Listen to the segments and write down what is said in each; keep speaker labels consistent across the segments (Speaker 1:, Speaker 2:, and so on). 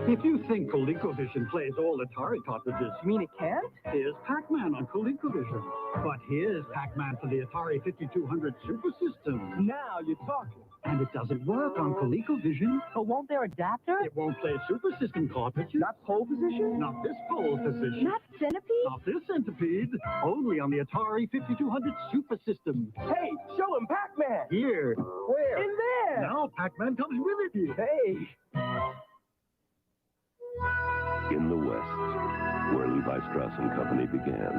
Speaker 1: If you think ColecoVision plays all Atari cartridges,
Speaker 2: You mean it can't?
Speaker 1: here's Pac-Man on ColecoVision. But here's Pac-Man for the Atari 5200 Super System.
Speaker 2: Now you're talking.
Speaker 1: And it doesn't work on ColecoVision.
Speaker 2: But won't their adapter?
Speaker 1: It won't play Super System cartridges.
Speaker 2: Not pole position?
Speaker 1: Not this pole position.
Speaker 3: Not centipede?
Speaker 1: Not this centipede. Only on the Atari 5200 Super System.
Speaker 2: Hey, show him Pac-Man!
Speaker 1: Here.
Speaker 2: Where? In there!
Speaker 1: Now Pac-Man comes with it.
Speaker 2: Hey!
Speaker 4: In the West, where Levi Strauss & Company began,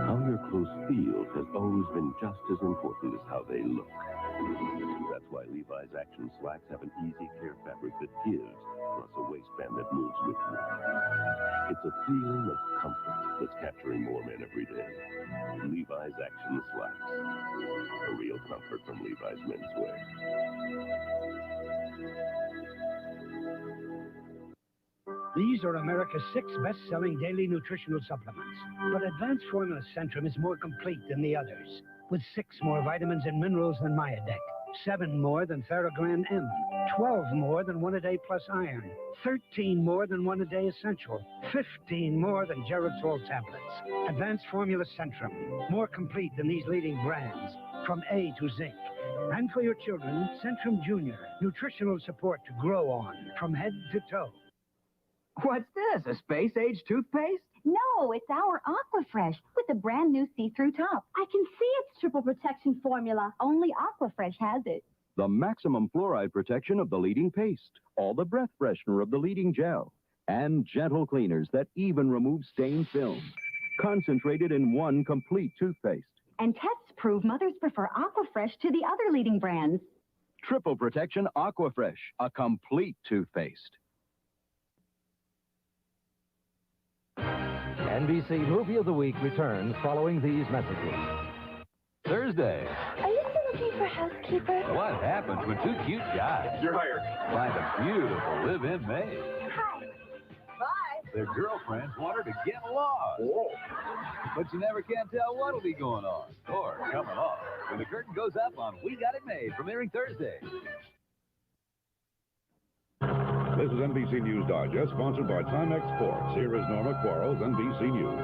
Speaker 4: how your clothes feel has always been just as important as how they look. That's why Levi's Action Slacks have an easy care fabric that gives, plus a waistband that moves with you. It's a feeling of comfort that's capturing more men every day. Levi's Action Slacks. A real comfort from Levi's menswear.
Speaker 5: These are America's 6 best-selling daily nutritional supplements. But Advanced Formula Centrum is more complete than the others, with 6 more vitamins and minerals than Myadec, 7 more than Theragran M, 12 more than 1-A Plus Iron, 13 more than 1-A Essential, 15 more than Geritol tablets. Advanced Formula Centrum, more complete than these leading brands, from A to Zinc. And for your children, Centrum Junior, nutritional support to grow on, from head to toe.
Speaker 2: What's this, a space-age toothpaste?
Speaker 3: No, it's our Aquafresh with the brand new see-through top. I can see its triple protection formula. Only Aquafresh has it.
Speaker 6: The maximum fluoride protection of the leading paste, all the breath freshener of the leading gel, and gentle cleaners that even remove stained film. Concentrated in one complete toothpaste.
Speaker 3: And tests prove mothers prefer Aquafresh to the other leading brands.
Speaker 6: Triple protection Aquafresh, a complete toothpaste.
Speaker 7: NBC Movie of the Week returns following these messages. Thursday.
Speaker 3: Are you still looking for a housekeeper?
Speaker 7: What happens when 2 cute guys
Speaker 2: You're hired.
Speaker 7: find a beautiful live-in maid?
Speaker 3: Hi. Bye.
Speaker 7: Their girlfriends want her to get lost.
Speaker 2: Whoa.
Speaker 7: But you never can tell what'll be going on or coming off when the curtain goes up on We Got It Made, premiering Thursday.
Speaker 8: This is NBC News Digest, sponsored by Timex Sports. Here is Norma Quarles, NBC News.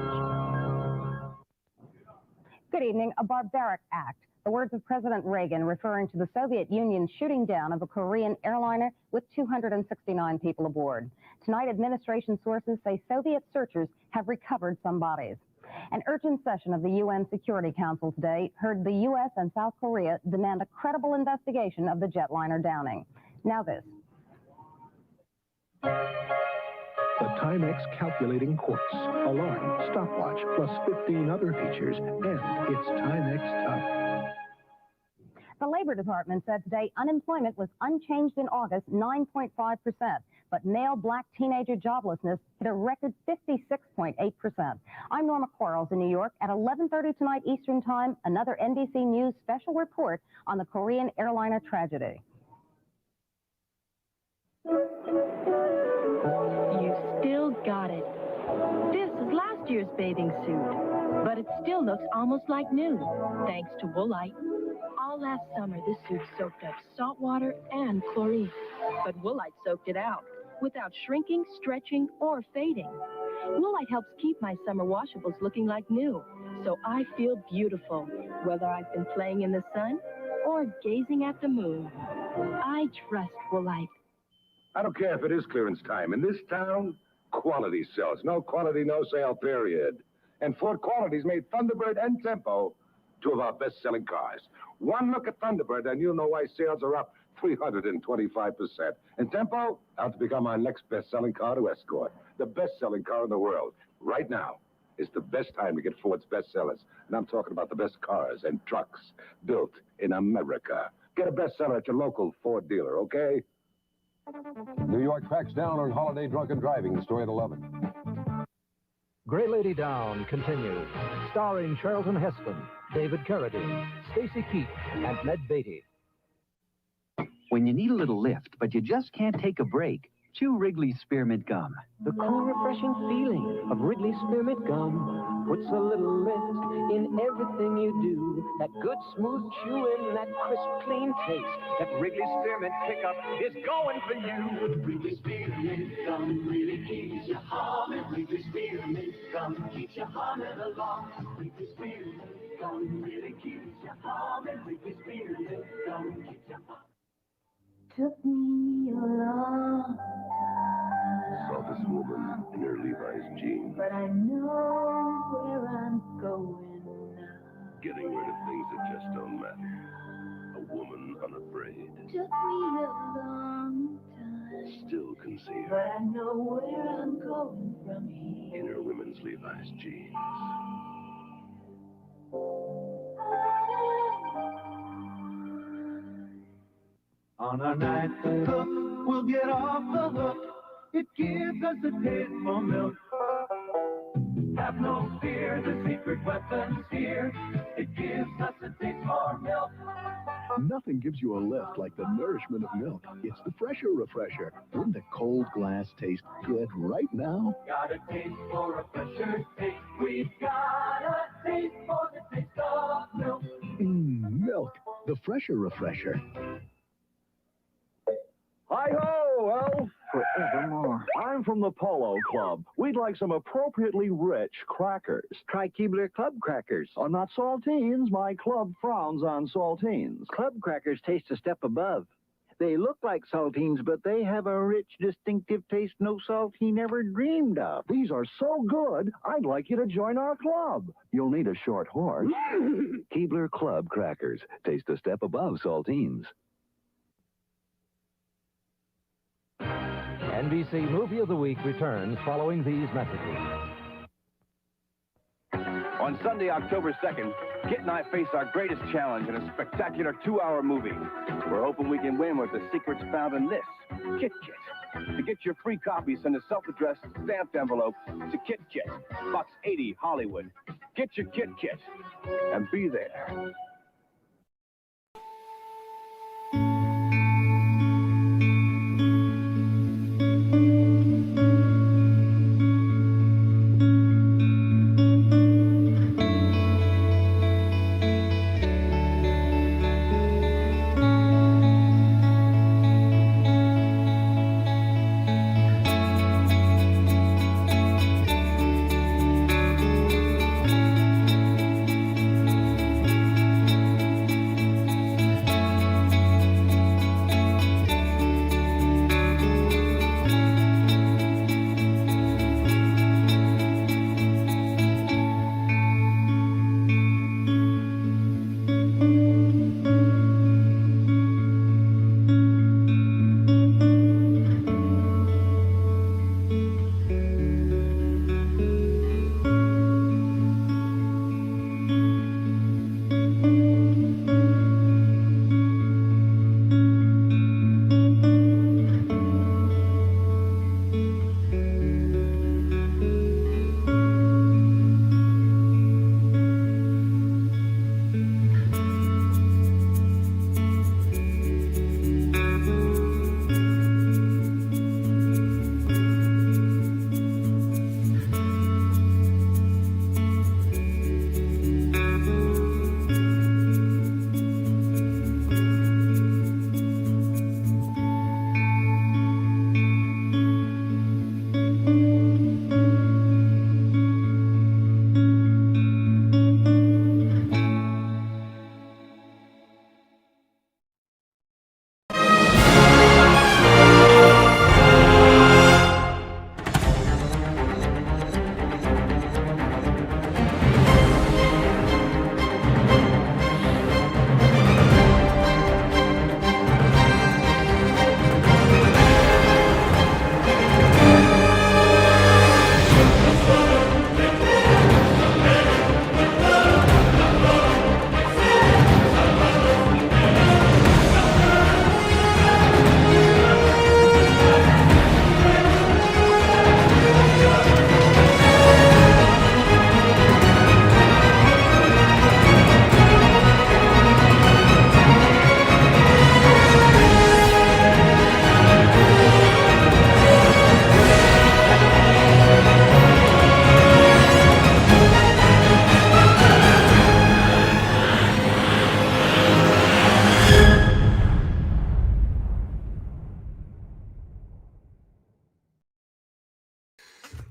Speaker 9: Good evening. A barbaric act. The words of President Reagan referring to the Soviet Union's shooting down of a Korean airliner with 269 people aboard. Tonight, administration sources say Soviet searchers have recovered some bodies. An urgent session of the UN Security Council today heard the U.S. and South Korea demand a credible investigation of the jetliner downing. Now this.
Speaker 10: The Timex calculating quartz, alarm, stopwatch, plus 15 other features, and it's Timex Tough.
Speaker 9: The Labor Department said today unemployment was unchanged in August, 9.5%, but male black teenager joblessness hit a record 56.8%. I'm Norma Quarles in New York. At 11:30 tonight Eastern Time, another NBC News special report on the Korean airliner tragedy.
Speaker 11: You still got it. This is last year's bathing suit, but it still looks almost like new, thanks to Woolite. All last summer, this suit soaked up salt water and chlorine, but Woolite soaked it out without shrinking, stretching, or fading. Woolite helps keep my summer washables looking like new, so I feel beautiful, whether I've been playing in the sun or gazing at the moon. I trust Woolite.
Speaker 12: I don't care if it is clearance time. In this town, quality sells. No quality, no sale, period. And Ford Quality's made Thunderbird and Tempo two of our best-selling cars. One look at Thunderbird, and you'll know why sales are up 325%. And Tempo, out to become our next best-selling car to escort. The best-selling car in the world. Right now is the best time to get Ford's bestsellers. And I'm talking about the best cars and trucks built in America. Get a bestseller at your local Ford dealer, okay?
Speaker 13: New York cracks down on holiday drunken driving, story at 11.
Speaker 7: Grey Lady Down continues, starring Charlton Heston, David Carradine, Stacy Keach, and Ned Beatty.
Speaker 14: When you need a little lift, but you just can't take a break, chew Wrigley's Spearmint Gum.
Speaker 2: The cool, refreshing feeling of Wrigley's Spearmint Gum.
Speaker 15: puts a little lint in everything you do. That good smooth chewing, that crisp clean taste, that Wrigley's Spearmint pickup is going for you.
Speaker 16: Wrigley's Spearmint Gum really keeps you humming. Wrigley's Spearmint Gum keeps you humming along. Wrigley's Spearmint Gum really keeps you humming. Wrigley's Spearmint Gum keeps you humming.
Speaker 17: Took me a long
Speaker 4: Saw this woman in her Levi's jeans,
Speaker 17: but I know where I'm going now.
Speaker 4: getting rid of things that just don't matter. A woman unafraid,
Speaker 17: Took me a long time,
Speaker 4: still concealed
Speaker 17: but I know where I'm going from here.
Speaker 4: in her women's Levi's jeans.
Speaker 16: On our night look, we'll get off the hook. It gives us a taste for milk. Have no fear, the secret weapon's here. It gives us a taste for milk.
Speaker 10: Nothing gives you a lift like the nourishment of milk. It's the fresher refresher. Wouldn't the cold glass taste good right now?
Speaker 16: Got a taste for a fresher taste. We've got a taste for the taste of milk.
Speaker 10: Milk, the fresher refresher.
Speaker 6: Hi-ho, well, forevermore. I'm from the Polo Club. We'd like some appropriately rich crackers.
Speaker 2: Try Keebler Club crackers.
Speaker 6: Oh, not saltines. My club frowns on saltines.
Speaker 2: Club crackers taste a step above. They look like saltines, but they have a rich, distinctive taste no saltine ever dreamed of.
Speaker 6: These are so good, I'd like you to join our club. You'll need a short horse.
Speaker 4: Keebler Club crackers taste a step above saltines.
Speaker 7: NBC Movie of the Week returns following these messages.
Speaker 18: On Sunday, October 2nd, Kit and I face our greatest challenge in a spectacular 2-hour movie. We're hoping we can win with the secrets found in this Kit Kit. To get your free copy, send a self-addressed stamped envelope to Kit Kit, Box 80, Hollywood. Get your Kit Kit and be there.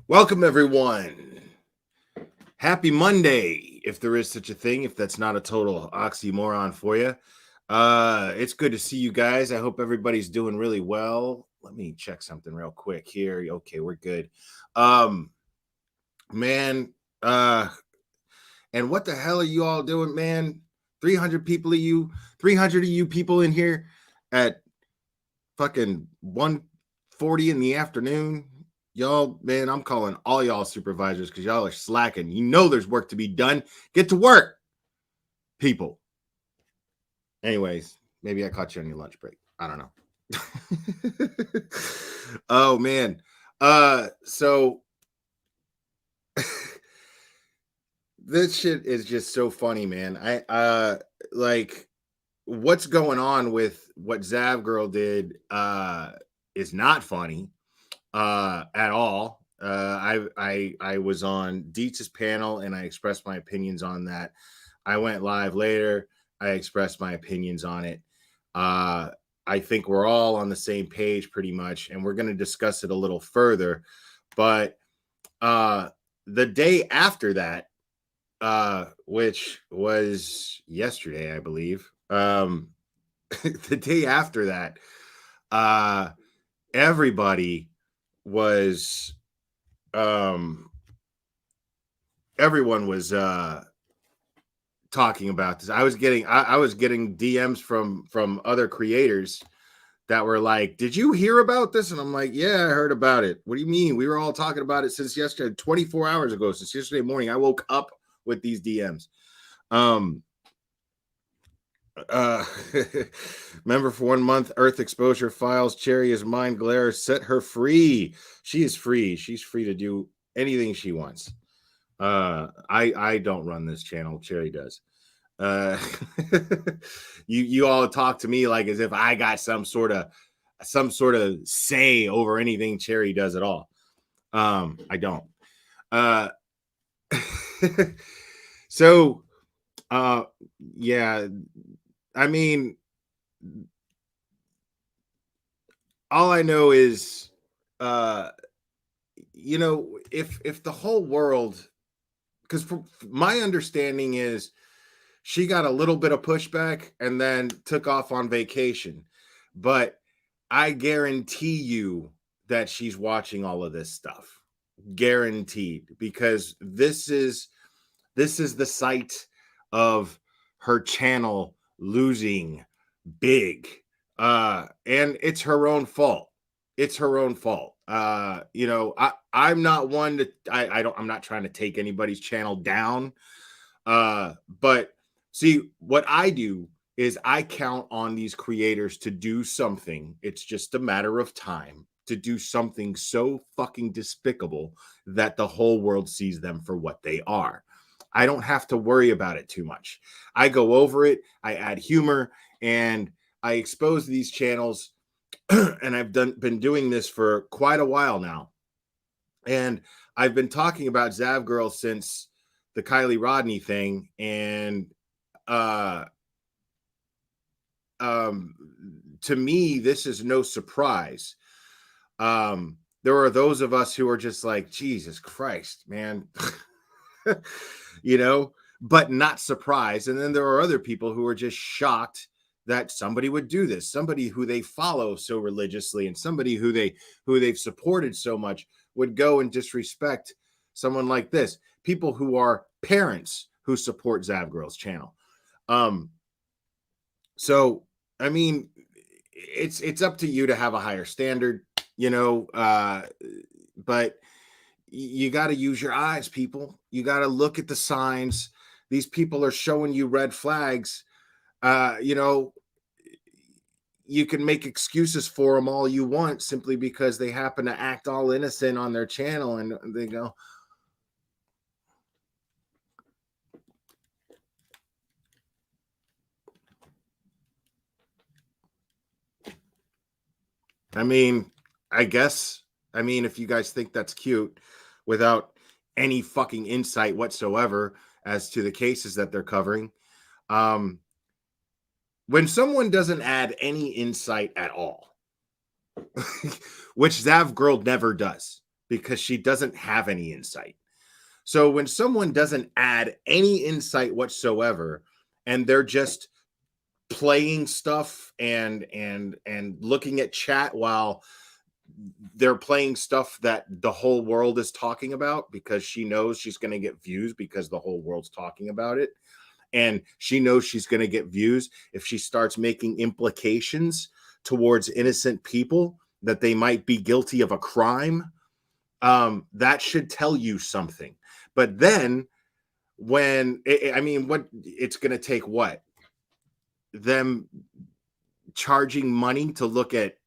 Speaker 19: Welcome, everyone. Happy Monday, if there is such a thing, if that's not a total oxymoron for you. It's good to see you guys. I hope everybody's doing really well. Let me check something real quick here. Okay, we're good. Man, and what the hell are you all doing, man? 300 people of you, 300 of you people in here at fucking 1:40 in the afternoon. Y'all, man, I'm calling all y'all supervisors because y'all are slacking. You know there's work to be done. Get to work, people. Anyways, maybe I caught you on your lunch break. I don't know. Oh, man. So this shit is just so funny, man. I like what's going on with what Zav Girl did is not funny at all. I was on Dietz's panel and I expressed my opinions on that. I went live later. I expressed my opinions on it. I think we're all on the same page pretty much, and we're going to discuss it a little further. But the day after that, which was yesterday, I believe, the day after that, everybody was everyone was talking about this. I was getting DMs from other creators that were like, "Did you hear about this?" And I'm like, "Yeah, I heard about it." What do you mean? We were all talking about it since yesterday, 24 hours ago, since yesterday morning. I woke up with these DMs. Remember, for 1 month, Earth exposure files. Cherry is mine. Glare, set her free. She is free. She's free to do anything she wants. I don't run this channel. Cherry does. You all talk to me like as if I got some sort of say over anything Cherry does at all. I don't. So yeah, I mean, all I know is you know, if the whole world, because my understanding is she got a little bit of pushback and then took off on vacation, but I guarantee you that she's watching all of this stuff. Guaranteed, because this is the site of her channel losing big, and it's her own fault. It's her own fault. You know, I'm not one to I'm not trying to take anybody's channel down, but see, what I do is I count on these creators to do something. It's just a matter of time to do something so fucking despicable that the whole world sees them for what they are. I don't have to worry about it too much. I go over it, I add humor, and I expose these channels. And I've been doing this for quite a while now. And I've been talking about Zav Girl since the Kylie Rodney thing. And to me, this is no surprise. There are those of us who are just like, Jesus Christ, man. You know, but not surprised. And then there are other people who are just shocked that somebody would do this, somebody who they follow so religiously and somebody who they've supported so much would go and disrespect someone like this. People who are parents who support Zav Girl's channel. So I mean, it's up to you to have a higher standard, you know, but you got to use your eyes, people. You got to look at the signs. These people are showing you red flags. You know, you can make excuses for them all you want simply because they happen to act all innocent on their channel and they go, I mean, if you guys think that's cute without any fucking insight whatsoever as to the cases that they're covering, when someone doesn't add any insight at all, which Zav Girl never does, because she doesn't have any insight. So when someone doesn't add any insight whatsoever, and they're just playing stuff and looking at chat while they're playing stuff that the whole world is talking about, because she knows she's going to get views because the whole world's talking about it, and she knows she's going to get views if she starts making implications towards innocent people that they might be guilty of a crime, that should tell you something. But then when what it's going to take, what, them charging money to look at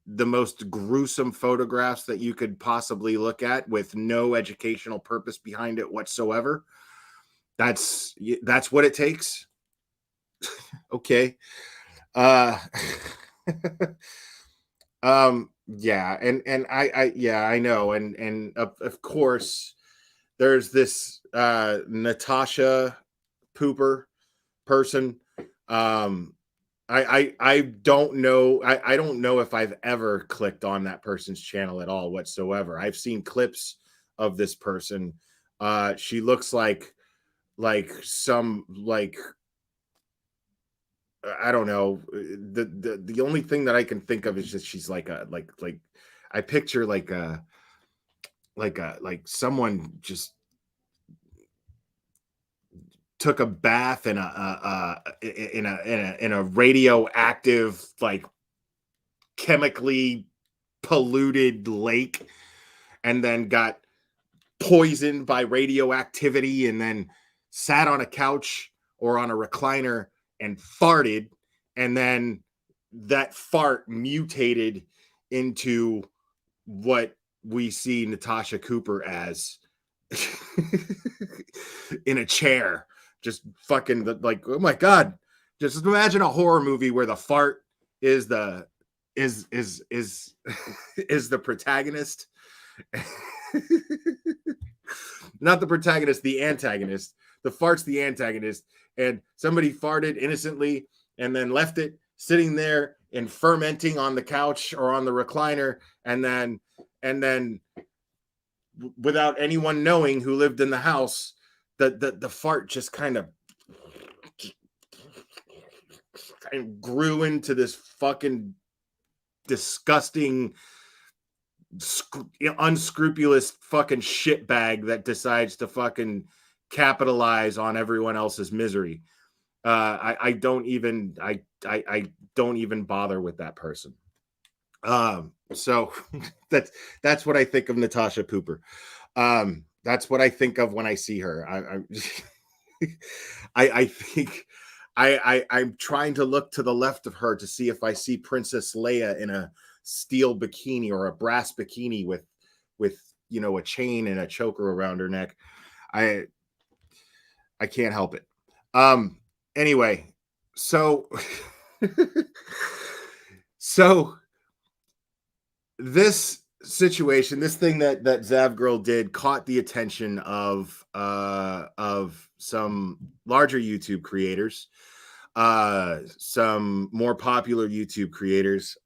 Speaker 19: the most gruesome photographs that you could possibly look at with no educational purpose behind it whatsoever. That's what it takes. Okay. Yeah, and I know, and of course there's this Natasha Pooper person. I don't know. I don't know if I've ever clicked on that person's channel at all whatsoever. I've seen clips of this person. She looks like some, like, I don't know. The only thing that I can think of is just she's like I picture like someone just took a bath in a radioactive, like, chemically polluted lake, and then got poisoned by radioactivity, and then sat on a couch or on a recliner and farted, and then that fart mutated into what we see Natasha Cooper as in a chair. Just fucking, like, oh my God. Just imagine a horror movie where the fart is the protagonist. Not the protagonist, the antagonist. The fart's the antagonist. And somebody farted innocently and then left it sitting there and fermenting on the couch or on the recliner, and then without anyone knowing who lived in the house, the fart just kind of grew into this fucking disgusting, unscrupulous fucking shitbag that decides to fucking capitalize on everyone else's misery. I don't even bother with that person. So that's what I think of Natasha Pooper. That's what I think of when I see her. I think I'm trying to look to the left of her to see if I see Princess Leia in a steel bikini or a brass bikini with a chain and a choker around her neck. I can't help it. Anyway, so this situation, this thing that Zav Girl did, caught the attention of some larger YouTube creators, some more popular YouTube creators,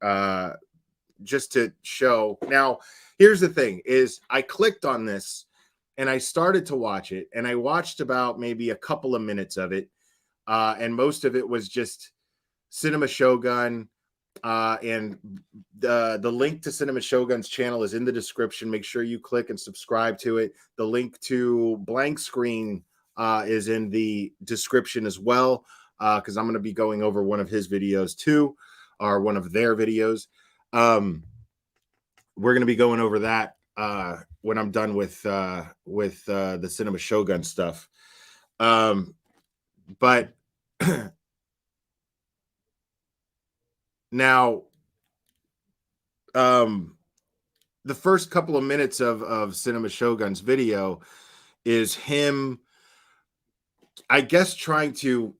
Speaker 19: just to show. Now, here's the thing: is I clicked on this and I started to watch it, and I watched about maybe a couple of minutes of it, and most of it was just Cinema Shogun. And the link to Cinema Shogun's channel is in the description. Make sure you click and subscribe to it. The link to Blank Screen is in the description as well, because I'm going to be going over one of his videos too, or one of their videos. We're going to be going over that when I'm done with the Cinema Shogun stuff. But now, the first couple of minutes of Cinema Shogun's video is him, I guess, trying to,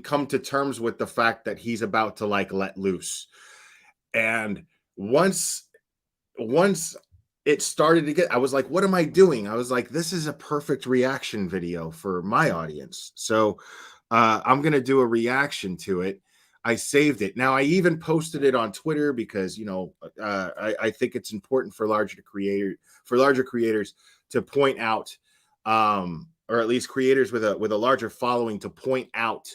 Speaker 19: come to terms with the fact that he's about to, like, let loose. And once it started to get, I was like, what am I doing? I was like, this is a perfect reaction video for my audience. So I'm going to do a reaction to it. I saved it. Now I even posted it on Twitter because, you know, I think it's important for larger creators to point out, or at least creators with a larger following to point out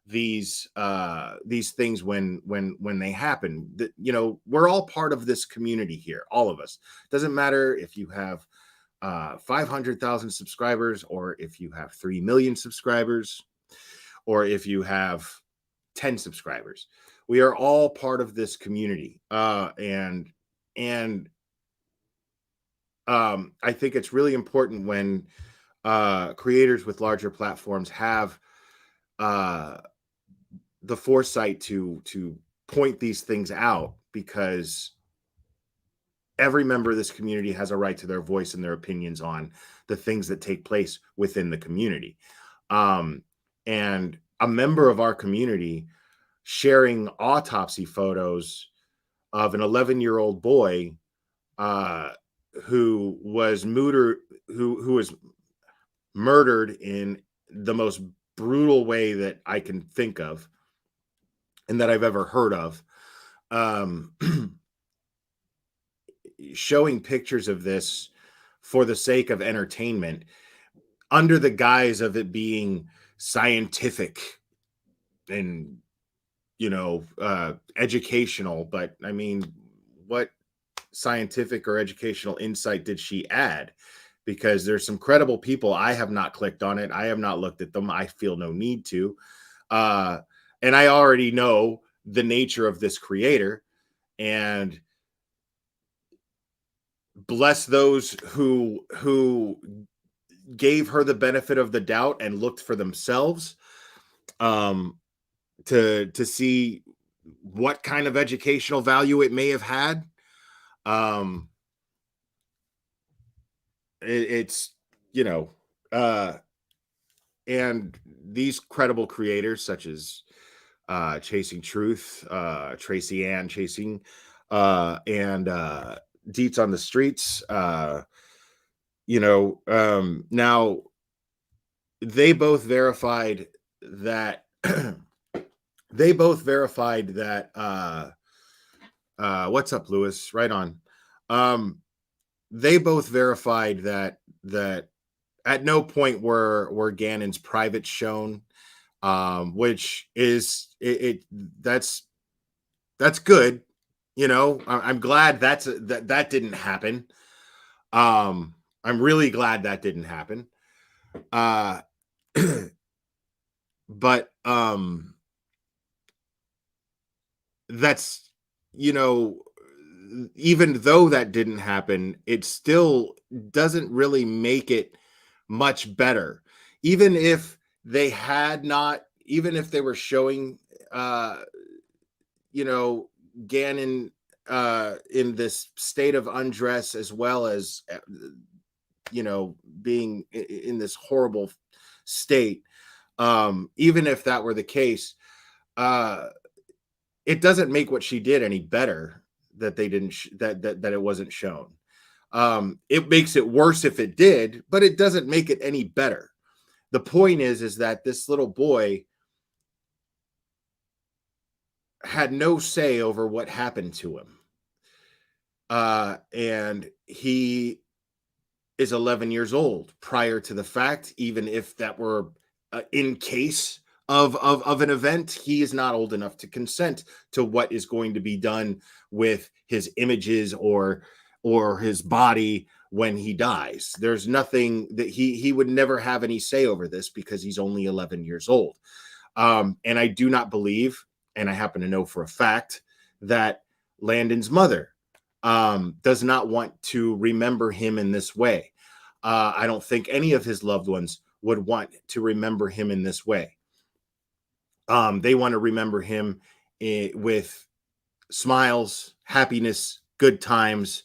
Speaker 19: these things when they happen. That, you know, we're all part of this community here, all of us. Doesn't matter if you have 500,000 subscribers, or if you have 3 million subscribers, or if you have 10 subscribers. We are all part of this community. And I think it's really important when creators with larger platforms have the foresight to point these things out, because every member of this community has a right to their voice and their opinions on the things that take place within the community. And a member of our community sharing autopsy photos of an 11-year-old boy who was murdered in the most brutal way that I can think of and that I've ever heard of. Showing pictures of this for the sake of entertainment, under the guise of it being scientific and, you know, educational. But I mean, what scientific or educational insight did she add? Because there's some credible people. I have not clicked on it. I have not looked at them. I feel no need to. And I already know the nature of this creator, and bless those who gave her the benefit of the doubt and looked for themselves to see what kind of educational value it may have had. It's, you know, and these credible creators such as Chasing Truth, Tracy Ann Chasing, and Deets on the Streets, you know, now they both verified that what's up, Lewis? Right on. They both verified that at no point were Gannon's privates shown, which is that's good. You know, I'm glad that didn't happen. I'm really glad that didn't happen. But that's, you know, even though that didn't happen, it still doesn't really make it much better. Even if they were showing, you know, Gannon in this state of undress, as well as, you know, being in this horrible state, even if that were the case, it doesn't make what she did any better that they didn't that it wasn't shown. It makes it worse if it did, but it doesn't make it any better. The point is that this little boy had no say over what happened to him. And he is 11 years old prior to the fact. Even if that were in case of an event, he is not old enough to consent to what is going to be done with his images or his body when he dies. There's nothing that he would never have any say over this, because he's only 11 years old. And I do not believe, and I happen to know for a fact, that Landon's mother does not want to remember him in this way. I don't think any of his loved ones would want to remember him in this way. They want to remember him with smiles, happiness, good times,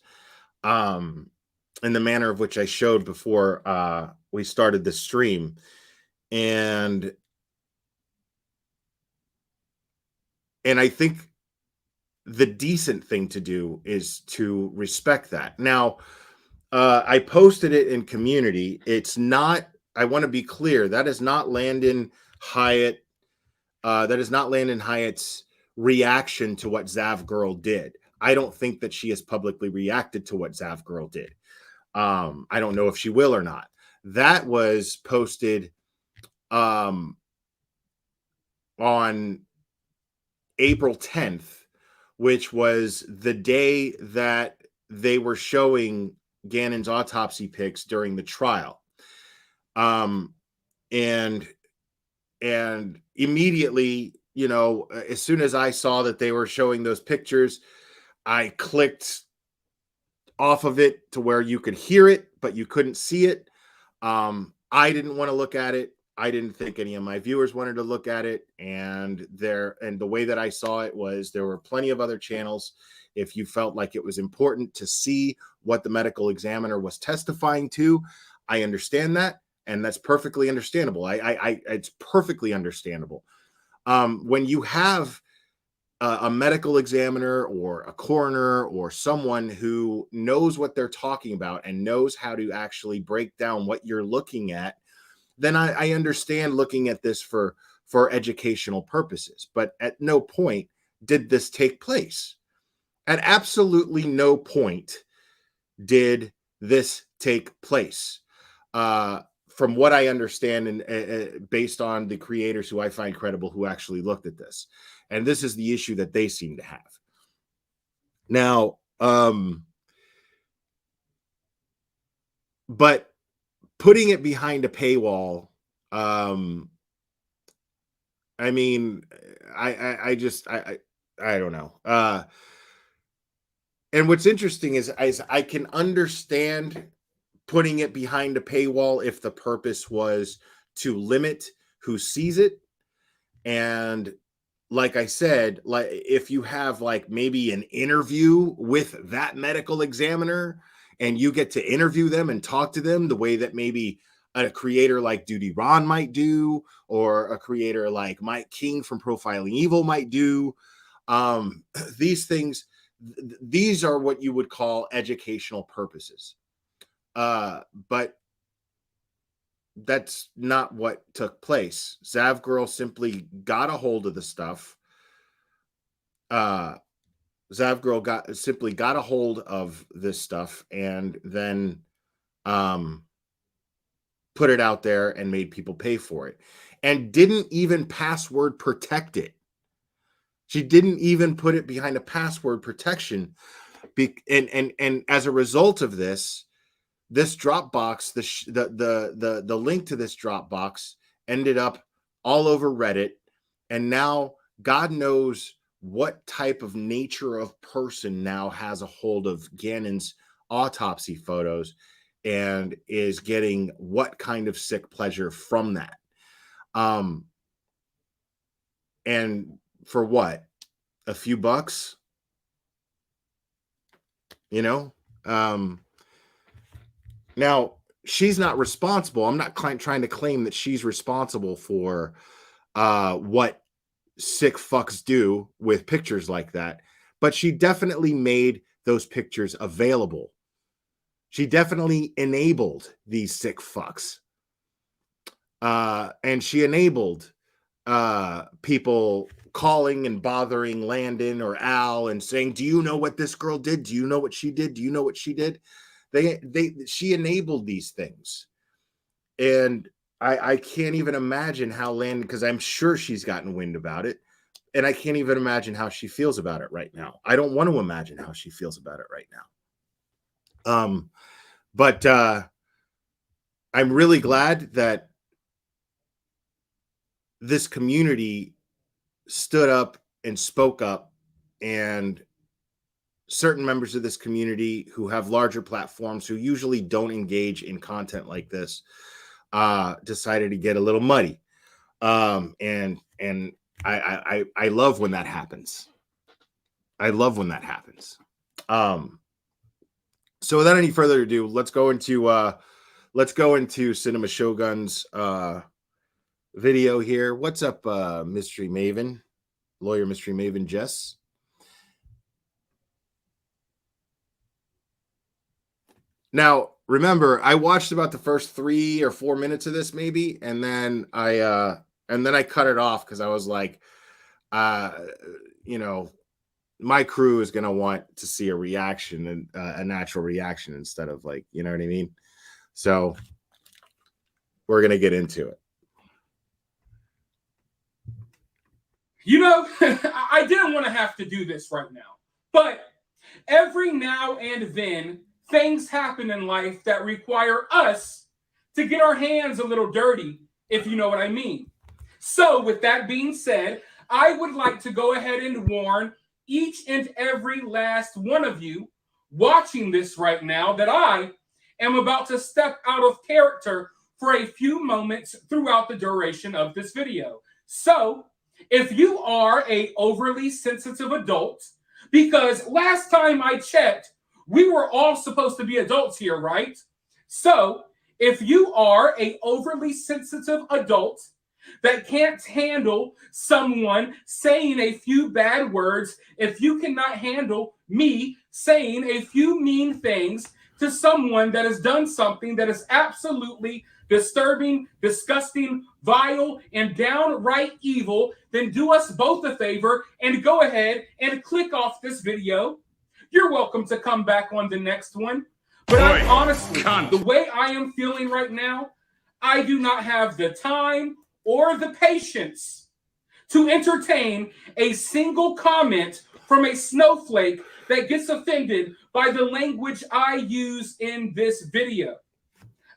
Speaker 19: in the manner of which I showed before we started the stream. And I think the decent thing to do is to respect that. Now, I posted it in community. It's not, I want to be clear, that is not Landon Hyatt That is not Landon Hyatt's reaction to what Zav Girl did. I don't think that she has publicly reacted to what Zav Girl did. I don't know if she will or not. That was posted on April 10th, which was the day that they were showing Gannon's autopsy pics during the trial. And immediately, you know, as soon as I saw that they were showing those pictures, I clicked off of it to where you could hear it, but you couldn't see it. I didn't want to look at it. I didn't think any of my viewers wanted to look at it. And the way that I saw it was there were plenty of other channels. If you felt like it was important to see what the medical examiner was testifying to, I understand that. And that's perfectly understandable. It's perfectly understandable. When you have a medical examiner or a coroner or someone who knows what they're talking about and knows how to actually break down what you're looking at, then I understand looking at this for educational purposes. But at no point did this take place. At absolutely no point did this take place. From what I understand, and based on the creators who I find credible who actually looked at this. And this is the issue that they seem to have. Now, but putting it behind a paywall, I mean, I don't know. And what's interesting is I can understand putting it behind a paywall if the purpose was to limit who sees it. And like I said, like if you have like maybe an interview with that medical examiner and you get to interview them and talk to them the way that maybe a creator like Duty Ron might do, or a creator like Mike King from Profiling Evil might do, these things, these are what you would call educational purposes. But that's not what took place. Zav Girl simply got a hold of the stuff. Zav Girl simply got a hold of this stuff and then put it out there and made people pay for it, and didn't even password protect it. She didn't even put it behind a password protection. And as a result of this Dropbox, the link to this Dropbox ended up all over Reddit, and now God knows what type of nature of person now has a hold of Gannon's autopsy photos and is getting what kind of sick pleasure from that. And for what? A few bucks? You know? Now, she's not responsible. I'm not trying to claim that she's responsible for what sick fucks do with pictures like that, but she definitely made those pictures available. She definitely enabled these sick fucks. And she enabled people calling and bothering Landon or Al and saying, do you know what this girl did? Do you know what she did? Do you know what she did? She enabled these things. And I can't even imagine how Landon, because I'm sure she's gotten wind about it, and I can't even imagine how she feels about it right now. I don't want to imagine how she feels about it right now. But I'm really glad that this community stood up and spoke up, and certain members of this community who have larger platforms who usually don't engage in content like this decided to get a little muddy. And I love when that happens. I love when that happens. So without any further ado, let's go into Cinema Shogun's video here. What's up, Mystery Maven, Lawyer Mystery Maven Jess? Now, remember, I watched about the first 3 or 4 minutes of this, maybe, and then I And then I cut it off because I was like, you know, my crew is going to want to see a reaction and a natural reaction instead of like, you know what I mean? So we're going to get into it.
Speaker 20: You know, I didn't want to have to do this right now, but every now and then things happen in life that require us to get our hands a little dirty, if you know what I mean. So with that being said, I would like to go ahead and warn each and every last one of you watching this right now that I am about to step out of character for a few moments throughout the duration of this video. So if you are a overly sensitive adult, because last time I checked, we were all supposed to be adults here, right? So if you are a overly sensitive adult that can't handle someone saying a few bad words, if you cannot handle me saying a few mean things to someone that has done something that is absolutely disturbing, disgusting, vile, and downright evil, then do us both a favor and go ahead and click off this video. You're welcome to come back on the next one. But honestly, the way I am feeling right now, I do not have the time or the patience to entertain a single comment from a snowflake that gets offended by the language I use in this video.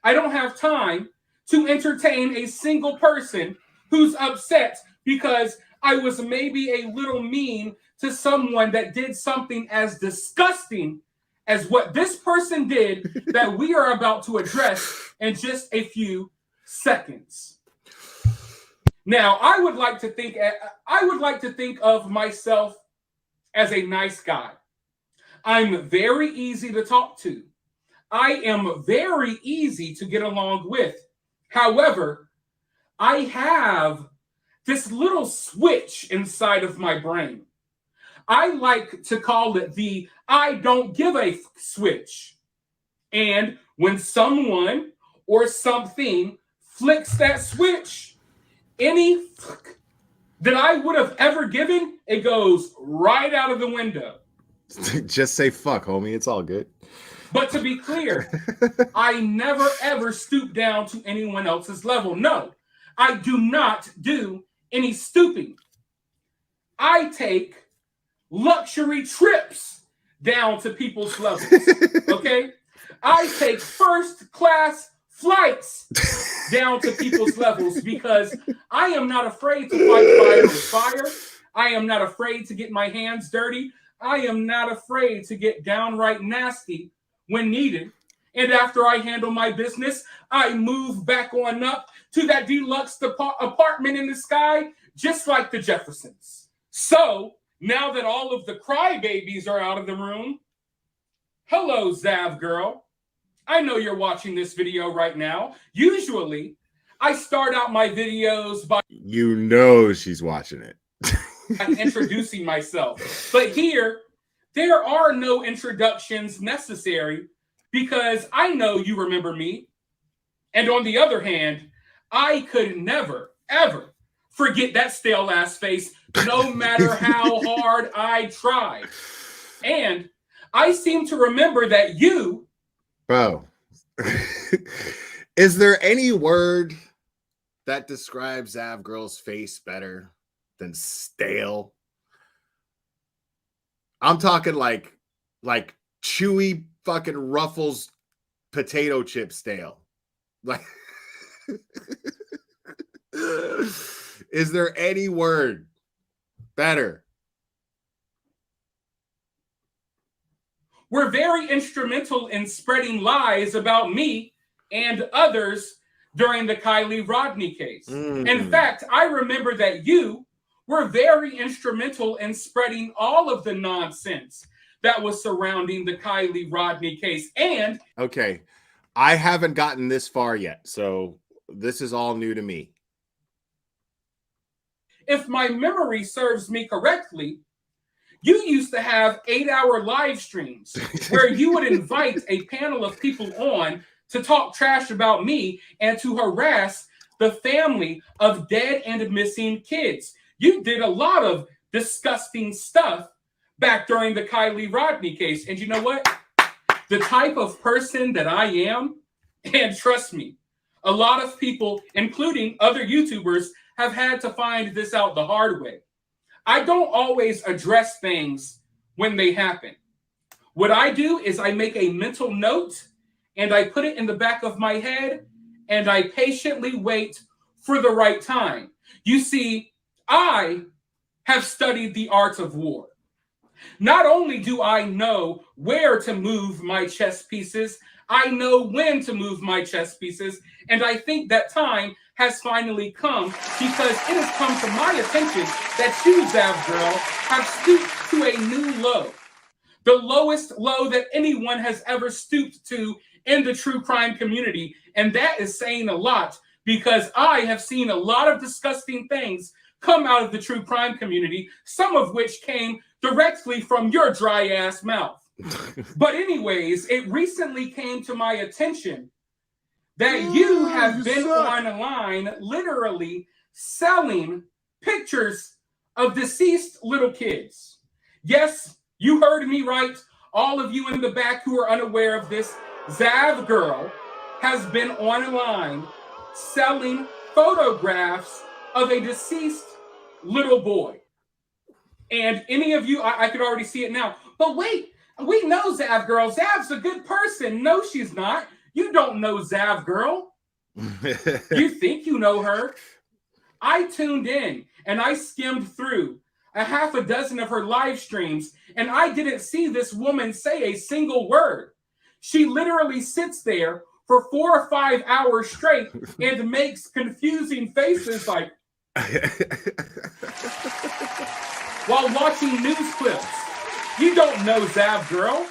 Speaker 20: I don't have time to entertain a single person who's upset because I was maybe a little mean to someone that did something as disgusting as what this person did that we are about to address in just a few seconds. Now, I would like to think of myself as a nice guy. I'm very easy to talk to. I am very easy to get along with. However, I have this little switch inside of my brain. I like to call it the I don't give a switch. And when someone or something flicks that switch, any that I would have ever given, it goes right out of the window.
Speaker 19: Just say fuck, homie. It's all good.
Speaker 20: But to be clear, I never ever stoop down to anyone else's level. No, I do not do any stooping. I take luxury trips down to people's levels, okay? I take first class flights down to people's levels because I am not afraid to fight fire with fire. I am not afraid to get my hands dirty. I am not afraid to get downright nasty when needed. And after I handle my business, I move back on up to that deluxe apartment in the sky, just like the Jeffersons. So now that all of the crybabies are out of the room, hello, Zav Girl. I know you're watching this video right now. Usually, I start out my videos by...
Speaker 19: You know she's watching it.
Speaker 20: introducing myself. But here, there are no introductions necessary because I know you remember me. And on the other hand, I could never, ever forget that stale-ass face, no matter how hard I tried. And I seem to remember that you...
Speaker 19: Bro, is there any word that describes Zav Girl's face better than stale? I'm talking like chewy fucking Ruffles potato chip stale. Like, is there any word better?
Speaker 20: Were very instrumental in spreading lies about me and others during the Kylie Rodney case. In fact, I remember that you were very instrumental in spreading all of the nonsense that was surrounding the Kylie Rodney case. And
Speaker 19: okay, I haven't gotten this far yet, so this is all new to me.
Speaker 20: If my memory serves me correctly, you used to have 8-hour live streams where you would invite a panel of people on to talk trash about me and to harass the family of dead and missing kids. You did a lot of disgusting stuff back during the Kylie Rodney case. And you know what? The type of person that I am, and trust me, a lot of people, including other YouTubers, have had to find this out the hard way. I don't always address things when they happen. What I do is I make a mental note and I put it in the back of my head and I patiently wait for the right time. You see, I have studied the art of war. Not only do I know where to move my chess pieces, I know when to move my chess pieces, and I think that time has finally come because it has come to my attention that you, Zav Girl, have stooped to a new low. The lowest low that anyone has ever stooped to in the true crime community, and that is saying a lot because I have seen a lot of disgusting things come out of the true crime community, some of which came directly from your dry ass mouth. But anyways, it recently came to my attention that you have been online literally selling pictures of deceased little kids. Yes, you heard me right. All of you in the back who are unaware of this, Zav Girl has been online selling photographs of a deceased little boy. And any of you, I could already see it now. But wait, we know Zav Girl. Zav's a good person. No, she's not. You don't know Zav Girl. You think you know her. I tuned in and I skimmed through a half a dozen of her live streams, and I didn't see this woman say a single word. She literally sits there for 4 or 5 hours straight and makes confusing faces like while watching news clips. You don't know Zav Girl.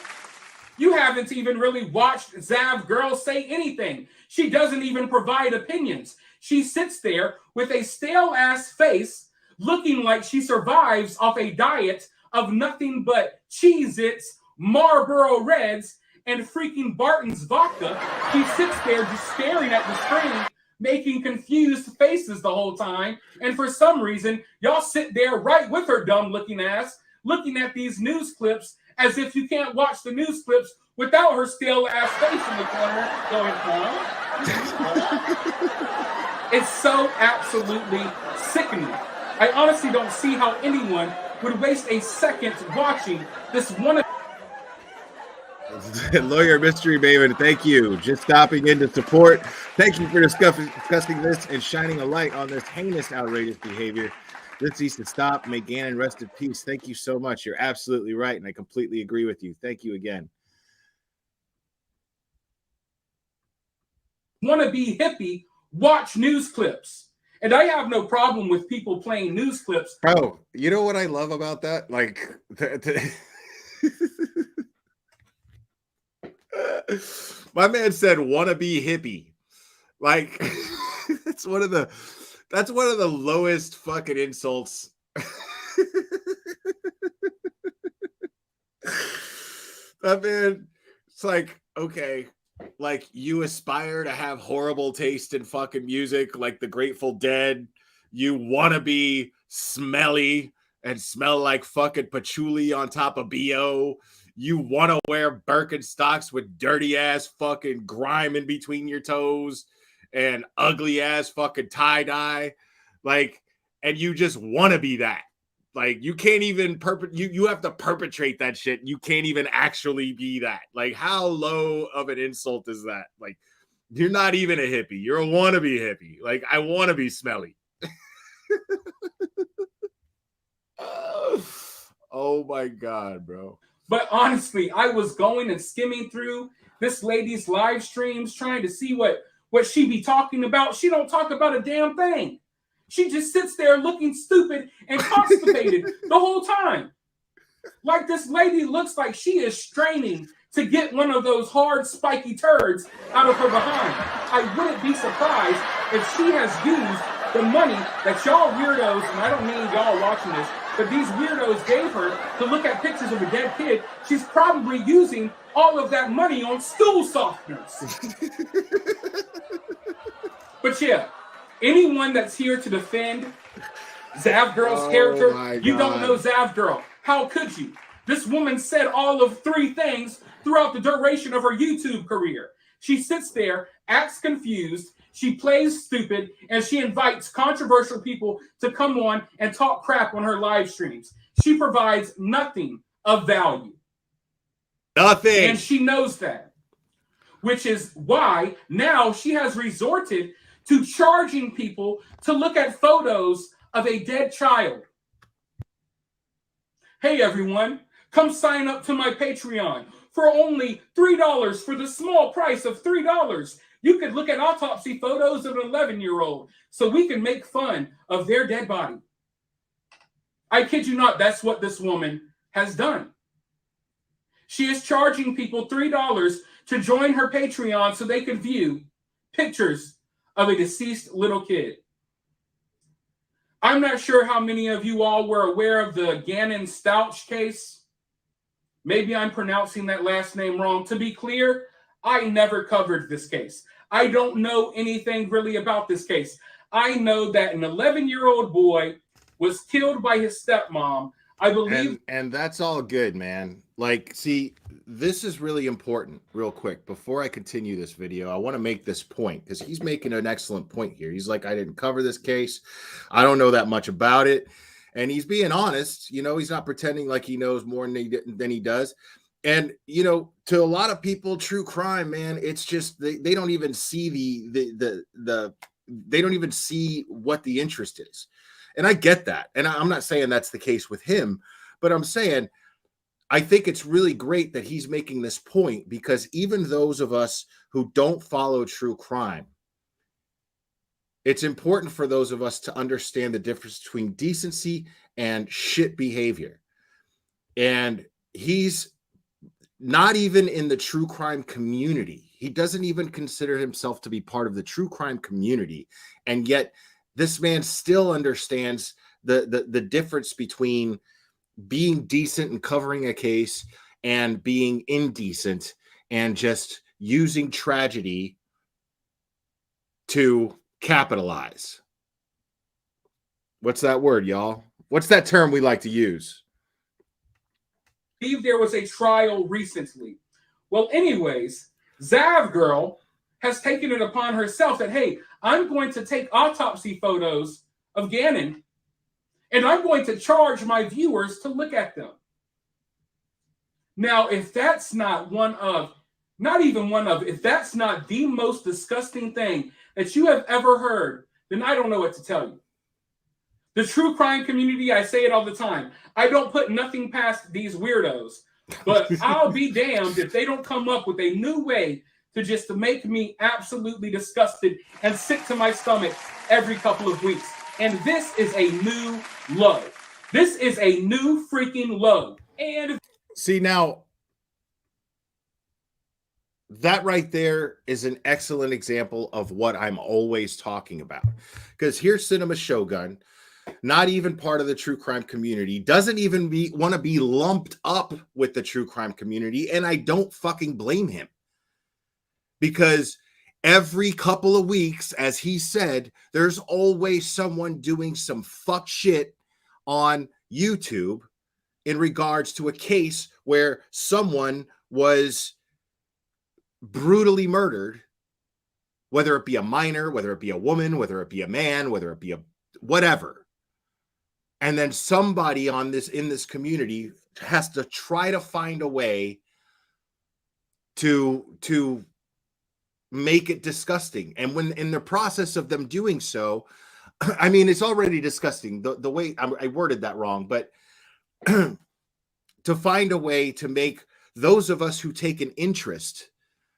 Speaker 20: You haven't even really watched Zav Girl say anything. She doesn't even provide opinions. She sits there with a stale-ass face looking like she survives off a diet of nothing but Cheez-Its, Marlboro Reds, and freaking Barton's vodka. She sits there just staring at the screen, making confused faces the whole time. And for some reason, y'all sit there right with her dumb-looking ass, looking at these news clips as if you can't watch the news clips without her stale-ass face in the corner going, huh? It's so absolutely sickening. I honestly don't see how anyone would waste a second watching this one.
Speaker 19: Lawyer Mystery Maven, thank you. Just stopping in to support. Thank you for discussing this and shining a light on this heinous, outrageous behavior. This needs to stop. May Gannon rest in peace. Thank you so much. You're absolutely right, and I completely agree with you. Thank you again.
Speaker 20: Want to be hippie, watch news clips. And I have no problem with people playing news clips.
Speaker 19: Bro, you know what I love about that? Like, my man said, "Wanna be hippie." Like, that's one of the lowest fucking insults. That man, it's like, okay, like you aspire to have horrible taste in fucking music, like the Grateful Dead. You want to be smelly and smell like fucking patchouli on top of BO. You want to wear Birkenstocks with dirty ass fucking grime in between your toes and ugly ass fucking tie dye. Like, and you just want to be that. Like, you can't even you have to perpetrate that shit. You can't even actually be that. Like, how low of an insult is that? Like, you're not even a hippie. You're a wannabe hippie. Like, I want to be smelly. Oh my God, bro.
Speaker 20: But honestly, I was going and skimming through this lady's live streams trying to see what she be talking about. She don't talk about a damn thing. She just sits there looking stupid and constipated the whole time. Like, this lady looks like she is straining to get one of those hard, spiky turds out of her behind. I wouldn't be surprised if she has used the money that y'all weirdos, and I don't mean y'all watching this, but these weirdos gave her to look at pictures of a dead kid. She's probably using all of that money on stool softeners. But yeah, anyone that's here to defend Zav Girl's character, you don't know Zav Girl. How could you? This woman said all of 3 things throughout the duration of her YouTube career. She sits there, acts confused, she plays stupid, and she invites controversial people to come on and talk crap on her live streams. She provides nothing of value.
Speaker 19: Nothing.
Speaker 20: And she knows that, which is why now she has resorted to charging people to look at photos of a dead child. Hey, everyone, come sign up to my Patreon. For only $3, for the small price of $3, you could look at autopsy photos of an 11-year-old so we can make fun of their dead body. I kid you not, that's what this woman has done. She is charging people $3 to join her Patreon so they can view pictures of a deceased little kid. I'm not sure how many of you all were aware of the Gannon Stouch case. Maybe I'm pronouncing that last name wrong. To be clear, I never covered this case. I don't know anything really about this case. I know that an 11-year-old boy was killed by his stepmom. I believe.
Speaker 19: And that's all good, man. Like, see, this is really important. Real quick, before I continue this video, I want to make this point because he's making an excellent point here. He's like, I didn't cover this case. I don't know that much about it. And he's being honest. You know, he's not pretending like he knows more than he does. And, you know, to a lot of people, true crime, man, it's just they don't even see they don't even see what the interest is. And I get that. And I'm not saying that's the case with him, but I'm saying I think it's really great that he's making this point, because even those of us who don't follow true crime, it's important for those of us to understand the difference between decency and shit behavior. And he's not even in the true crime community. He doesn't even consider himself to be part of the true crime community. And yet this man still understands the difference between being decent and covering a case and being indecent and just using tragedy to capitalize. What's that word, y'all? What's that term we like to use?
Speaker 20: I believe there was a trial recently. Well, anyways, Zav Girl has taken it upon herself that, hey, I'm going to take autopsy photos of Gannon and I'm going to charge my viewers to look at them. Now, if that's not if that's not the most disgusting thing that you have ever heard, then I don't know what to tell you. The true crime community, I say it all the time, I don't put nothing past these weirdos, but I'll be damned if they don't come up with a new way to make me absolutely disgusted and sick to my stomach every couple of weeks. And this is a new low. This is a new freaking low. And
Speaker 19: see, now that right there is an excellent example of what I'm always talking about. Because here's Cinema Shogun, not even part of the true crime community, doesn't even want to be lumped up with the true crime community, and I don't fucking blame him. Because every couple of weeks, as he said, there's always someone doing some fuck shit on YouTube in regards to a case where someone was brutally murdered, whether it be a minor, whether it be a woman, whether it be a man, whether it be a whatever. And then somebody in this community has to try to find a way to make it disgusting. And when in the process of them doing so, I mean, it's already disgusting the way I worded that wrong, but to find a way to make those of us who take an interest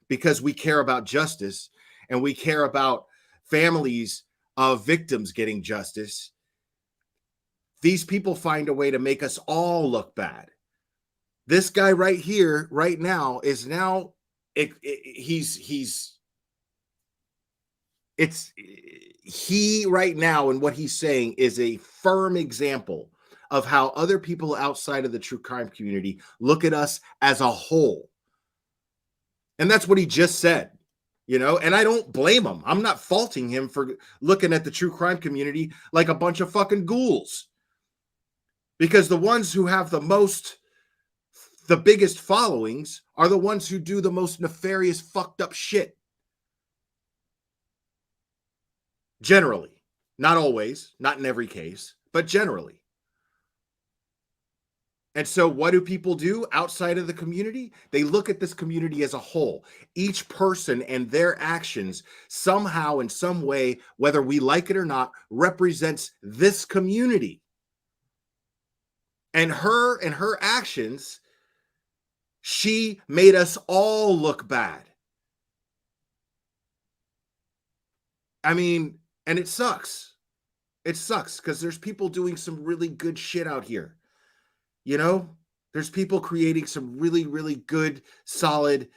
Speaker 19: because we care about justice and we care about families of victims getting justice, these people find a way to make us all look bad. This guy right here, right now, is now he right now, and what he's saying is a firm example of how other people outside of the true crime community look at us as a whole. And that's what he just said. You know, and I don't blame him. I'm not faulting him for looking at the true crime community like a bunch of fucking ghouls. Because the ones who have the biggest followings are the ones who do the most nefarious, fucked up shit. Generally. Not always, not in every case, but generally. And so what do people do outside of the community? They look at this community as a whole. Each person and their actions somehow, in some way, whether we like it or not, represents this community. And her actions, she made us all look bad. I mean, and it sucks. It sucks because there's people doing some really good shit out here. You know, there's people creating some really, really good, solid,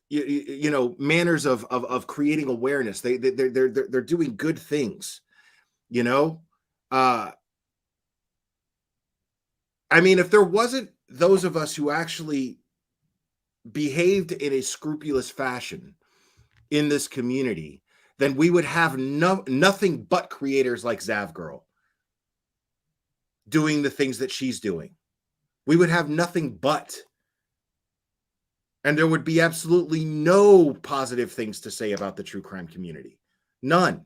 Speaker 19: you know, manners of creating awareness. They're doing good things. You know, I mean, if there wasn't those of us who actually behaved in a scrupulous fashion in this community, then we would have nothing but creators like Zav Girl doing the things that she's doing. We would have nothing but. And there would be absolutely no positive things to say about the true crime community. None.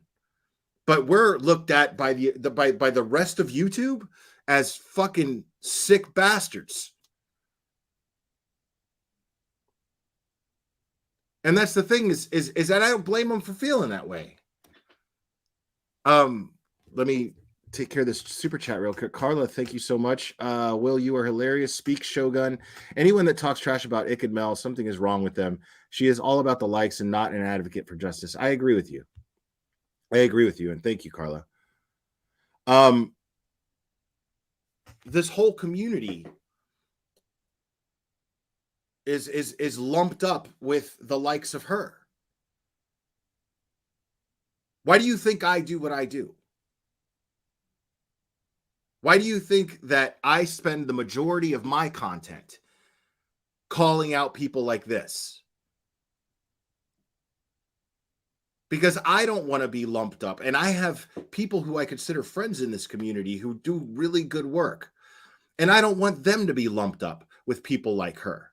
Speaker 19: But we're looked at by the rest of YouTube as fucking sick bastards. And that's the thing is that I don't blame them for feeling that way. Let me take care of this super chat real quick. Carla, thank you so much. Will, you are hilarious. Speak Shogun. Anyone that talks trash about Ick and Mel, something is wrong with them. She is all about the likes and not an advocate for justice. I agree with you. And thank you, Carla. This whole community is lumped up with the likes of her. Why do you think I do what I do? Why do you think that I spend the majority of my content calling out people like this? Because I don't want to be lumped up. And I have people who I consider friends in this community who do really good work. And I don't want them to be lumped up with people like her.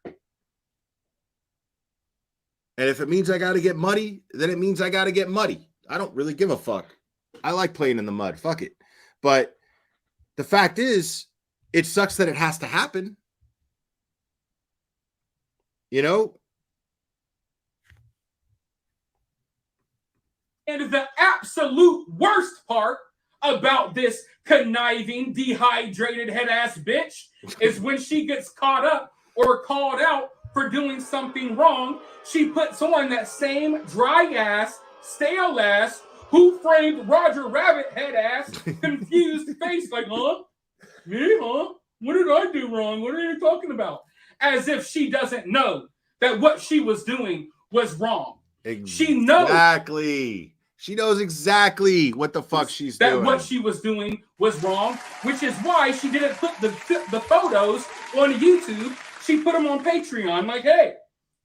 Speaker 19: And if it means I got to get muddy, then it means I got to get muddy. I don't really give a fuck. I like playing in the mud. Fuck it. But the fact is, it sucks that it has to happen. You know?
Speaker 20: And the absolute worst part about this conniving, dehydrated head-ass bitch is when she gets caught up or called out for doing something wrong, she puts on that same dry-ass, stale-ass, Who Framed Roger Rabbit head-ass, confused face like, huh? Me, huh? What did I do wrong? What are you talking about? As if she doesn't know that what she was doing was wrong. She knows.
Speaker 19: Exactly. She knows exactly what the fuck she's doing.
Speaker 20: That what she was doing was wrong, which is why she didn't put the photos on YouTube. She put them on Patreon. Like, hey,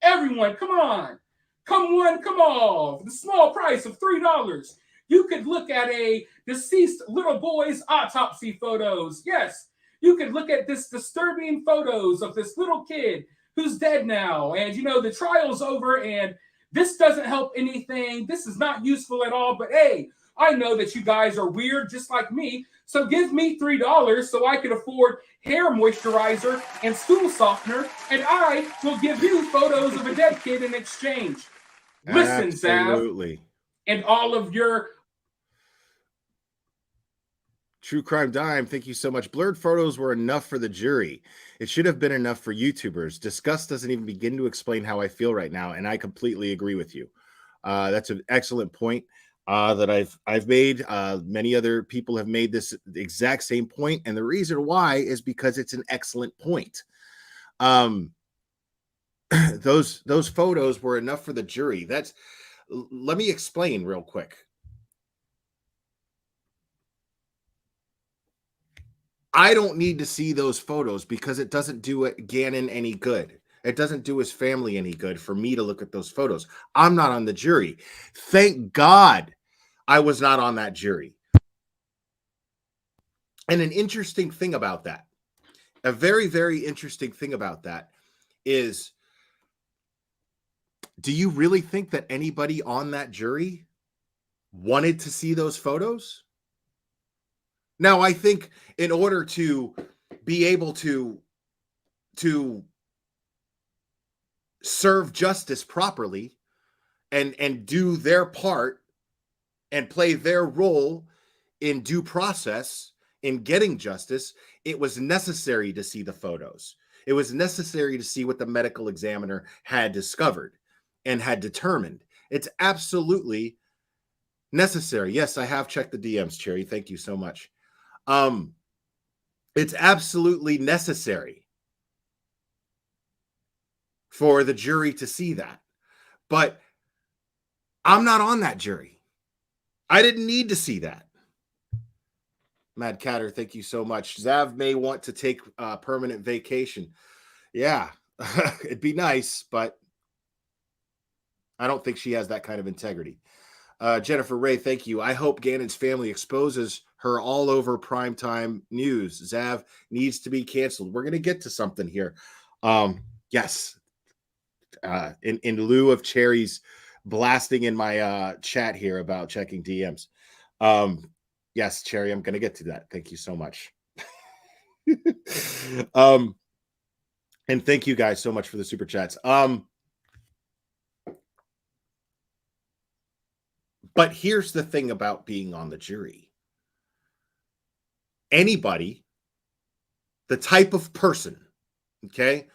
Speaker 20: everyone, come on. Come one, come all. The small price of $3. You could look at a deceased little boy's autopsy photos. Yes, you could look at this disturbing photos of this little kid who's dead now. And, you know, the trial's over and this doesn't help anything. This is not useful at all. But, hey, I know that you guys are weird just like me. So give me $3 so I can afford hair moisturizer and stool softener. And I will give you photos of a dead kid in exchange. Listen,
Speaker 19: Absolutely.
Speaker 20: Zav, and all of your
Speaker 19: True Crime Dime, thank you so much. Blurred photos were enough for the jury. It should have been enough for YouTubers. Disgust doesn't even begin to explain how I feel right now, and I completely agree with you. That's an excellent point that I've made. Many other people have made this exact same point, and the reason why is because it's an excellent point. Those photos were enough for the jury. Let me explain real quick. I don't need to see those photos because it doesn't do it Gannon any good. It doesn't do his family any good for me to look at those photos. I'm not on the jury. Thank God I was not on that jury. And an interesting thing about that, a very, very interesting thing about that is, do you really think that anybody on that jury wanted to see those photos? Now, I think in order to be able to serve justice properly and do their part and play their role in due process in getting justice, it was necessary to see the photos. It was necessary to see what the medical examiner had discovered and had determined. It's absolutely necessary. Yes, I have checked the DMs, Cherry. Thank you so much. It's absolutely necessary for the jury to see that. But I'm not on that jury. I didn't need to see that. Mad Catter, thank you so much. Zav may want to take a permanent vacation. Yeah, it'd be nice, but I don't think she has that kind of integrity. Jennifer Ray, thank you. I hope Gannon's family exposes her all over primetime news. Zav needs to be canceled. We're going to get to something here. Yes. In lieu of Cherry's blasting in my chat here about checking DMs. Yes, Cherry, I'm going to get to that. Thank you so much. And thank you guys so much for the super chats. But here's the thing about being on the jury. Anybody, the type of person, okay?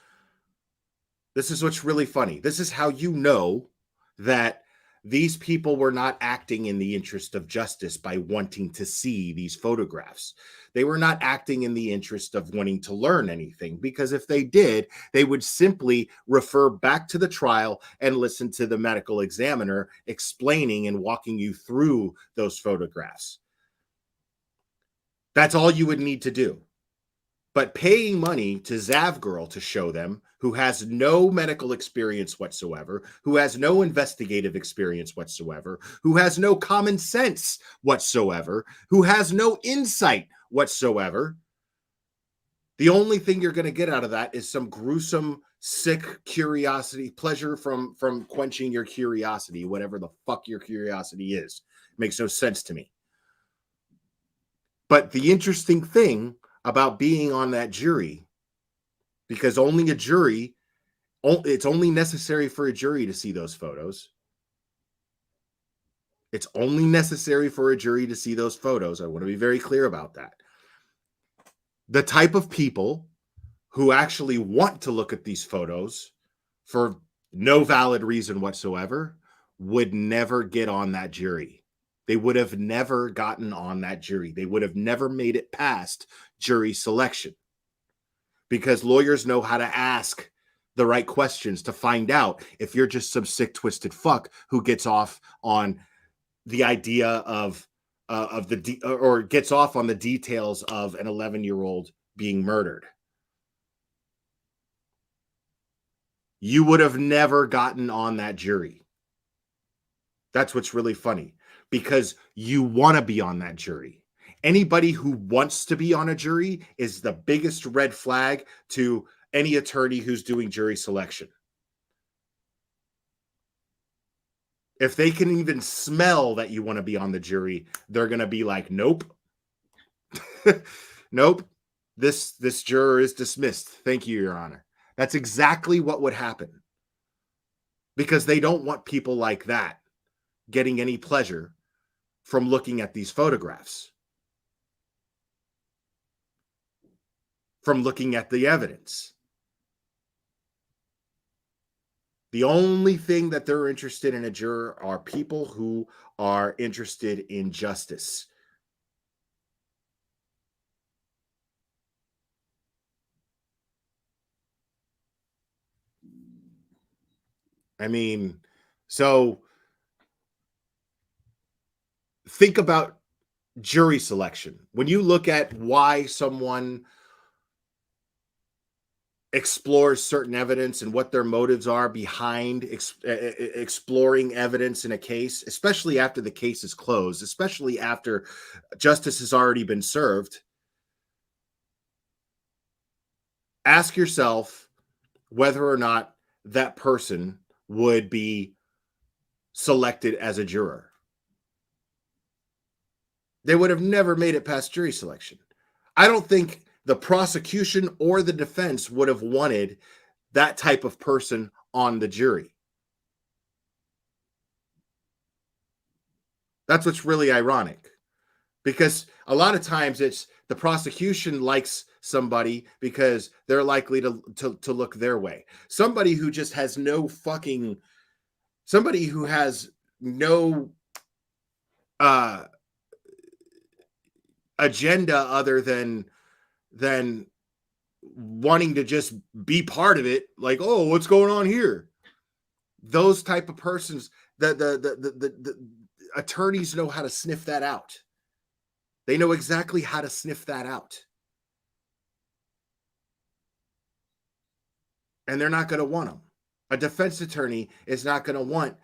Speaker 19: This is what's really funny. This is how you know that these people were not acting in the interest of justice by wanting to see these photographs. They were not acting in the interest of wanting to learn anything, because if they did, they would simply refer back to the trial and listen to the medical examiner explaining and walking you through those photographs. That's all you would need to do. But paying money to Zav Girl to show them, who has no medical experience whatsoever, who has no investigative experience whatsoever, who has no common sense whatsoever, who has no insight whatsoever, the only thing you're going to get out of that is some gruesome, sick curiosity, pleasure from quenching your curiosity, whatever the fuck your curiosity is. It makes no sense to me. But the interesting thing about being on that jury, because only a jury, it's only necessary for a jury to see those photos. It's only necessary for a jury to see those photos. I want to be very clear about that. The type of people who actually want to look at these photos for no valid reason whatsoever would never get on that jury. They would have never gotten on that jury. They would have never made it past jury selection, because lawyers know how to ask the right questions to find out if you're just some sick, twisted fuck who gets off on the idea of or gets off on the details of an 11-year-old being murdered. You would have never gotten on that jury. That's what's really funny, because you want to be on that jury. Anybody who wants to be on a jury is the biggest red flag to any attorney who's doing jury selection. If they can even smell that you want to be on the jury, they're going to be like, nope. Nope. This juror is dismissed. Thank you, Your Honor. That's exactly what would happen, because they don't want people like that getting any pleasure from looking at these photographs, from looking at the evidence. The only thing that they're interested in a juror are people who are interested in justice. I mean, so think about jury selection. When you look at why someone explores certain evidence and what their motives are behind exploring evidence in a case, especially after the case is closed, especially after justice has already been served, ask yourself whether or not that person would be selected as a juror. They would have never made it past jury selection. I don't think the prosecution or the defense would have wanted that type of person on the jury. That's what's really ironic, because a lot of times it's the prosecution likes somebody because they're likely to look their way. Somebody who just has no fucking, somebody who has no agenda other than wanting to just be part of it, like, oh, what's going on here? Those type of persons, the attorneys know how to sniff that out. They know exactly how to sniff that out. And they're not going to want them. A defense attorney is not going to want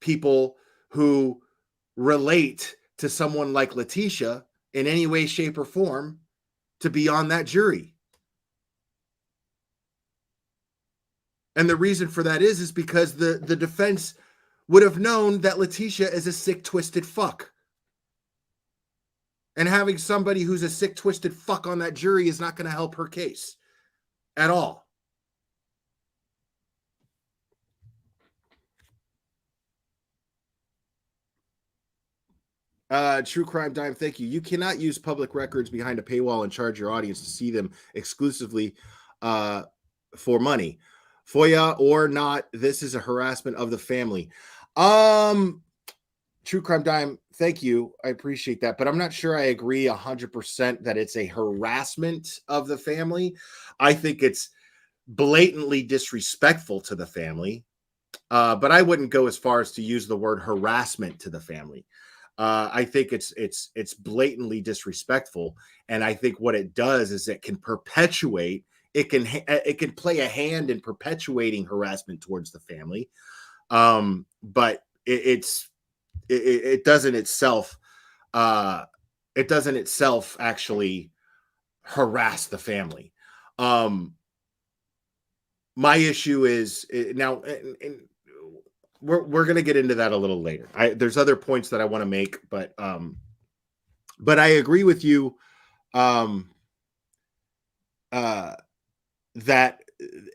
Speaker 19: people who relate to someone like Letitia in any way, shape, or form to be on that jury. And the reason for that is because the defense would have known that Letitia is a sick, twisted fuck. And having somebody who's a sick, twisted fuck on that jury is not going to help her case at all. True Crime Dime, thank you. You cannot use public records behind a paywall and charge your audience to see them exclusively for money. FOIA or not, this is a harassment of the family. True Crime Dime, thank you. I appreciate that, but I'm not sure I agree 100% that it's a harassment of the family. I think it's blatantly disrespectful to the family, but I wouldn't go as far as to use the word harassment to the family. I think it's blatantly disrespectful, and I think what it does is it can perpetuate. It can play a hand in perpetuating harassment towards the family, but it doesn't itself actually harass the family. My issue is now, and we're going to get into that a little later. There's other points that I want to make, but I agree with you that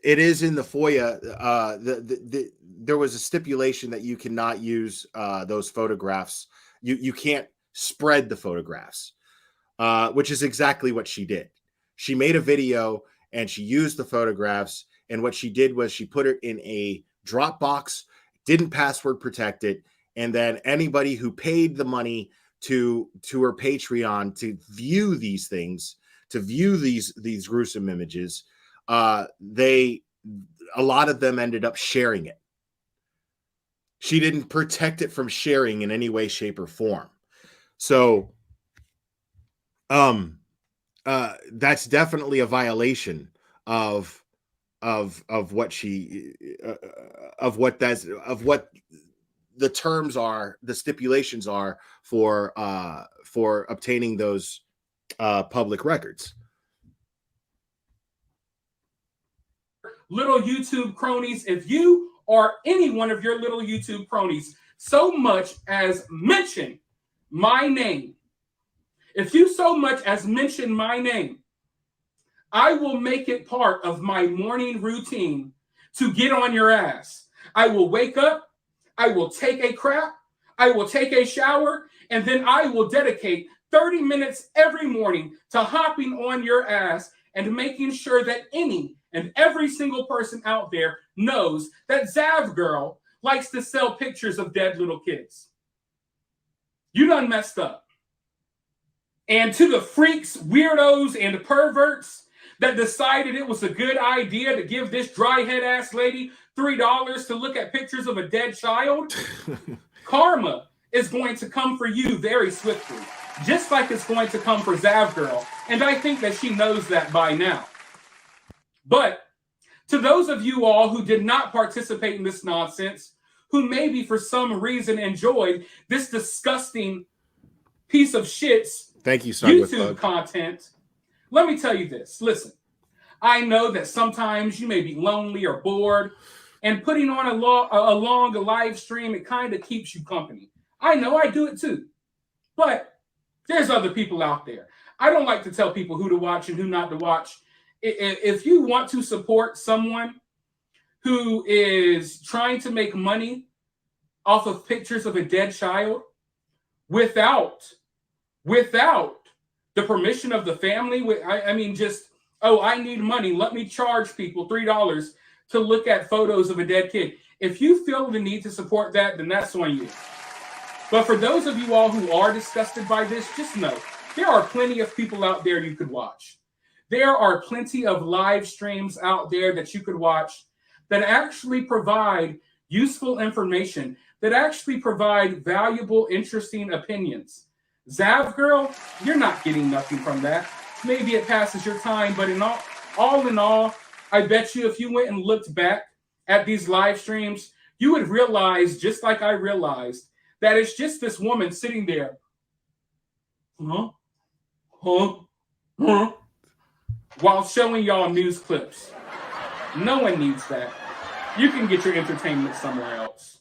Speaker 19: it is in the FOIA. There was a stipulation that you cannot use those photographs. You can't spread the photographs, which is exactly what she did. She made a video and she used the photographs. And what she did was she put it in a Dropbox, didn't password protect it. And then anybody who paid the money to her Patreon to view these things, to view these gruesome images, a lot of them ended up sharing it. She didn't protect it from sharing in any way, shape, or form. So that's definitely a violation of what the terms are, the stipulations are for obtaining those public records.
Speaker 20: Little YouTube cronies, if you or any one of your little YouTube cronies so much as mention my name, if you so much as mention my name, I will make it part of my morning routine to get on your ass. I will wake up, I will take a crap, I will take a shower, and then I will dedicate 30 minutes every morning to hopping on your ass and making sure that any and every single person out there knows that Zav Girl likes to sell pictures of dead little kids. You done messed up. And to the freaks, weirdos, and perverts that decided it was a good idea to give this dry-head ass lady $3 to look at pictures of a dead child, karma is going to come for you very swiftly, just like it's going to come for Zav Girl. And I think that she knows that by now. But To those of you all who did not participate in this nonsense, who maybe for some reason enjoyed this disgusting piece of shit's
Speaker 19: Thank you,
Speaker 20: YouTube content, let me tell you this. Listen, I know that sometimes you may be lonely or bored, and putting on a long live stream, it kind of keeps you company. I know, I do it too. But there's other people out there. I don't like to tell people who to watch and who not to watch. If you want to support someone who is trying to make money off of pictures of a dead child without the permission of the family, I mean, just, oh, I need money, let me charge people $3 to look at photos of a dead kid. If you feel the need to support that, then that's on you. But for those of you all who are disgusted by this, just know there are plenty of people out there you could watch. There are plenty of live streams out there that you could watch that actually provide useful information, that actually provide valuable, interesting opinions. Zav Girl, you're not getting nothing from that. Maybe it passes your time, but all in all, I bet you if you went and looked back at these live streams, you would realize, just like I realized, that it's just this woman sitting there. While showing y'all news clips. No one needs that. You can get your entertainment somewhere else.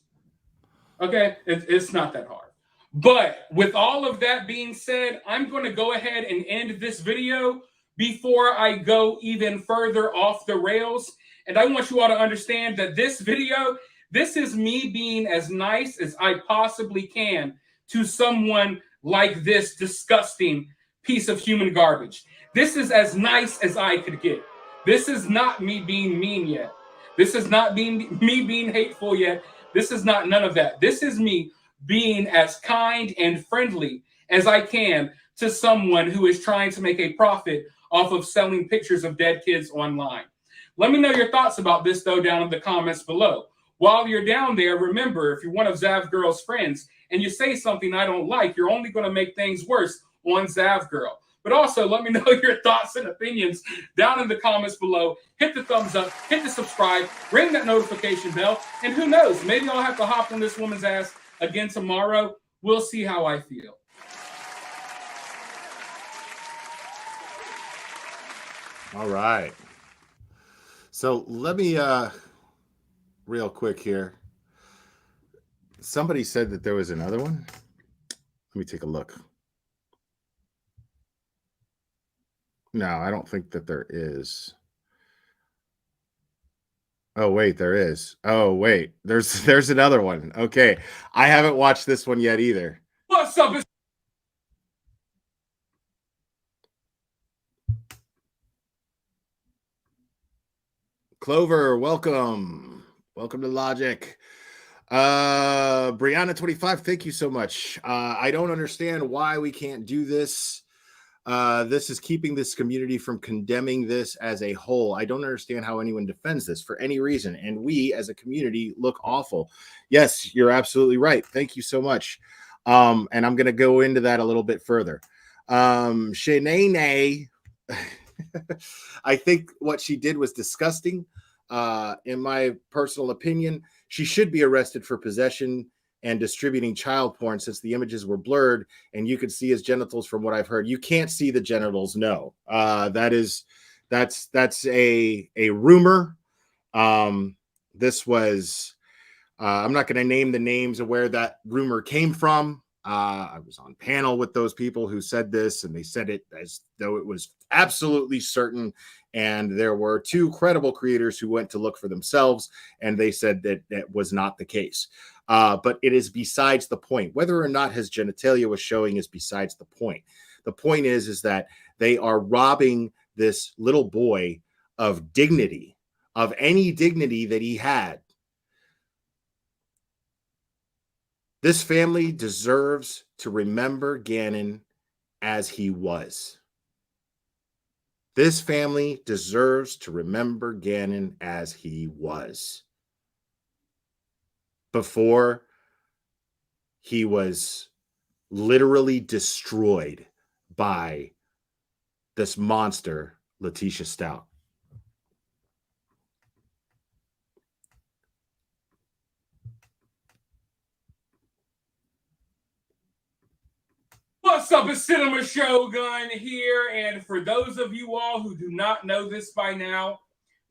Speaker 20: Okay? It's not that hard. But with all of that being said, I'm going to go ahead and end this video before I go even further off the rails. And I want you all to understand that this video, this is me being as nice as I possibly can to someone like this disgusting piece of human garbage. This is as nice as I could get. This is not me being mean yet. This is not me being hateful yet. This is not none of that. This is me being as kind and friendly as I can to someone who is trying to make a profit off of selling pictures of dead kids online. Let me know your thoughts about this, though, down in the comments below. While you're down there, remember, if you're one of Zav Girl's friends and you say something I don't like, you're only going to make things worse on Zav Girl. But also, let me know your thoughts and opinions down in the comments below. Hit the thumbs up, hit the subscribe, ring that notification bell, and who knows, maybe I'll have to hop on this woman's ass again tomorrow. We'll see how I feel.
Speaker 19: All right. So let me, real quick here. Somebody said that there was another one. Let me take a look. No, I don't think that there is. Oh, wait, there is. Oh, wait, there's another one. Okay. I haven't watched this one yet either.
Speaker 20: What's up?
Speaker 19: Clover, welcome. Welcome to Logic. Brianna25, thank you so much. I don't understand why we can't do this. This is keeping this community from condemning this as a whole. I don't understand how anyone defends this for any reason. And we as a community look awful. Yes, you're absolutely right. Thank you so much. And I'm going to go into that a little bit further. Shanae, I think what she did was disgusting. In my personal opinion, she should be arrested for possession and distributing child porn, since the images were blurred and you could see his genitals. From what I've heard, you can't see the genitals. No, that's a rumor. This was, I'm not going to name the names of where that rumor came from. I was on panel with those people who said this, and they said it as though it was absolutely certain. And there were two credible creators who went to look for themselves, and they said that that was not the case. But it is besides the point. Whether or not his genitalia was showing is besides the point. The point is that they are robbing this little boy of dignity, of any dignity that he had. This family deserves to remember Gannon as he was. This family deserves to remember Gannon as he was, before he was literally destroyed by this monster, Letitia Stout.
Speaker 20: What's up? It's Cinema Shogun here, and for those of you all who do not know this by now,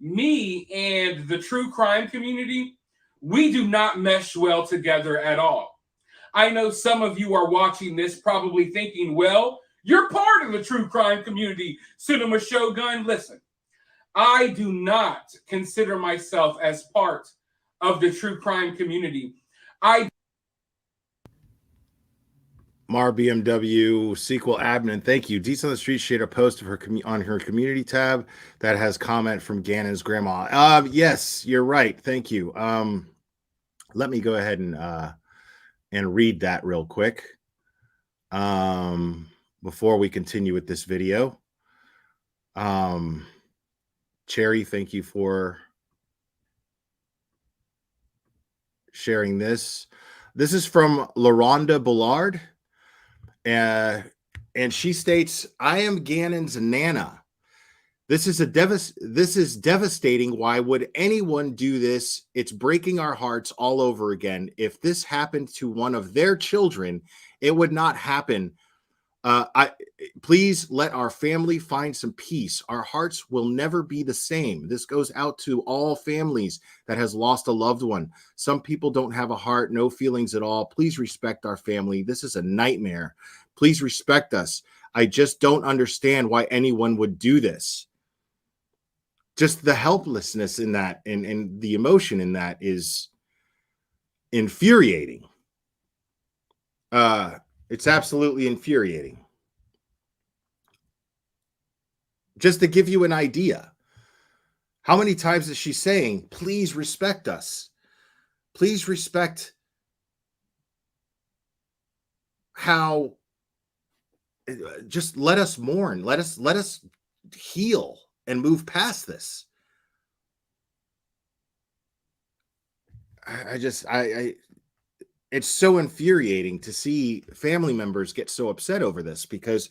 Speaker 20: me and the true crime community, we do not mesh well together at all. I know some of you are watching this probably thinking, well, you're part of the true crime community, Cinema Shogun. Listen, I do not consider myself as part of the true crime community.
Speaker 19: Mar BMW sequel admin, thank you. Deets on the Street shared a post of her on her community tab that has comment from Gannon's grandma. Yes, you're right. Thank you. Let me go ahead and read that real quick before we continue with this video. Cherry, thank you for sharing this. This is from LaRonda Bullard. And she states, I am Gannon's Nana. This is devastating. Why would anyone do this? It's breaking our hearts all over again. If this happened to one of their children, it would not happen. Please let our family find some peace. Our hearts will never be the same. This goes out to all families that has lost a loved one. Some people don't have a heart, no feelings at all. Please respect our family. This is a nightmare. Please respect us. I just don't understand why anyone would do this. Just the helplessness in that and the emotion in that is infuriating. It's absolutely infuriating. Just to give you an idea, how many times is she saying, please respect us? Please respect how, just let us mourn. Let us heal and move past this. It's so infuriating to see family members get so upset over this because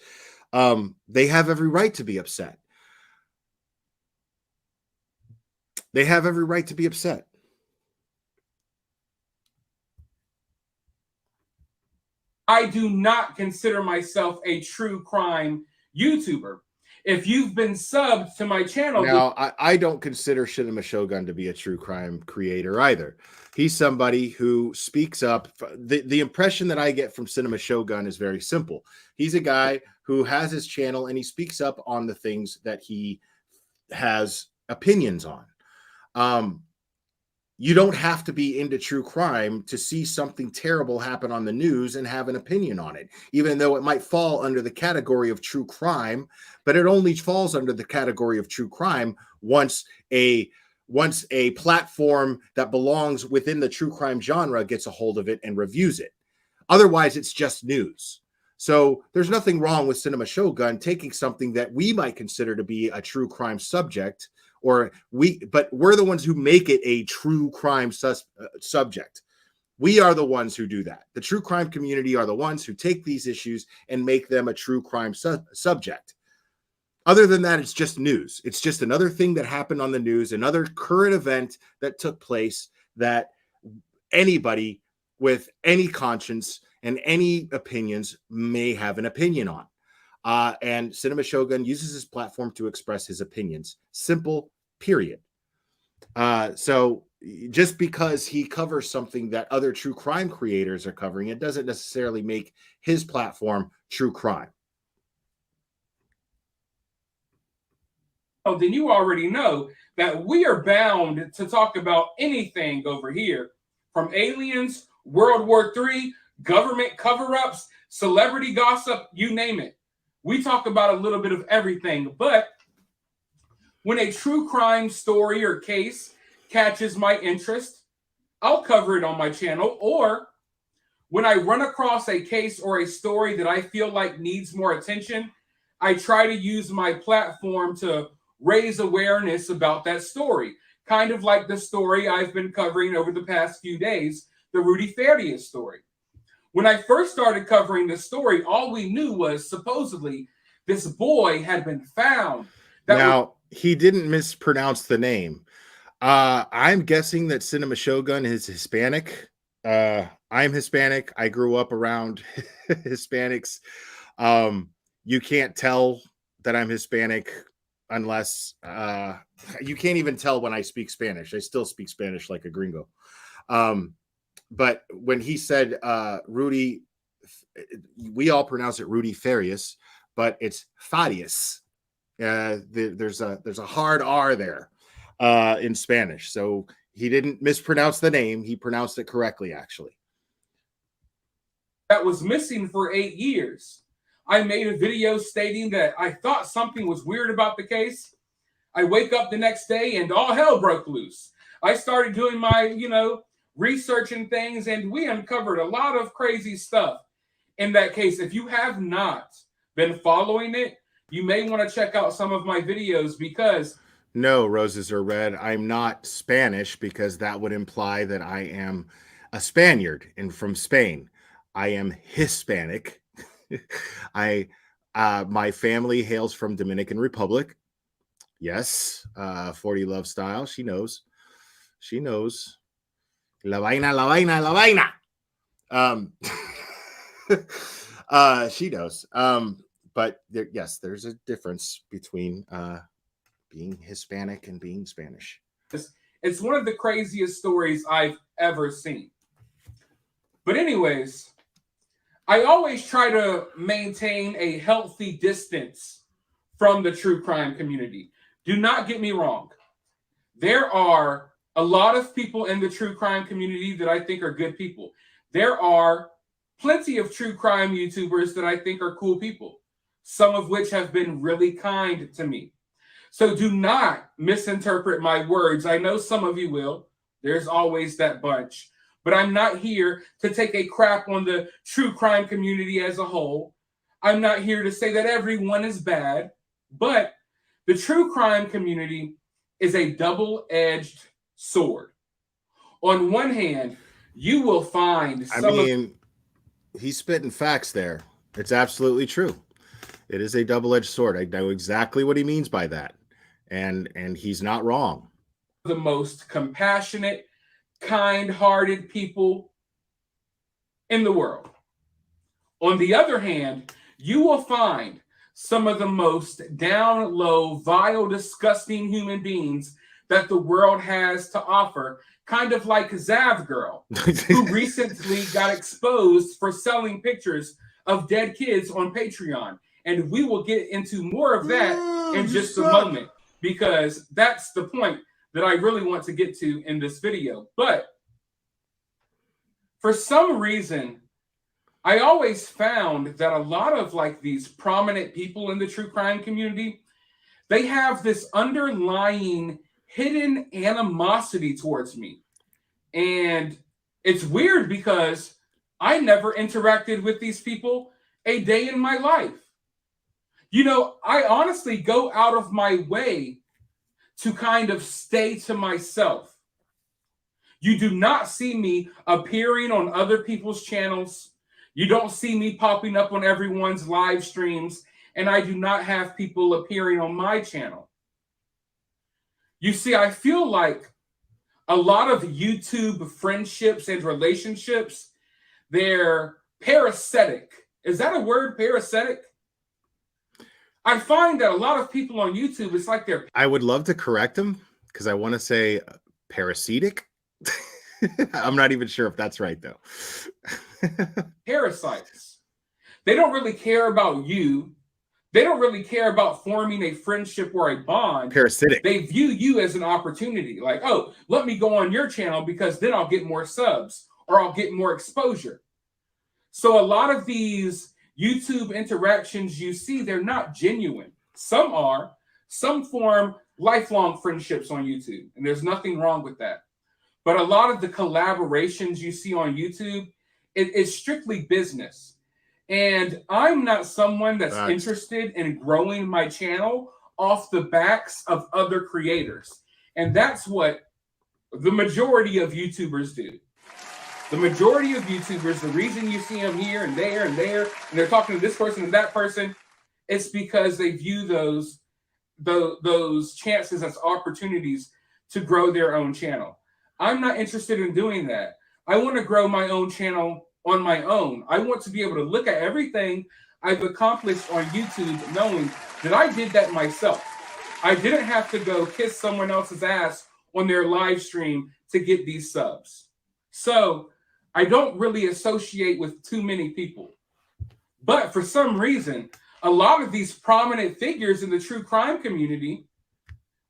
Speaker 19: they have every right to be upset. They have every right to be upset.
Speaker 20: I do not consider myself a true crime YouTuber. If you've been subbed to my channel...
Speaker 19: Now, I don't consider Cinema Shogun to be a true crime creator either. He's somebody who speaks up. The impression that I get from Cinema Shogun is very simple. He's a guy who has his channel and he speaks up on the things that he has opinions on. You don't have to be into true crime to see something terrible happen on the news and have an opinion on it, even though it might fall under the category of true crime, but it only falls under the category of true crime once a platform that belongs within the true crime genre gets a hold of it and reviews it. Otherwise, it's just news. So there's nothing wrong with Cinema Shogun taking something that we might consider to be a true crime subject, but we're the ones who make it a true crime subject. We are the ones who do that. The true crime community are the ones who take these issues and make them a true crime subject. Other than that, it's just news. It's just another thing that happened on the news, another current event that took place that anybody with any conscience and any opinions may have an opinion on. And Cinema Shogun uses his platform to express his opinions. Simple, period. So just because he covers something that other true crime creators are covering, it doesn't necessarily make his platform true crime.
Speaker 20: Oh, then you already know that we are bound to talk about anything over here, from aliens, World War III, government cover-ups, celebrity gossip, you name it. We talk about a little bit of everything, but when a true crime story or case catches my interest, I'll cover it on my channel. Or when I run across a case or a story that I feel like needs more attention, I try to use my platform to raise awareness about that story. Kind of like the story I've been covering over the past few days, the Rudy Farias story. When I first started covering this story, all we knew was supposedly this boy had been found.
Speaker 19: He didn't mispronounce the name. I'm guessing that Cinema Shogun is Hispanic. I'm Hispanic. I grew up around Hispanics. You can't tell that I'm Hispanic unless you can't even tell when I speak Spanish. I still speak Spanish like a gringo. But when he said Rudy, we all pronounce it Rudy Farias, but it's Farias. There's a hard R there in Spanish. So he didn't mispronounce the name. He pronounced it correctly, actually.
Speaker 20: That was missing for 8 years. I made a video stating that I thought something was weird about the case. I wake up the next day and all hell broke loose. I started doing my, research and things, and we uncovered a lot of crazy stuff in that case. If you have not been following it, you may want to check out some of my videos because...
Speaker 19: No, roses are red. I'm not Spanish because that would imply that I am a Spaniard and from Spain. I am Hispanic. My family hails from Dominican Republic. Yes, 40 Love style. She knows. She knows. La vaina, la vaina, la vaina. She knows. But yes, there's a difference between being Hispanic and being Spanish.
Speaker 20: It's one of the craziest stories I've ever seen. But anyways, I always try to maintain a healthy distance from the true crime community. Do not get me wrong. There are a lot of people in the true crime community that I think are good people. There are plenty of true crime YouTubers that I think are cool people, some of which have been really kind to me. So do not misinterpret my words. I know some of you will. There's always that bunch. But I'm not here to take a crap on the true crime community as a whole. I'm not here to say that everyone is bad. But the true crime community is a double-edged sword. On one hand, you will find
Speaker 19: he's spitting facts there. It's absolutely true. It is a double-edged sword. I know exactly what he means by that. And he's not wrong.
Speaker 20: The most compassionate, kind-hearted people in the world. On the other hand, you will find some of the most down low, vile, disgusting human beings that the world has to offer, kind of like Zav Girl, who recently got exposed for selling pictures of dead kids on Patreon. And we will get into more of that in just a moment, because that's the point that I really want to get to in this video. But for some reason, I always found that a lot of these prominent people in the true crime community, they have this underlying hidden animosity towards me. And it's weird because I never interacted with these people a day in my life. I honestly go out of my way to kind of stay to myself. You do not see me appearing on other people's channels. You don't see me popping up on everyone's live streams, and I do not have people appearing on my channel. You see, I feel like a lot of YouTube friendships and relationships, they're parasitic. Is that a word, parasitic? I find that a lot of people on YouTube, it's like they're...
Speaker 19: I would love to correct him because I want to say parasitic. I'm not even sure if that's right, though.
Speaker 20: Parasites. They don't really care about you. They don't really care about forming a friendship or a bond.
Speaker 19: Parasitic.
Speaker 20: They view you as an opportunity. Like, oh, let me go on your channel because then I'll get more subs or I'll get more exposure. So a lot of these YouTube interactions you see, they're not genuine. Some are. Some form lifelong friendships on YouTube, and there's nothing wrong with that. But a lot of the collaborations you see on YouTube, it's strictly business. And I'm not someone that's interested in growing my channel off the backs of other creators. And that's what the majority of YouTubers do. The majority of YouTubers, the reason you see them here and there, and they're talking to this person and that person, it's because they view those chances as opportunities to grow their own channel. I'm not interested in doing that. I want to grow my own channel on my own. I want to be able to look at everything I've accomplished on YouTube knowing that I did that myself. I didn't have to go kiss someone else's ass on their live stream to get these subs. So I don't really associate with too many people. But for some reason, a lot of these prominent figures in the true crime community,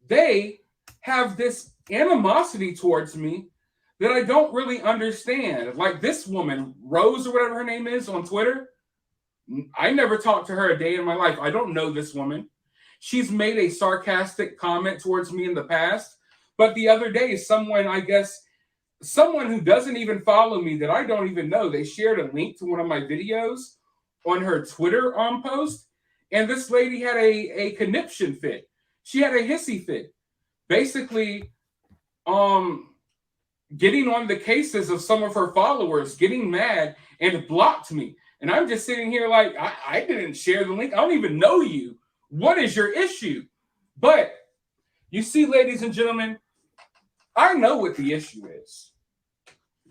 Speaker 20: they have this animosity towards me that I don't really understand. Like this woman, Rose or whatever her name is on Twitter, I never talked to her a day in my life. I don't know this woman. She's made a sarcastic comment towards me in the past. But the other day, someone who doesn't even follow me that I don't even know, they shared a link to one of my videos on her Twitter post. And this lady had a conniption fit. She had a hissy fit. Basically, getting on the cases of some of her followers, getting mad, and blocked me. And I'm just sitting here like, I didn't share the link. I don't even know you. What is your issue? But you see, ladies and gentlemen, I know what the issue is.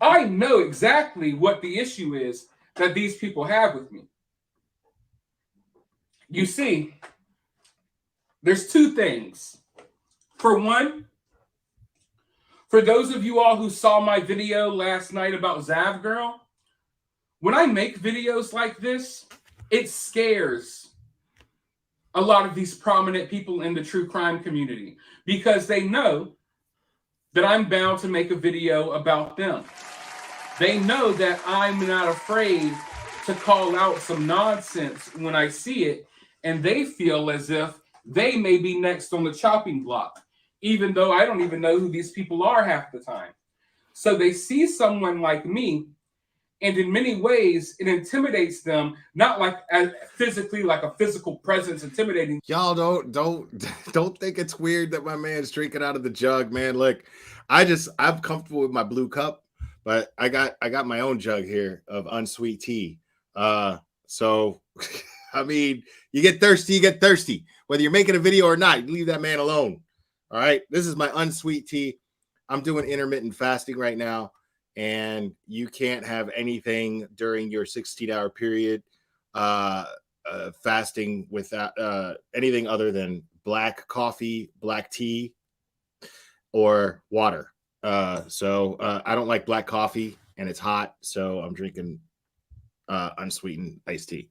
Speaker 20: I know exactly what the issue is that these people have with me. You see, there's two things. For one, for those of you all who saw my video last night about Zav Girl, when I make videos like this, it scares a lot of these prominent people in the true crime community because they know that I'm bound to make a video about them. They know that I'm not afraid to call out some nonsense when I see it, and they feel as if they may be next on the chopping block, even though I don't even know who these people are half the time. So they see someone like me, and in many ways, it intimidates them, not like physically, like a physical presence intimidating.
Speaker 19: Y'all don't think it's weird that my man's drinking out of the jug, man. Look, I'm comfortable with my blue cup, but I got my own jug here of unsweet tea. So I mean, you get thirsty. Whether you're making a video or not, you leave that man alone. All right. This is my unsweet tea. I'm doing intermittent fasting right now, and you can't have anything during your 16-hour period fasting without anything other than black coffee, black tea, or water. So I don't like black coffee, and it's hot, so I'm drinking unsweetened iced tea.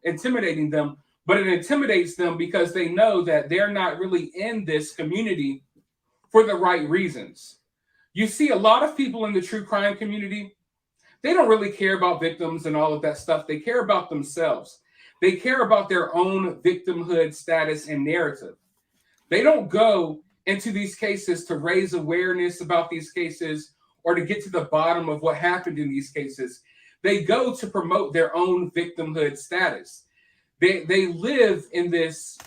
Speaker 20: Intimidating them, but it intimidates them because they know that they're not really in this community for the right reasons. You see, a lot of people in the true crime community, they don't really care about victims and all of that stuff. They care about themselves. They care about their own victimhood status and narrative. They don't go into these cases to raise awareness about these cases or to get to the bottom of what happened in these cases. They go to promote their own victimhood status. They live in this,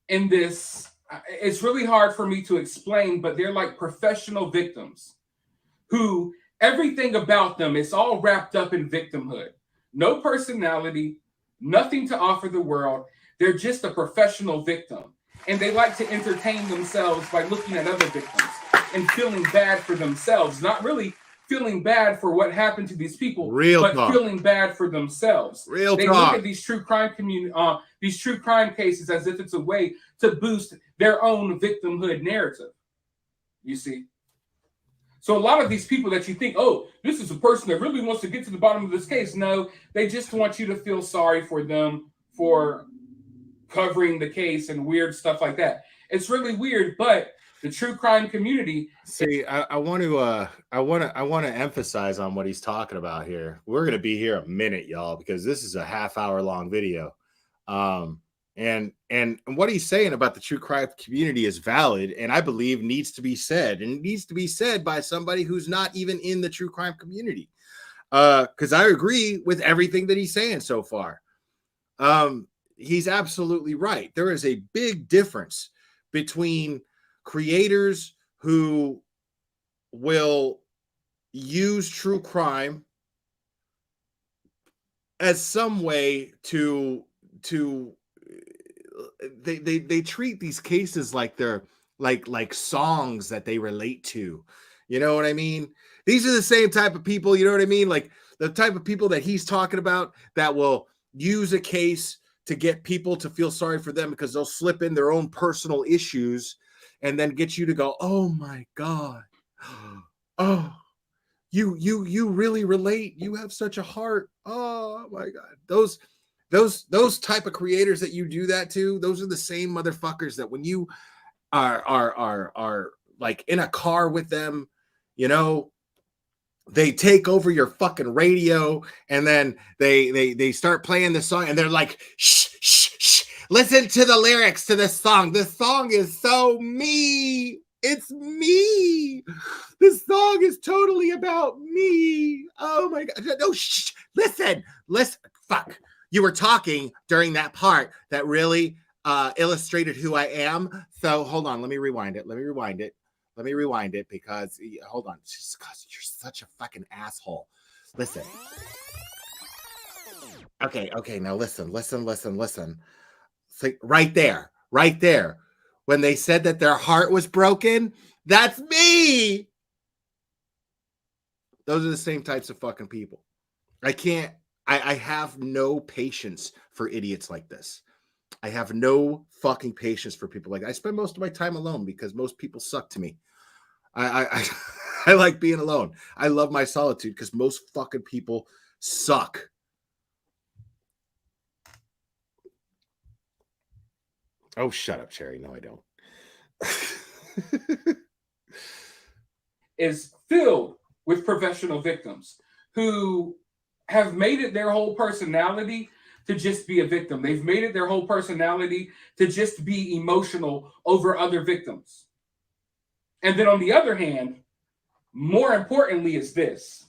Speaker 20: it's really hard for me to explain, but they're like professional victims who everything about them is all wrapped up in victimhood. No personality, nothing to offer the world. They're just a professional victim. And they like to entertain themselves by looking at other victims and feeling bad for themselves, not really feeling bad for what happened to these people, feeling bad for themselves. They look at these true crime these true crime cases as if it's a way to boost their own victimhood narrative. You see? So a lot of these people that you think, oh, this is a person that really wants to get to the bottom of this case. No, they just want you to feel sorry for them for covering the case and weird stuff like that. It's really weird, but the true crime community.
Speaker 19: See, I want to emphasize on what he's talking about here. We're going to be here a minute, y'all, because this is a half-hour long video. And what he's saying about the true crime community is valid, and I believe needs to be said, and it needs to be said by somebody who's not even in the true crime community. Because I agree with everything that he's saying so far. He's absolutely right. There is a big difference between creators who will use true crime as some way to they treat these cases like they're like songs that they relate to. You know what I mean? These are the same type of people, you know what I mean? Like the type of people that he's talking about that will use a case to get people to feel sorry for them because they'll slip in their own personal issues and then get you to go, oh my God. Oh, you really relate. You have such a heart. Oh my God. Those type of creators that you do that to, those are the same motherfuckers that when you are like in a car with them, you know, they take over your fucking radio and then they start playing the song and they're like, shh, shh, shh, listen to the lyrics to this song. This song is so me. It's me. This song is totally about me. Oh my God. No, shh, listen. Fuck. You were talking during that part that really illustrated who I am. So hold on. Let me rewind it because hold on. Just because you're such a fucking asshole. Listen. Okay. Now listen. It's like right there. When they said that their heart was broken, that's me. Those are the same types of fucking people. I have no patience for idiots like this. I have no fucking patience for people like that. I spend most of my time alone because most people suck to me. I like being alone. I love my solitude because most fucking people suck. Oh, shut up, Cherry. No, I don't.
Speaker 20: Is filled with professional victims who have made it their whole personality to just be a victim. They've made it their whole personality to just be emotional over other victims. And then on the other hand, more importantly is this.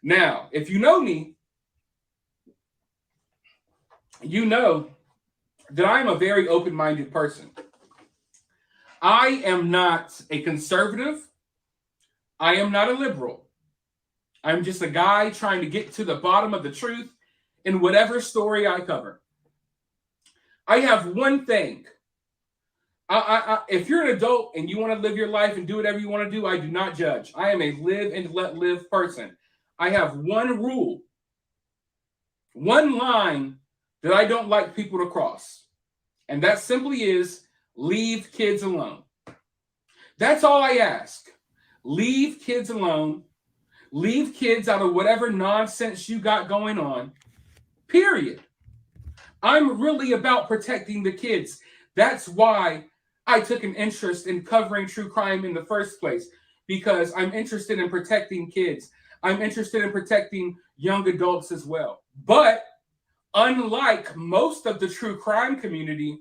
Speaker 20: Now, if you know me, you know that I'm a very open-minded person. I am not a conservative. I am not a liberal. I'm just a guy trying to get to the bottom of the truth in whatever story I cover. I have one thing. If you're an adult and you want to live your life and do whatever you want to do, I do not judge. I am a live and let live person. I have one rule, one line that I don't like people to cross. And that simply is leave kids alone. That's all I ask. Leave kids alone. Leave kids out of whatever nonsense you got going on. Period. I'm really about protecting the kids. That's why I took an interest in covering true crime in the first place, because I'm interested in protecting kids. I'm interested in protecting young adults as well. But unlike most of the true crime community,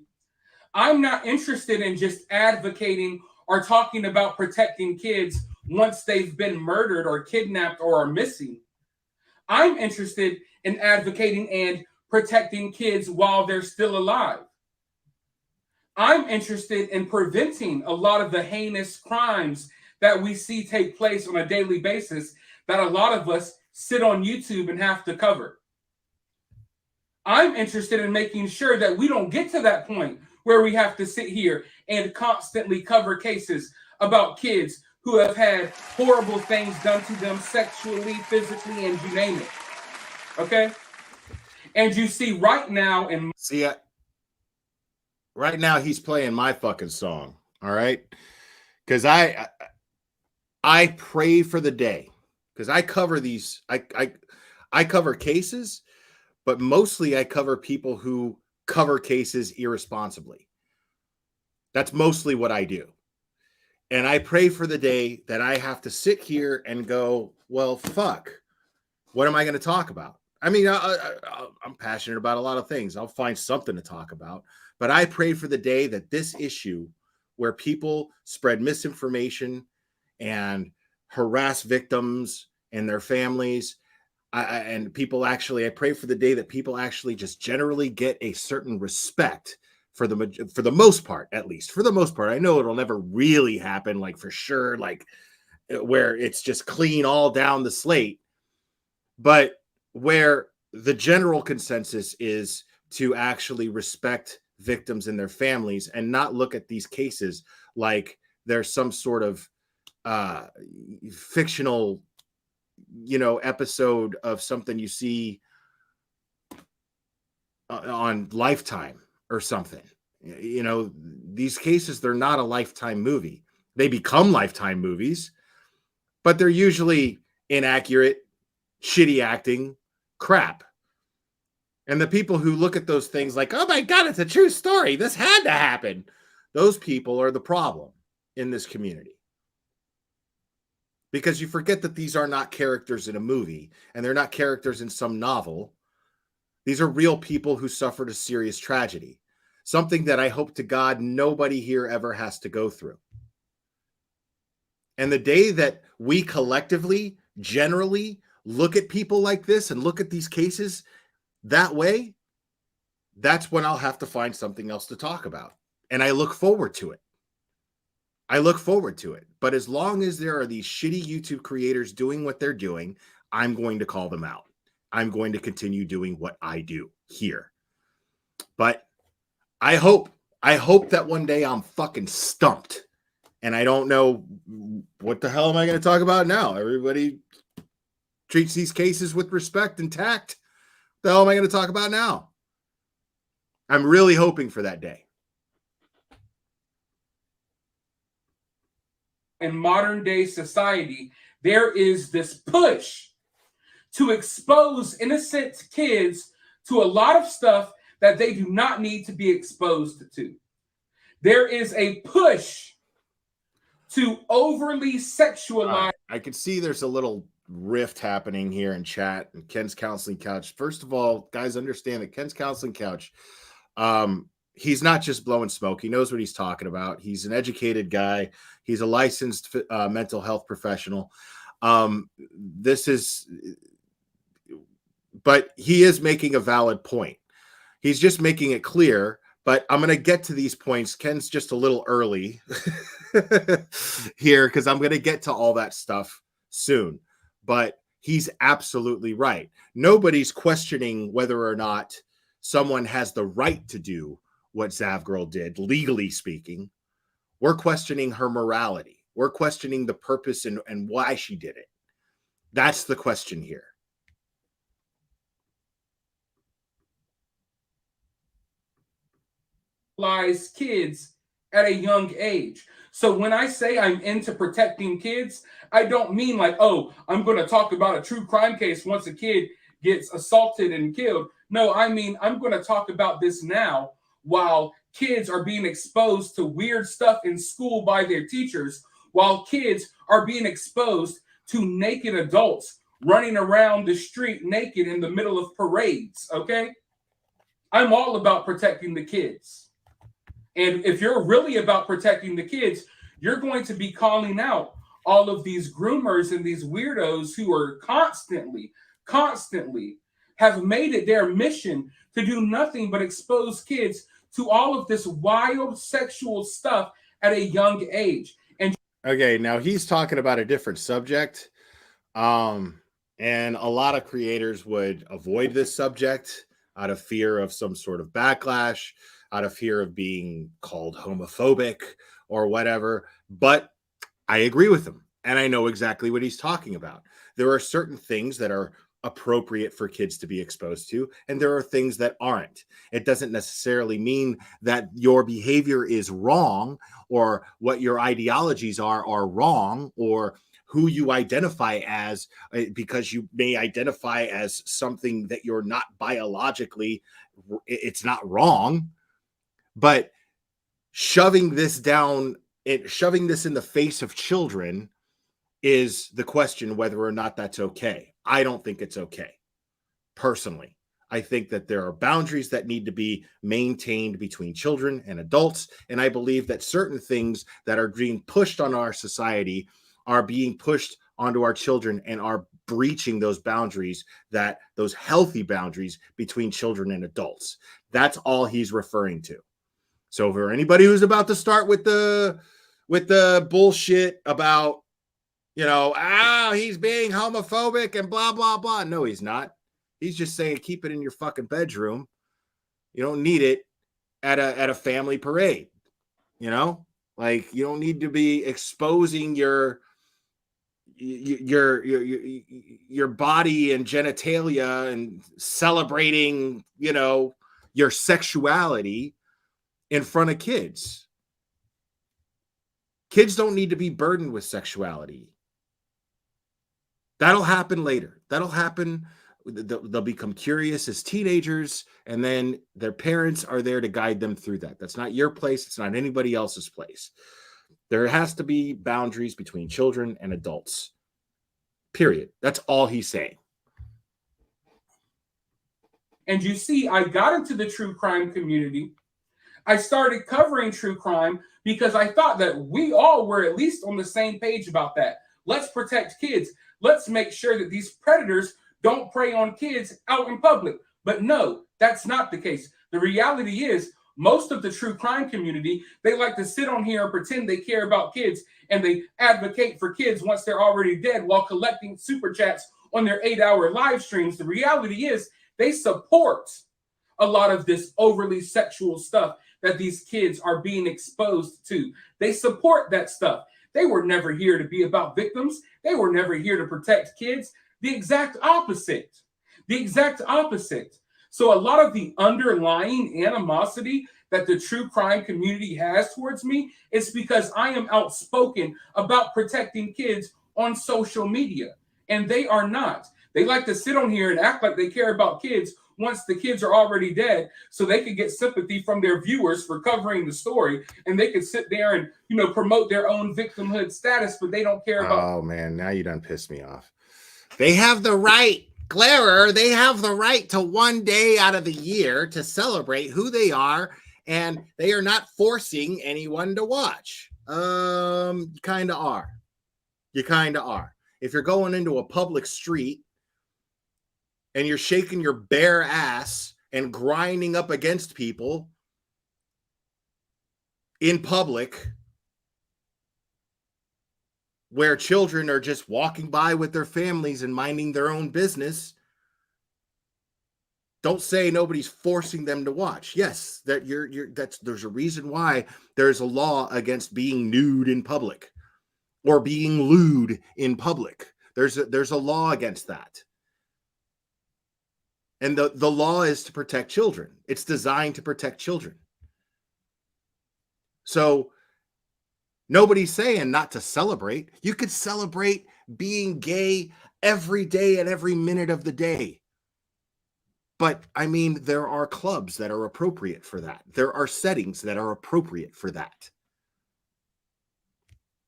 Speaker 20: I'm not interested in just advocating or talking about protecting kids once they've been murdered or kidnapped or are missing. I'm interested in advocating and protecting kids while they're still alive. I'm interested in preventing a lot of the heinous crimes that we see take place on a daily basis that a lot of us sit on YouTube and have to cover. I'm interested in making sure that we don't get to that point where we have to sit here and constantly cover cases about kids who have had horrible things done to them sexually, physically, and you name it. Okay? And you see right now in...
Speaker 19: Right now he's playing my fucking song, all right? Because I pray for the day. Because I cover these... I cover cases, but mostly I cover people who cover cases irresponsibly. That's mostly what I do. And I pray for the day that I have to sit here and go, well, fuck, what am I going to talk about? I mean, I'm passionate about a lot of things. I'll find something to talk about. But I pray for the day that this issue where people spread misinformation and harass victims and their families, and people actually, I pray for the day that people actually just generally get a certain respect for the most part, at least for the most part. I know it'll never really happen, like for sure, like where it's just clean all down the slate, but where the general consensus is to actually respect victims and their families and not look at these cases like there's some sort of fictional episode of something you see on Lifetime or something. These cases, they're not a Lifetime movie. They become Lifetime movies, but they're usually inaccurate, shitty acting, crap. And the people who look at those things like, oh my God, it's a true story, this had to happen, those people are the problem in this community. Because you forget that these are not characters in a movie, and they're not characters in some novel. These are real people who suffered a serious tragedy, something that I hope to God nobody here ever has to go through. And the day that we collectively, generally, look at people like this and look at these cases that way, that's when I'll have to find something else to talk about. And I look forward to it. But as long as there are these shitty YouTube creators doing what they're doing, I'm going to call them out. I'm going to continue doing what I do here. But I hope that one day I'm fucking stumped. And I don't know what the hell am I going to talk about now? Everybody treats these cases with respect and tact. What the hell am I going to talk about now? I'm really hoping for that day.
Speaker 20: In modern day society, there is this push to expose innocent kids to a lot of stuff that they do not need to be exposed to. There is a push to overly sexualize.
Speaker 19: I can see there's a little rift happening here in chat and Ken's Counseling Couch. First of all, guys, understand that Ken's Counseling Couch, he's not just blowing smoke. He knows what he's talking about. He's an educated guy. He's a licensed mental health professional. But he is making a valid point. He's just making it clear, but I'm going to get to these points. Ken's just a little early here because I'm going to get to all that stuff soon. But he's absolutely right. Nobody's questioning whether or not someone has the right to do what Zav Girl did, legally speaking. We're questioning her morality. We're questioning the purpose and why she did it. That's the question here.
Speaker 20: Kids at a young age. So when I say I'm into protecting kids, I don't mean like, oh, I'm going to talk about a true crime case once a kid gets assaulted and killed. No, I mean, I'm going to talk about this now while kids are being exposed to weird stuff in school by their teachers, while kids are being exposed to naked adults running around the street naked in the middle of parades, okay? I'm all about protecting the kids. And if you're really about protecting the kids, you're going to be calling out all of these groomers and these weirdos who are constantly have made it their mission to do nothing but expose kids to all of this wild sexual stuff at a young age. And
Speaker 19: okay, now he's talking about a different subject. And a lot of creators would avoid this subject out of fear of some sort of backlash, out of fear of being called homophobic or whatever. But I agree with him, and I know exactly what he's talking about. There are certain things that are appropriate for kids to be exposed to, and there are things that aren't. It doesn't necessarily mean that your behavior is wrong or what your ideologies are wrong or who you identify as, because you may identify as something that you're not biologically. It's not wrong. But shoving this in the face of children is the question whether or not that's okay. I don't think it's okay. Personally, I think that there are boundaries that need to be maintained between children and adults. And I believe that certain things that are being pushed on our society are being pushed onto our children and are breaching those boundaries, those healthy boundaries between children and adults. That's all he's referring to. So for anybody who's about to start with the bullshit about, he's being homophobic and blah, blah, blah. No, he's not. He's just saying keep it in your fucking bedroom. You don't need it at a family parade. Like, you don't need to be exposing your your body and genitalia and celebrating, you know, your sexuality in front of kids. Kids don't need to be burdened with sexuality. That'll happen later. That'll happen. They'll become curious as teenagers, and then their parents are there to guide them through that. That's not your place. It's not anybody else's place. There has to be boundaries between children and adults. Period. That's all he's saying.
Speaker 20: And you see, I got into the true crime community. I started covering true crime because I thought that we all were at least on the same page about that. Let's protect kids. Let's make sure that these predators don't prey on kids out in public. But no, that's not the case. The reality is, most of the true crime community, they like to sit on here and pretend they care about kids, and they advocate for kids once they're already dead while collecting super chats on their 8-hour live streams. The reality is they support a lot of this overly sexual stuff that these kids are being exposed to. They support that stuff. They were never here to be about victims. They were never here to protect kids. The exact opposite. The exact opposite. So a lot of the underlying animosity that the true crime community has towards me is because I am outspoken about protecting kids on social media. And they are not. They like to sit on here and act like they care about kids once the kids are already dead, so they could get sympathy from their viewers for covering the story, and they could sit there and, you know, promote their own victimhood status, but they don't care about.
Speaker 19: Oh man, now you done pissed me off. They have the right, Glairer, they have the right to one day out of the year to celebrate who they are, and they are not forcing anyone to watch. You kind of are. You kind of are. If you're going into a public street and you're shaking your bare ass and grinding up against people in public where children are just walking by with their families and minding their own business, don't say nobody's forcing them to watch. Yes, that there's a reason why there's a law against being nude in public or being lewd in public. There's a law against that. And the law is to protect children. It's designed to protect children. So nobody's saying not to celebrate. You could celebrate being gay every day and every minute of the day. But I mean, there are clubs that are appropriate for that. There are settings that are appropriate for that.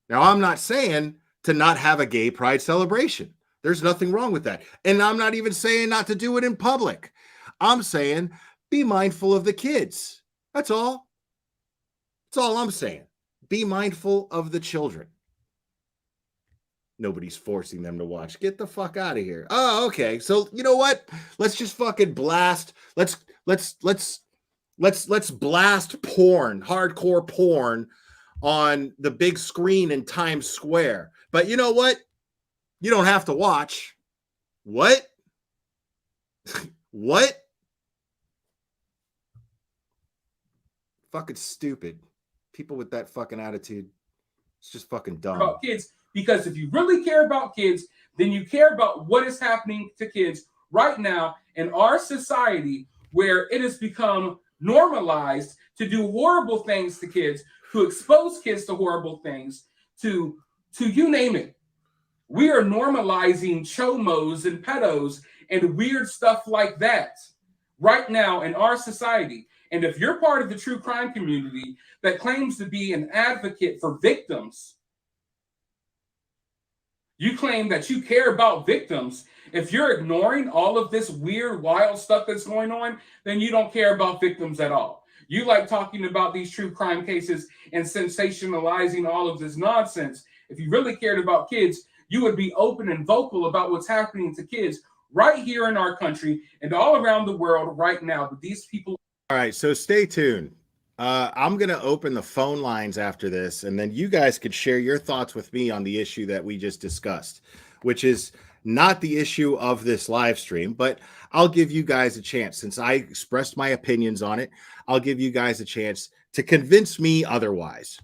Speaker 19: Now, I'm not saying to not have a gay pride celebration. There's nothing wrong with that. And I'm not even saying not to do it in public. I'm saying be mindful of the kids. That's all. That's all I'm saying. Be mindful of the children. Nobody's forcing them to watch. Get the fuck out of here. Oh, okay. So you know what? Let's just fucking blast. Let's blast porn, hardcore porn on the big screen in Times Square. But you know what? You don't have to watch. What? What? Fucking stupid. People with that fucking attitude. It's just fucking dumb.
Speaker 20: About kids, because if you really care about kids, then you care about what is happening to kids right now in our society, where it has become normalized to do horrible things to kids, to expose kids to horrible things, to you name it. We are normalizing chomos and pedos and weird stuff like that right now in our society. And if you're part of the true crime community that claims to be an advocate for victims, you claim that you care about victims. If you're ignoring all of this weird, wild stuff that's going on, then you don't care about victims at all. You like talking about these true crime cases and sensationalizing all of this nonsense. If you really cared about kids, you would be open and vocal about what's happening to kids right here in our country and all around the world right now. But these people.
Speaker 19: All right, so stay tuned. I'm going to open the phone lines after this, and then you guys could share your thoughts with me on the issue that we just discussed, which is not the issue of this live stream, but I'll give you guys a chance. Since I expressed my opinions on it, I'll give you guys a chance to convince me otherwise.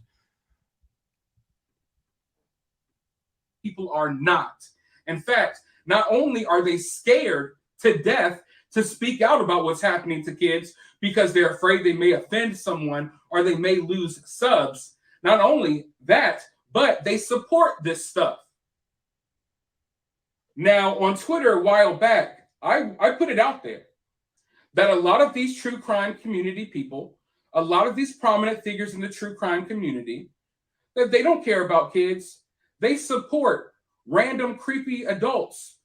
Speaker 20: people are not. In fact, not only are they scared to death to speak out about what's happening to kids because they're afraid they may offend someone or they may lose subs, not only that, but they support this stuff. Now, on Twitter a while back, I put it out there that a lot of these true crime community people, a lot of these prominent figures in the true crime community, that they don't care about kids. They support random creepy adults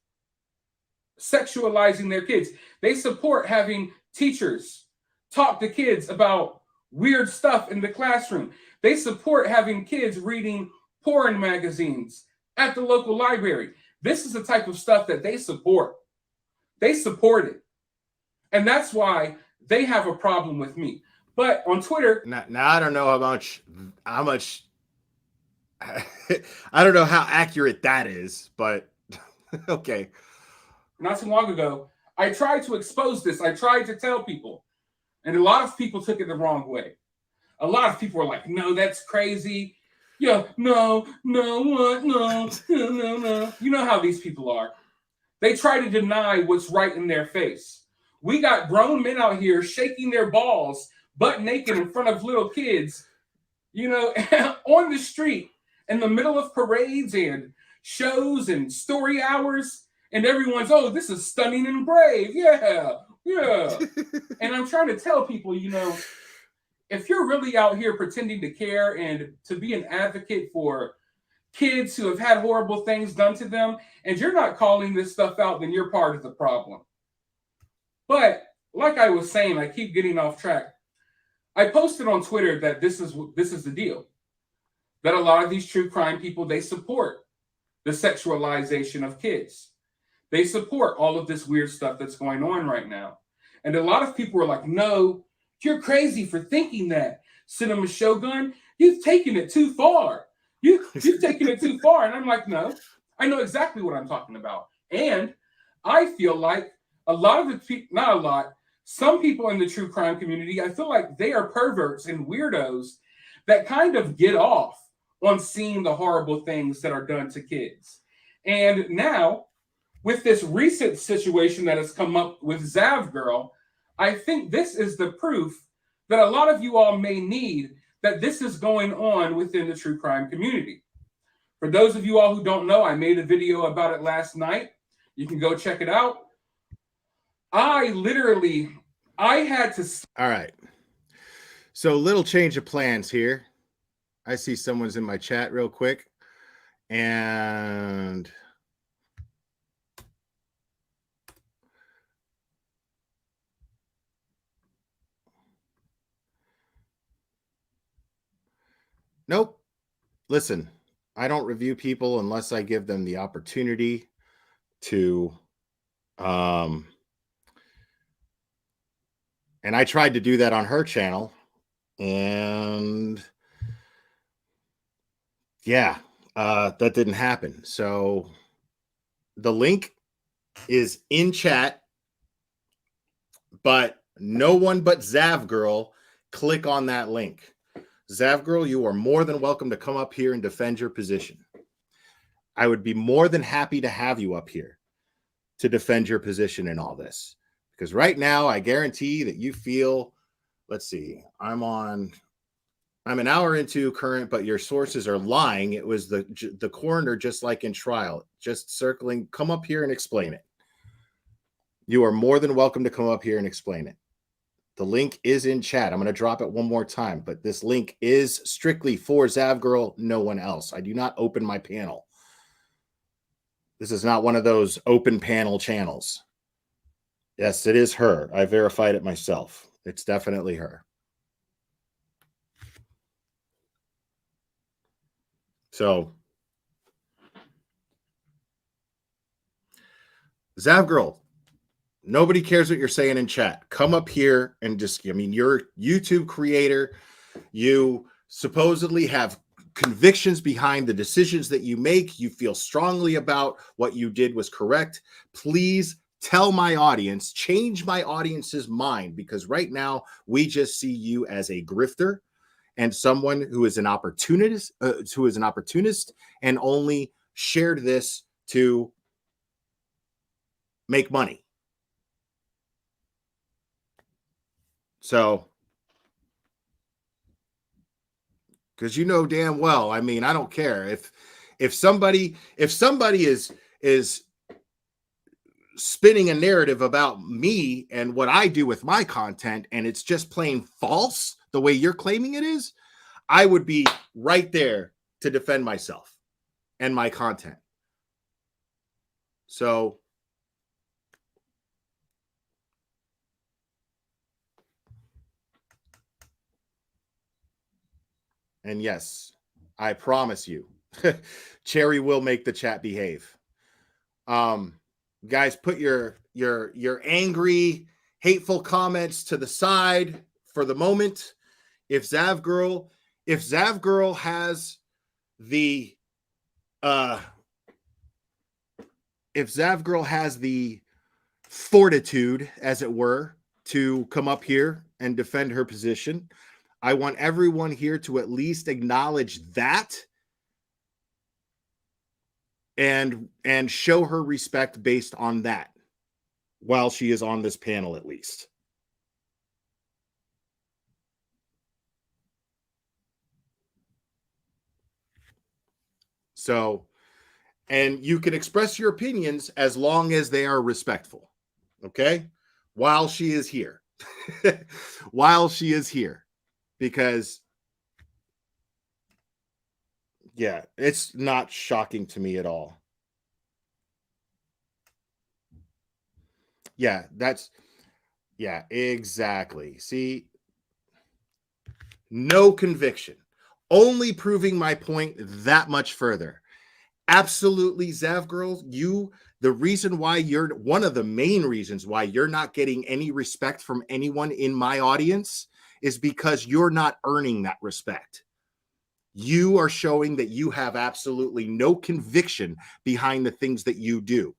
Speaker 20: sexualizing their kids. They support having teachers talk to kids about weird stuff in the classroom. They support having kids reading porn magazines at the local library. This is the type of stuff that they support. They support it. And that's why they have a problem with me. But on Twitter...
Speaker 19: Now I don't know how much I don't know how accurate that is, but okay.
Speaker 20: Not too long ago, I tried to expose this. I tried to tell people. And a lot of people took it the wrong way. A lot of people were like, no, that's crazy. Yeah, no. You know how these people are. They try to deny what's right in their face. We got grown men out here shaking their balls, butt naked in front of little kids, you know, on the street in the middle of parades and shows and story hours. And everyone's, oh, this is stunning and brave. Yeah. And I'm trying to tell people, you know, if you're really out here pretending to care and to be an advocate for kids who have had horrible things done to them, and you're not calling this stuff out, then you're part of the problem. But like I was saying, I keep getting off track. I posted on Twitter that this is the deal. That a lot of these true crime people, they support the sexualization of kids. They support all of this weird stuff that's going on right now. And a lot of people are like, no, you're crazy for thinking that. Cinema Shogun, you've taken it too far. You've taken it too far. And I'm like, no, I know exactly what I'm talking about. And I feel like a lot of the people, not a lot, some people in the true crime community, I feel like they are perverts and weirdos that kind of get off on seeing the horrible things that are done to kids. And now, with this recent situation that has come up with Zav Girl, I think this is the proof that a lot of you all may need that this is going on within the true crime community. For those of you all who don't know, I made a video about it last night. You can go check it out. I had to...
Speaker 19: All right. So little change of plans here. I see someone's in my chat real quick. And... Nope. Listen, I don't review people unless I give them the opportunity to, and I tried to do that on her channel, and yeah, that didn't happen. So the link is in chat, but no one but Zav Girl click on that link. Zav Girl, you are more than welcome to come up here and defend your position. I would be more than happy to have you up here to defend your position in all this. Because right now, I guarantee that you feel, let's see, I'm an hour into current, but your sources are lying. It was the coroner, just like in trial, just circling, come up here and explain it. You are more than welcome to come up here and explain it. The link is in chat. I'm going to drop it one more time, but this link is strictly for Zav Girl, no one else. I do not open my panel. This is not one of those open panel channels. Yes, it is her. I verified it myself. It's definitely her. So, Zav Girl, nobody cares what you're saying in chat. Come up here and just, I mean, you're a YouTube creator. You supposedly have convictions behind the decisions that you make. You feel strongly about what you did was correct. Please tell my audience, change my audience's mind, because right now we just see you as a grifter and someone who is an opportunist, and only shared this to make money. So, because you know damn well, I mean, I don't care if somebody is spinning a narrative about me and what I do with my content, and it's just plain false the way you're claiming it is, I would be right there to defend myself and my content. So, and yes, I promise you, Cherry will make the chat behave. Guys, put your angry, hateful comments to the side for the moment. If Zav Girl has the fortitude, as it were, to come up here and defend her position, I want everyone here to at least acknowledge that and show her respect based on that while she is on this panel, at least. So, and you can express your opinions as long as they are respectful, okay? While she is here. While she is here. Because, yeah, it's not shocking to me at all. Yeah, yeah, exactly. See, no conviction. Only proving my point that much further. Absolutely, Zav Girl, the reason why one of the main reasons why you're not getting any respect from anyone in my audience is because you're not earning that respect. You are showing that you have absolutely no conviction behind the things that you do.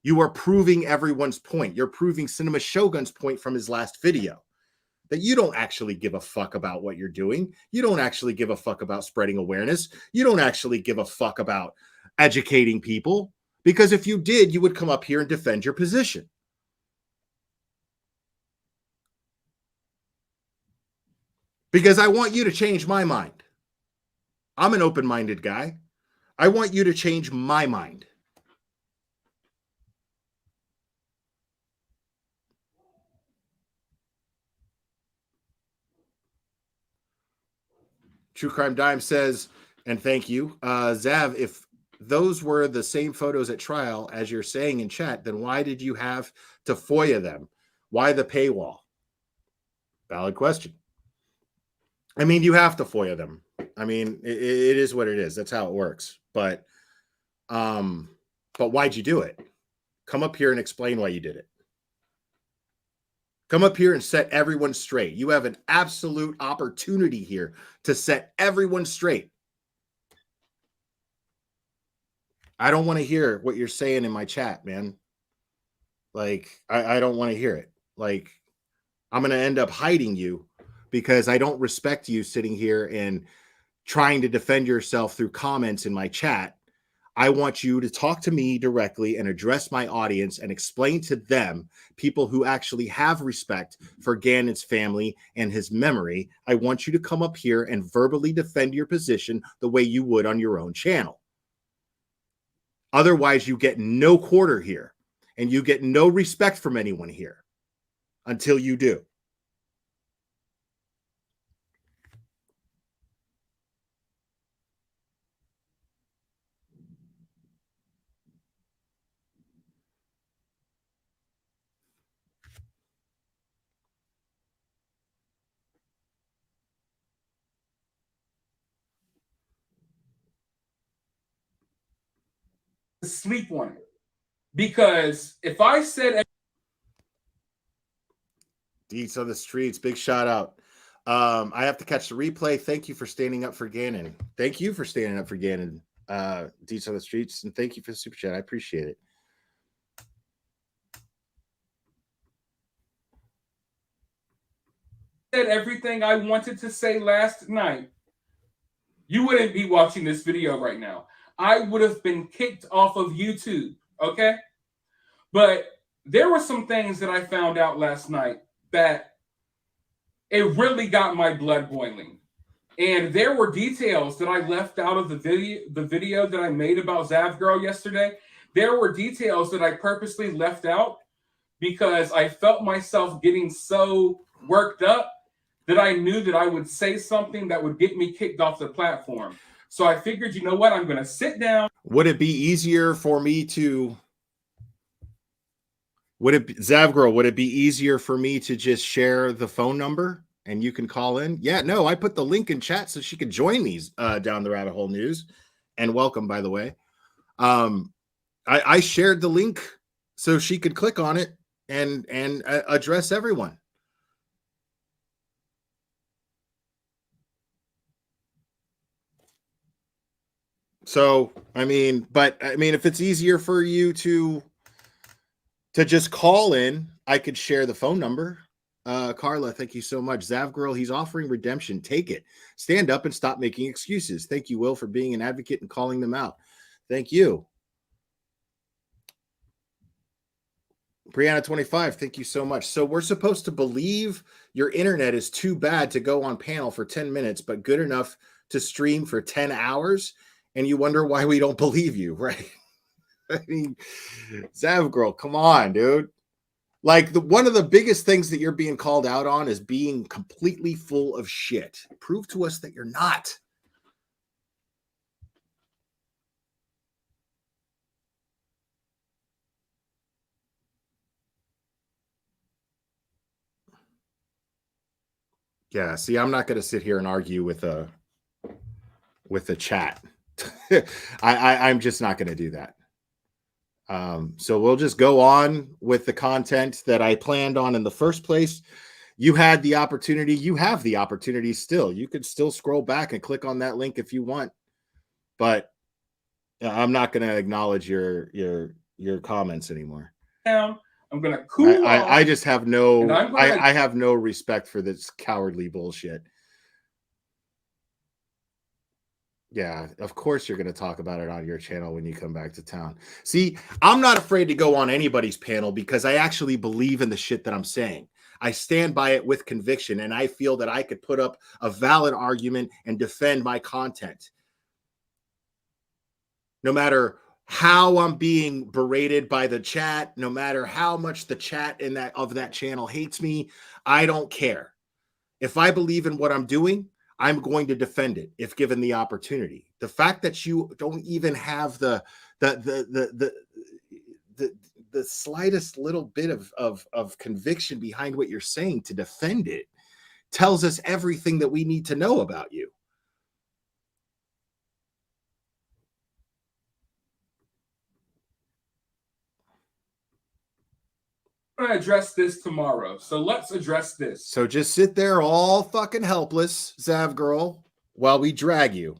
Speaker 19: You are proving everyone's point. You're proving Cinema Shogun's point from his last video, that you don't actually give a fuck about what you're doing. You don't actually give a fuck about spreading awareness. You don't actually give a fuck about educating people, because if you did, you would come up here and defend your position. Because I want you to change my mind. I'm an open-minded guy. I want you to change my mind. True Crime Dime says, and thank you, Zav, if those were the same photos at trial as you're saying in chat, then why did you have to FOIA them? Why the paywall? Valid question. I mean, you have to FOIA them. I mean, it is what it is. That's how it works. But why'd you do it? Come up here and explain why you did it. Come up here and set everyone straight. You have an absolute opportunity here to set everyone straight. I don't want to hear what you're saying in my chat, man. Like, I don't want to hear it. Like, I'm going to end up hiding you because I don't respect you sitting here and trying to defend yourself through comments in my chat. I want you to talk to me directly and address my audience and explain to them, people who actually have respect for Gannon's family and his memory. I want you to come up here and verbally defend your position the way you would on your own channel. Otherwise, you get no quarter here and you get no respect from anyone here until you do.
Speaker 20: Sleep on it, because if I said
Speaker 19: Deets on the streets, big shout out. I have to catch the replay. Thank you for standing up for Gannon. Thank you for standing up for Gannon, Deets on the streets, and thank you for the super chat. I appreciate it.
Speaker 20: Said everything I wanted to say last night, you wouldn't be watching this video right now. I would have been kicked off of YouTube, okay? But there were some things that I found out last night that it really got my blood boiling. And there were details that I left out of the video that I made about Zav Girl yesterday. There were details that I purposely left out because I felt myself getting so worked up that I knew that I would say something that would get me kicked off the platform. So I figured, you know what? I'm going to sit down.
Speaker 19: Would it be easier for me to... Zav Girl, would it be easier for me to just share the phone number and you can call in? Yeah, no, I put the link in chat so she could join me down the rabbit hole news. And welcome, by the way. I shared the link so she could click on it and address everyone. So, I mean, if it's easier for you to just call in, I could share the phone number. Carla, thank you so much. Zav Girl, he's offering redemption. Take it. Stand up and stop making excuses. Thank you, Will, for being an advocate and calling them out. Thank you. Brianna 25, thank you so much. So we're supposed to believe your internet is too bad to go on panel for 10 minutes, but good enough to stream for 10 hours, and you wonder why we don't believe you, right? I mean, Zav Girl, come on, dude. Like, one of the biggest things that you're being called out on is being completely full of shit. Prove to us that you're not. Yeah, see, I'm not going to sit here and argue with a chat. I'm just not going to do that. So we'll just go on with the content that I planned on in the first place. You had the opportunity. You have the opportunity still. You could still scroll back and click on that link if you want. But I'm not going to acknowledge your comments anymore.
Speaker 20: I'm going to cool off.
Speaker 19: I just have no, I have no respect for this cowardly bullshit. Yeah, of course you're going to talk about it on your channel when you come back to town. See, I'm not afraid to go on anybody's panel because I actually believe in the shit that I'm saying. I stand by it with conviction, and I feel that I could put up a valid argument and defend my content. No matter how I'm being berated by the chat, no matter how much the chat of that channel hates me, I don't care. If I believe in what I'm doing, I'm going to defend it if given the opportunity. The fact that you don't even have the slightest little bit of conviction behind what you're saying to defend it tells us everything that we need to know about you.
Speaker 20: I'm going to address this tomorrow. So let's address this.
Speaker 19: So just sit there all fucking helpless, Zav Girl, while we drag you.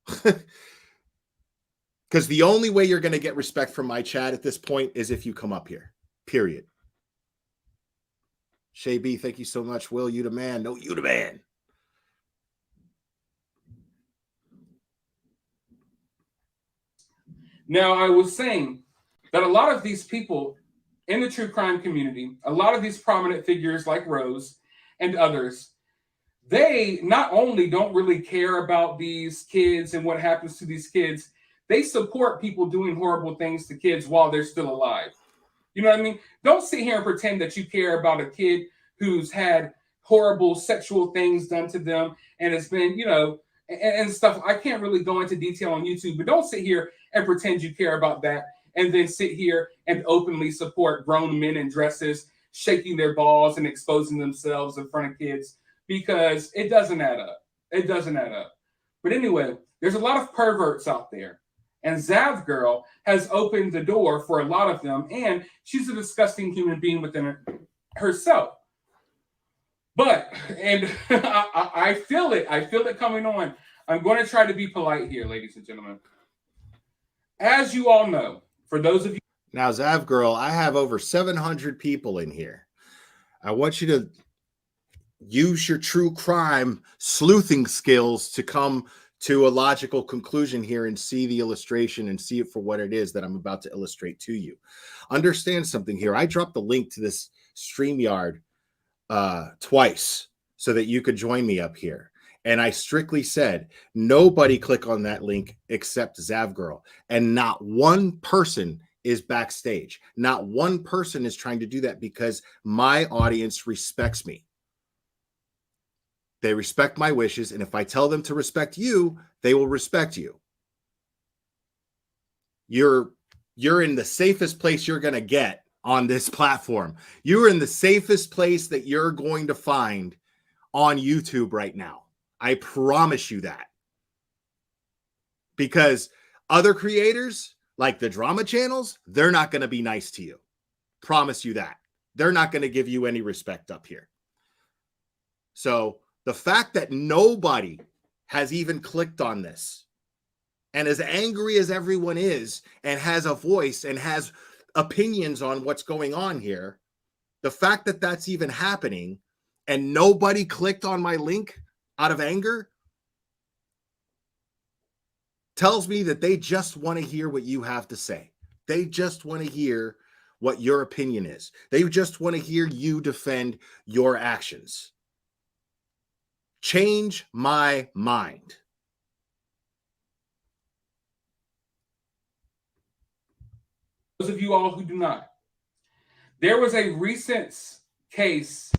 Speaker 19: Because the only way you're going to get respect from my chat at this point is if you come up here. Period. Shay B, thank you so much. Will, you the man. No, you the man.
Speaker 20: Now, I was saying that a lot of these people in the true crime community, a lot of these prominent figures like Rose and others, they not only don't really care about these kids and what happens to these kids, they support people doing horrible things to kids while they're still alive. You know what I mean? Don't sit here and pretend that you care about a kid who's had horrible sexual things done to them and it's been, you know, and stuff. I can't really go into detail on YouTube, but don't sit here and pretend you care about that and then sit here and openly support grown men in dresses, shaking their balls and exposing themselves in front of kids, because it doesn't add up. It doesn't add up. But anyway, there's a lot of perverts out there. And Zav Girl has opened the door for a lot of them, and she's a disgusting human being within herself. But, and I feel it. I feel it coming on. I'm going to try to be polite here, ladies and gentlemen. As you all know, for those of you.
Speaker 19: Now, Zav Girl, I have over 700 people in here. I want you to use your true crime sleuthing skills to come to a logical conclusion here and see the illustration and see it for what it is that I'm about to illustrate to you. Understand something here. I dropped the link to this StreamYard twice so that you could join me up here. And I strictly said, nobody click on that link except Zav Girl. And not one person is backstage. Not one person is trying to do that because my audience respects me. They respect my wishes, and if I tell them to respect you, they will respect you. You're in the safest place you're going to get on this platform. You're in the safest place that you're going to find on YouTube right now. I promise you that. Because other creators, like the drama channels, they're not going to be nice to you. Promise you that. They're not going to give you any respect up here. So the fact that nobody has even clicked on this, and as angry as everyone is and has a voice and has opinions on what's going on here, the fact that that's even happening and nobody clicked on my link out of anger tells me that they just want to hear what you have to say. They just want to hear what your opinion is. They just want to hear you defend your actions. Change my mind.
Speaker 20: Those of you all who do not, there was a recent case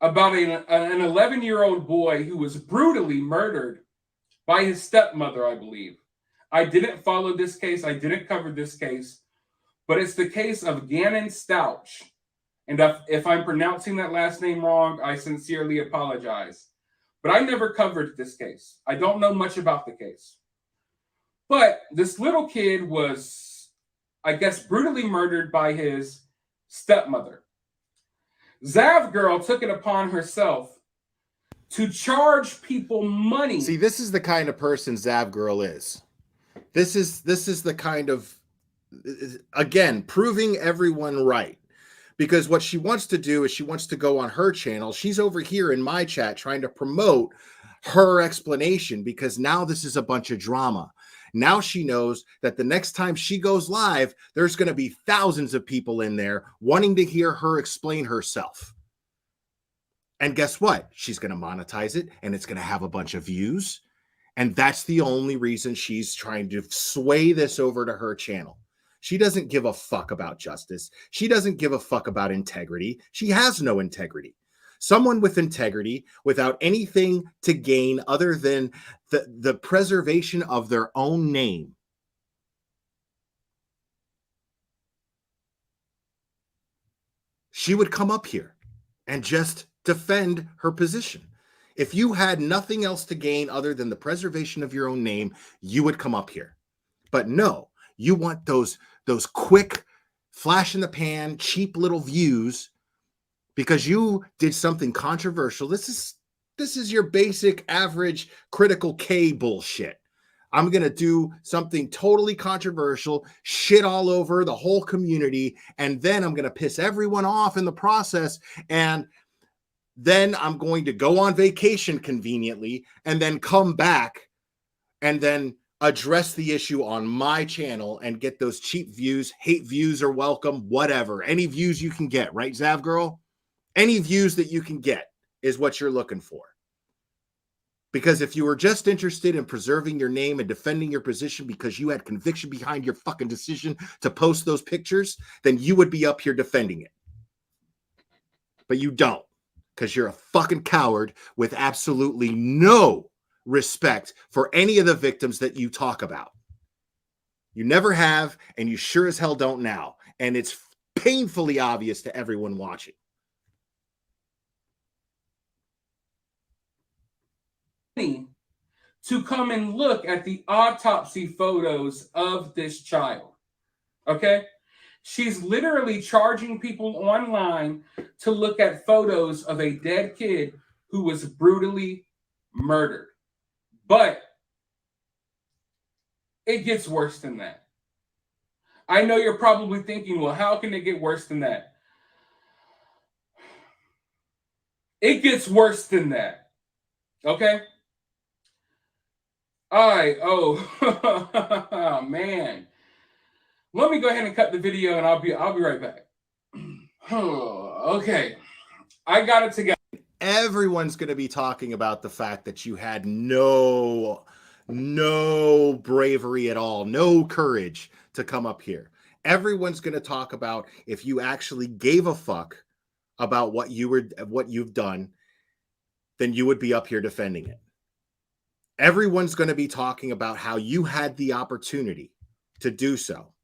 Speaker 20: about an 11-year-old boy who was brutally murdered by his stepmother, I believe. I didn't follow this case. I didn't cover this case, but it's the case of Gannon Stouch. And if I'm pronouncing that last name wrong, I sincerely apologize. But I never covered this case. I don't know much about the case. But this little kid was, I guess, brutally murdered by his stepmother. Zav Girl took it upon herself to charge people money.
Speaker 19: See, this is the kind of person Zav Girl is. This is the kind of, again, proving everyone right. Because what she wants to do is she wants to go on her channel. She's over here in my chat trying to promote her explanation because now this is a bunch of drama. Now she knows that the next time she goes live, there's going to be thousands of people in there wanting to hear her explain herself. And guess what? She's going to monetize it and it's going to have a bunch of views. And that's the only reason she's trying to sway this over to her channel. She doesn't give a fuck about justice. She doesn't give a fuck about integrity. She has no integrity. Someone with integrity, without anything to gain other than the preservation of their own name. She would come up here and just defend her position. If you had nothing else to gain other than the preservation of your own name, you would come up here. But no, you want those quick, flash in the pan, cheap little views because you did something controversial. This is your basic average critical K bullshit. I'm going to do something totally controversial, shit all over the whole community, and then I'm going to piss everyone off in the process, and then I'm going to go on vacation conveniently and then come back and then address the issue on my channel and get those cheap views. Hate views are welcome, whatever. Any views you can get, right, Zav Girl? Any views that you can get is what you're looking for. Because if you were just interested in preserving your name and defending your position because you had conviction behind your fucking decision to post those pictures, then you would be up here defending it. But you don't, because you're a fucking coward with absolutely no respect for any of the victims that you talk about. You never have, and you sure as hell don't now. And it's painfully obvious to everyone watching.
Speaker 20: To come and look at the autopsy photos of this child. Okay? She's literally charging people online to look at photos of a dead kid who was brutally murdered. But it gets worse than that. I know you're probably thinking, well, how can it get worse than that? It gets worse than that. Okay? All right. Oh, man. Let me go ahead and cut the video, and I'll be right back. Okay. I got it together.
Speaker 19: Everyone's going to be talking about the fact that you had no bravery at all, no courage to come up here. Everyone's going to talk about if you actually gave a fuck about what you've done, then you would be up here defending it. Everyone's going to be talking about how you had the opportunity to do so,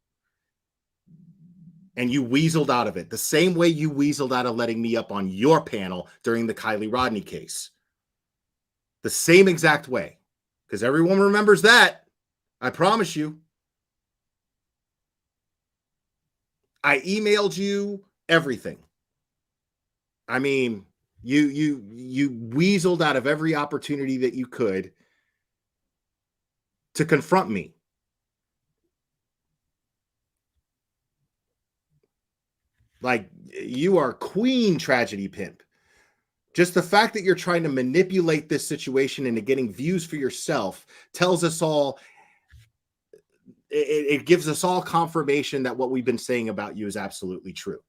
Speaker 19: and you weaseled out of it the same way you weaseled out of letting me up on your panel during the Kylie Rodney case. The same exact way, because everyone remembers that. I promise you. I emailed you everything. I mean, you weaseled out of every opportunity that you could to confront me. Like, you are queen tragedy pimp. Just the fact that you're trying to manipulate this situation into getting views for yourself tells us all, it gives us all confirmation that what we've been saying about you is absolutely true.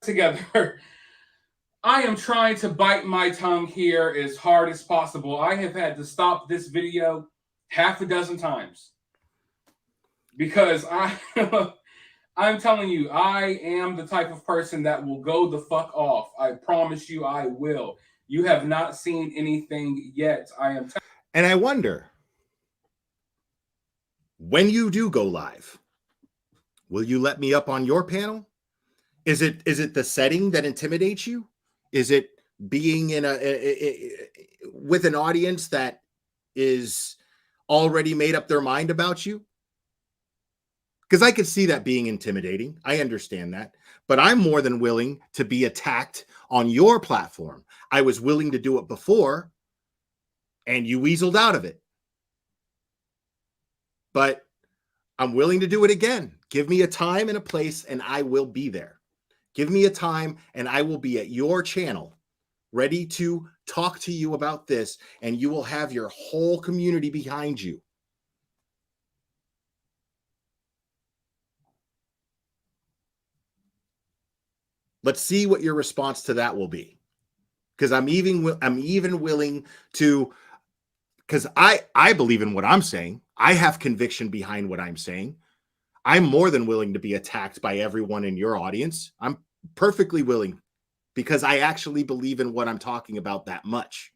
Speaker 20: Together. I am trying to bite my tongue here as hard as possible. I have had to stop this video half a dozen times because I'm telling you, I am the type of person that will go the fuck off. I promise you I will. You have not seen anything yet.
Speaker 19: And I wonder, when you do go live, will you let me up on your panel? Is it the setting that intimidates you? Is it being in with an audience that is already made up their mind about you? Because I could see that being intimidating. I understand that. But I'm more than willing to be attacked on your platform. I was willing to do it before, and you weaseled out of it. But I'm willing to do it again. Give me a time and a place, and I will be there. Give me a time, and I will be at your channel, ready to talk to you about this, and you will have your whole community behind you. Let's see what your response to that will be. Because I'm even willing to, because I believe in what I'm saying. I have conviction behind what I'm saying. I'm more than willing to be attacked by everyone in your audience. I'm perfectly willing, because I actually believe in what I'm talking about that much.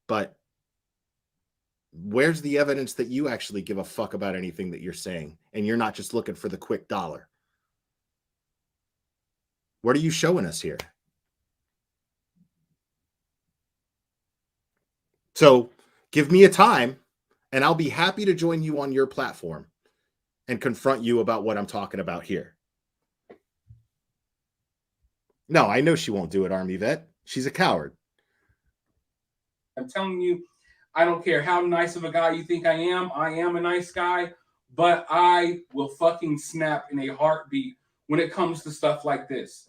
Speaker 19: But where's the evidence that you actually give a fuck about anything that you're saying, and you're not just looking for the quick dollar? What are you showing us here? So give me a time, and I'll be happy to join you on your platform and confront you about what I'm talking about here. No, I know she won't do it, Army Vet. She's a coward.
Speaker 20: I'm telling you, I don't care how nice of a guy you think I am. I am a nice guy, but I will fucking snap in a heartbeat when it comes to stuff like this.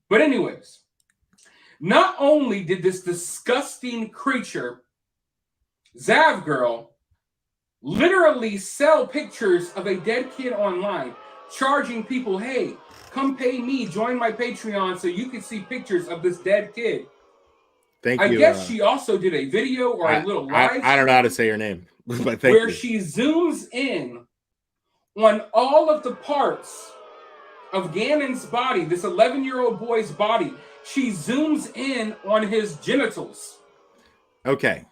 Speaker 20: But anyways, not only did this disgusting creature, Zav Girl, literally sell pictures of a dead kid online, charging people, hey, come pay me, join my Patreon so you can see pictures of this dead kid.
Speaker 19: Thank you.
Speaker 20: I guess she also did a video or a little live.
Speaker 19: I don't know how to say her name, but thank
Speaker 20: where
Speaker 19: you.
Speaker 20: She zooms in on all of the parts of Gannon's body, this 11-year-old boy's body. She zooms in on his genitals.
Speaker 19: Okay.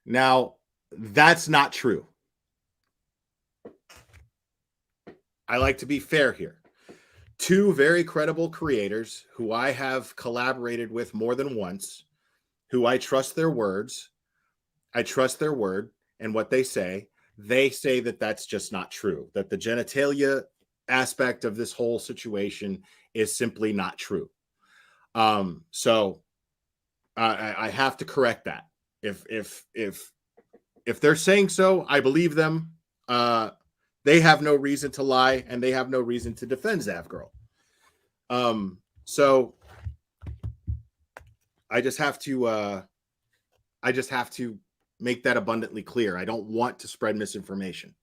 Speaker 19: Now, that's not true. I like to be fair here. Two very credible creators who I have collaborated with more than once, who I trust their words. I trust their word and what they say. They say that that's just not true, that the genitalia aspect of this whole situation is simply not true. So I have to correct that. If they're saying so, I believe them. They have no reason to lie, and they have no reason to defend Zav Girl. So I just have to make that abundantly clear. I don't want to spread misinformation.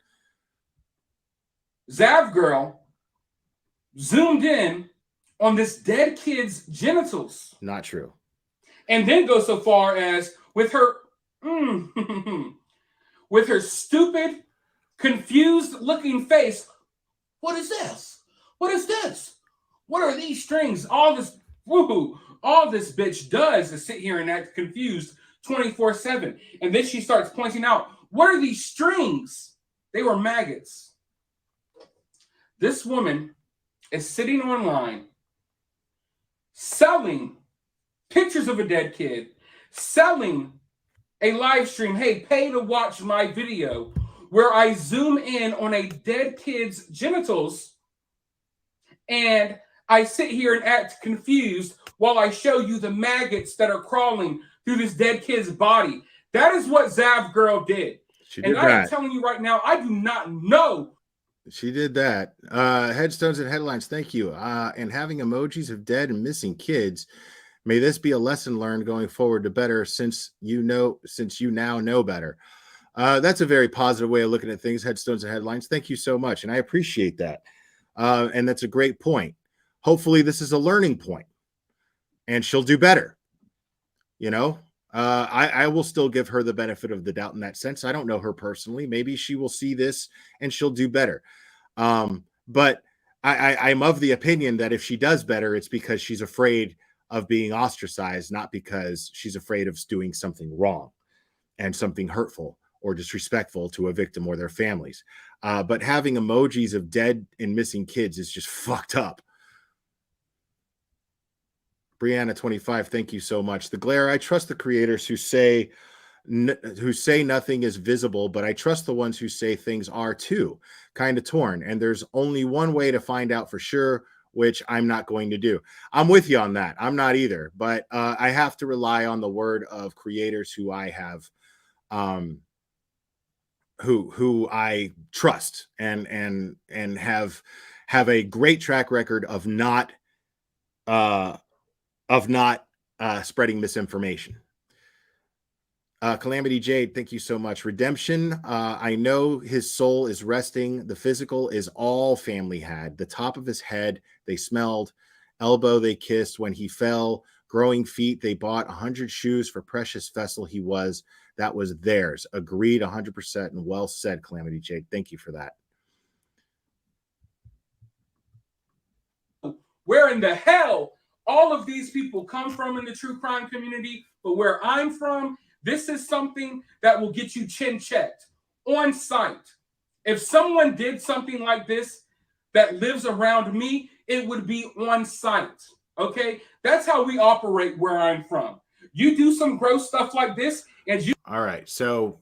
Speaker 20: Zav Girl zoomed in on this dead kid's genitals.
Speaker 19: Not true.
Speaker 20: And then go so far as with her with her stupid, confused looking face. What is this? What is this? What are these strings? All this bitch does is sit here and act confused 24/7. And then she starts pointing out, what are these strings? They were maggots. This woman is sitting online selling pictures of a dead kid, selling a live stream. Hey, pay to watch my video where I zoom in on a dead kid's genitals and I sit here and act confused while I show you the maggots that are crawling through this dead kid's body. That is what Zav Girl did. And I am telling you right now, I do not know.
Speaker 19: She did that. Headstones and headlines. Thank you. And having emojis of dead and missing kids. May this be a lesson learned going forward to better since you now know better. That's a very positive way of looking at things. Headstones and headlines. Thank you so much. And I appreciate that. And that's a great point. Hopefully this is a learning point and she'll do better. You know, I will still give her the benefit of the doubt in that sense. I don't know her personally. Maybe she will see this and she'll do better. But I'm of the opinion that if she does better, it's because she's afraid of being ostracized, not because she's afraid of doing something wrong and something hurtful or disrespectful to a victim or their families. But having emojis of dead and missing kids is just fucked up. Brianna 25, thank you so much. The glare, I trust the creators who say nothing is visible, but I trust the ones who say things are too. Kind of torn. And there's only one way to find out for sure, which I'm not going to do. I'm with you on that. I'm not either, but I have to rely on the word of creators who I have, who I trust and have a great track record of not spreading misinformation. Calamity Jade, thank you so much. Redemption, I know his soul is resting. The physical is all family had. The top of his head, they smelled. Elbow, they kissed. When he fell, growing feet, they bought 100 shoes for precious vessel he was. That was theirs. Agreed 100% and well said, Calamity Jade. Thank you for that.
Speaker 20: Where in the hell all of these people come from in the true crime community, but where I'm from, this is something that will get you chin checked on site. If someone did something like this that lives around me, it would be on site. Okay? That's how we operate where I'm from. You do some gross stuff like this, and you.
Speaker 19: All right. So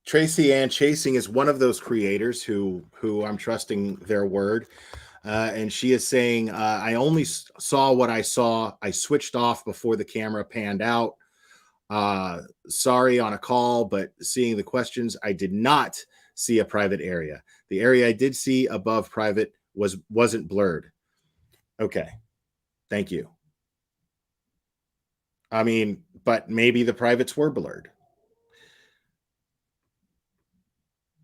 Speaker 19: Tracy Ann Chasing is one of those creators who I'm trusting their word. And she is saying, I only saw what I saw. I switched off before the camera panned out. Sorry on a call, but seeing the questions, I did not see a private area. The area I did see above private wasn't blurred. Okay. Thank you. I mean, but maybe the privates were blurred.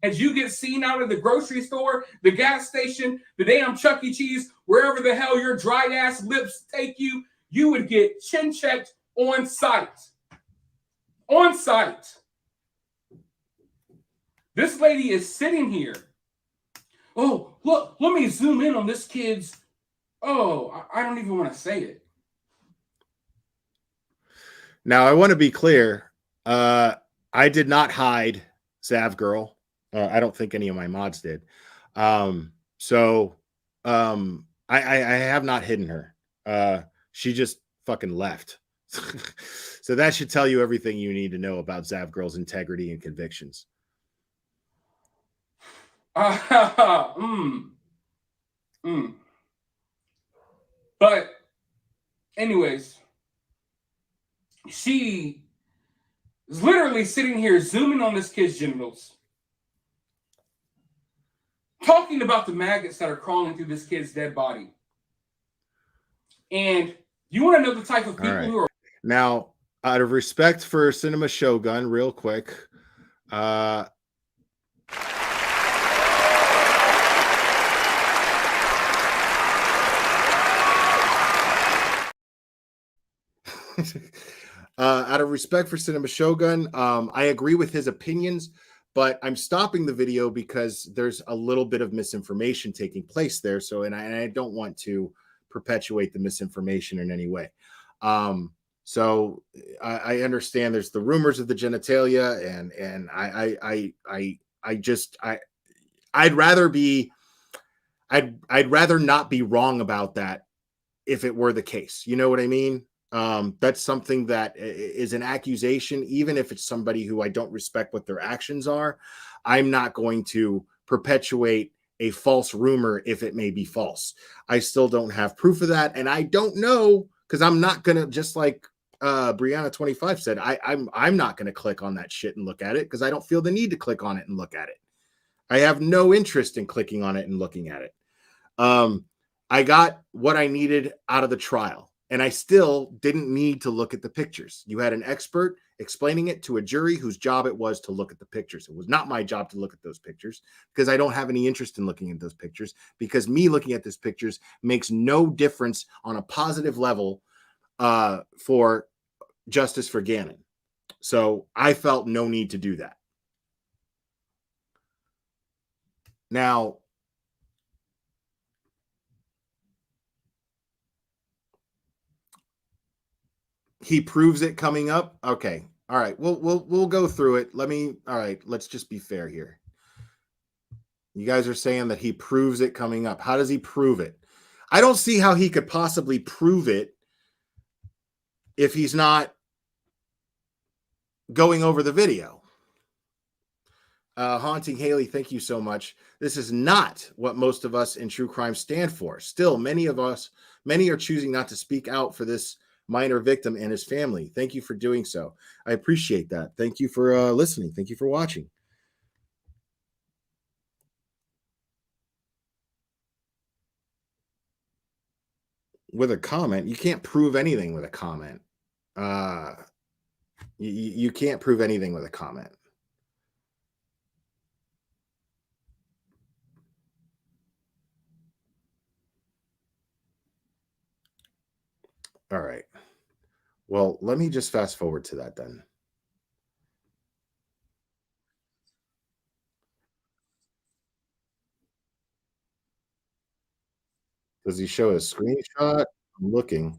Speaker 20: As you get seen out of the grocery store, the gas station, the damn Chuck E. Cheese, wherever the hell your dry ass lips take you, you would get chin checked on site. On site. This lady is sitting here. Oh, look, let me zoom in on this kid's. Oh, I don't even want to say it.
Speaker 19: Now, I want to be clear. I did not hide Zav Girl. I don't think any of my mods did. I have not hidden her. She just fucking left. So that should tell you everything you need to know about Zav Girl's integrity and convictions.
Speaker 20: But anyways, she is literally sitting here zooming on this kid's genitals, talking about the maggots that are crawling through this kid's dead body. And you want to know the type of people who are.
Speaker 19: Now, out of respect for Cinema Shogun, real quick, out of respect for Cinema Shogun, I agree with his opinions, but I'm stopping the video because there's a little bit of misinformation taking place there. So, and I don't want to perpetuate the misinformation in any way. So I understand there's the rumors of the genitalia, and I'd rather not be wrong about that if it were the case. You know what I mean? That's something that is an accusation, even if it's somebody who I don't respect what their actions are. I'm not going to perpetuate a false rumor if it may be false. I still don't have proof of that, and I don't know, because I'm not gonna, just like Brianna25 said, I'm not gonna click on that shit and look at it because I don't feel the need to click on it and look at it. I have no interest in clicking on it and looking at it. I got what I needed out of the trial, and I still didn't need to look at the pictures. You had an expert explaining it to a jury whose job it was to look at the pictures. It was not my job to look at those pictures because I don't have any interest in looking at those pictures, because me looking at those pictures makes no difference on a positive level for justice for Gannon. So I felt no need to do that. Now, he proves it coming up. Okay. All right. We'll go through it. All right. Let's just be fair here. You guys are saying that he proves it coming up. How does he prove it? I don't see how he could possibly prove it if he's not going over the video. Haunting Haley, thank you so much. This is not what most of us in true crime stand for. Still, many are choosing not to speak out for this minor victim and his family. Thank you for doing so. I appreciate that. Thank you for listening. Thank you for watching. With a comment, you can't prove anything with a comment. You can't prove anything with a comment. All right. Well, let me just fast forward to that then. Does he show a screenshot? I'm looking.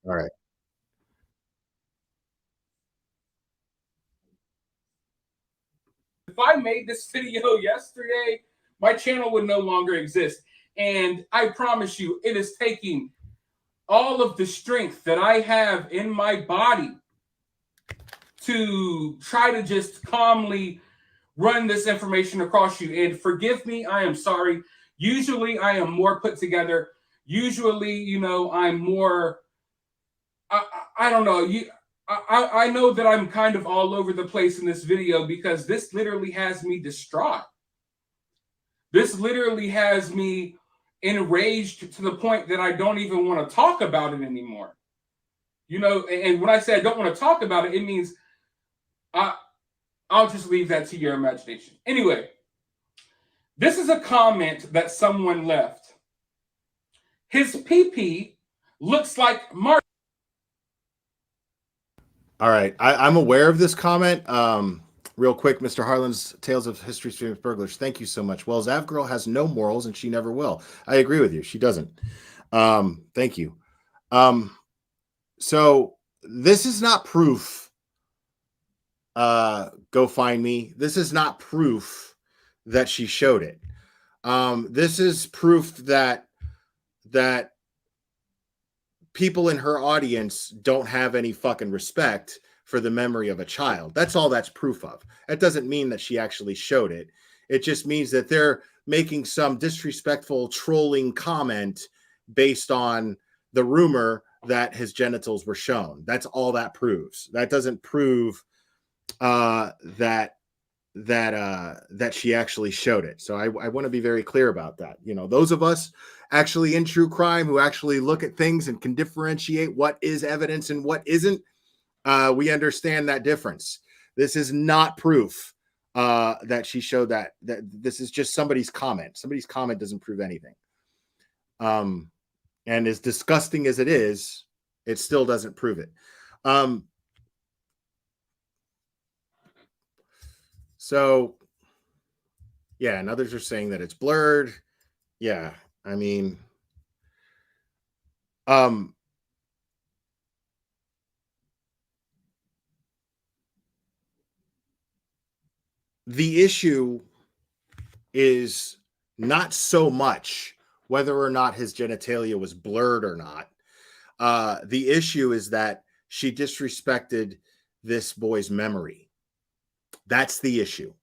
Speaker 19: All right.
Speaker 20: If I made this video yesterday, my channel would no longer exist. And I promise you, it is taking all of the strength that I have in my body to try to just calmly run this information across you. And forgive me, I am sorry. Usually I am more put together. Usually, you know, I'm more, I don't know. I know that I'm kind of all over the place in this video because this literally has me distraught. This literally has me enraged to the point that I don't even want to talk about it anymore. You know, and when I say I don't want to talk about it, it means I'll just leave that to your imagination. Anyway, this is a comment that someone left. His pee-pee looks like Mark.
Speaker 19: All right. I'm aware of this comment. Real quick, Mr. Harlan's Tales of History's Famous Burglars. Thank you so much. Well, Zav Girl has no morals and she never will. I agree with you. She doesn't. Thank you. So this is not proof. Go find me. This is not proof that she showed it. This is proof that people in her audience don't have any fucking respect for the memory of a child. That's all that's proof of. That doesn't mean that she actually showed it. It just means that they're making some disrespectful trolling comment based on the rumor that his genitals were shown. That's all that proves. That doesn't prove that she actually showed it. So I want to be very clear about that. You know, those of us actually in true crime who actually look at things and can differentiate what is evidence and what isn't, we understand that difference. This is not proof that she showed that this is just somebody's comment. Somebody's comment doesn't prove anything. And as disgusting as it is, it still doesn't prove it. So, yeah, and others are saying that it's blurred. Yeah, I mean, the issue is not so much whether or not his genitalia was blurred or not. The issue is that she disrespected this boy's memory. That's the issue.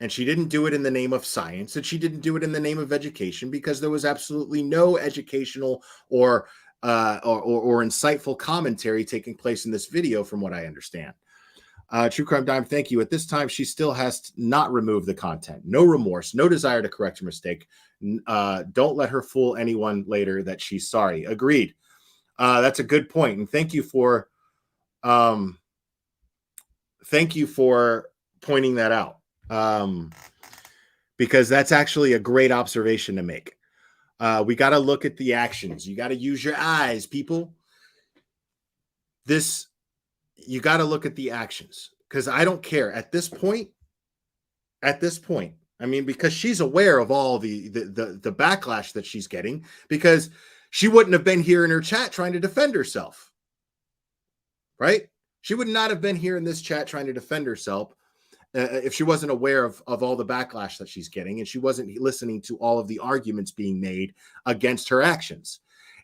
Speaker 19: And she didn't do it in the name of science, and she didn't do it in the name of education, because there was absolutely no educational or insightful commentary taking place in this video, from what I understand. True Crime Dime, thank you. At this time, she still has not removed the content. No remorse, no desire to correct her mistake. Don't let her fool anyone later that she's sorry. Agreed. That's a good point, and thank you for pointing that out. Because that's actually a great observation to make. We got to look at the actions. You got to use your eyes, people. You got to look at the actions, because I don't care at this point. I mean, because she's aware of all the backlash that she's getting, because she wouldn't have been here in her chat trying to defend herself. Right? She would not have been here in this chat trying to defend herself if she wasn't aware of all the backlash that she's getting, and she wasn't listening to all of the arguments being made against her actions.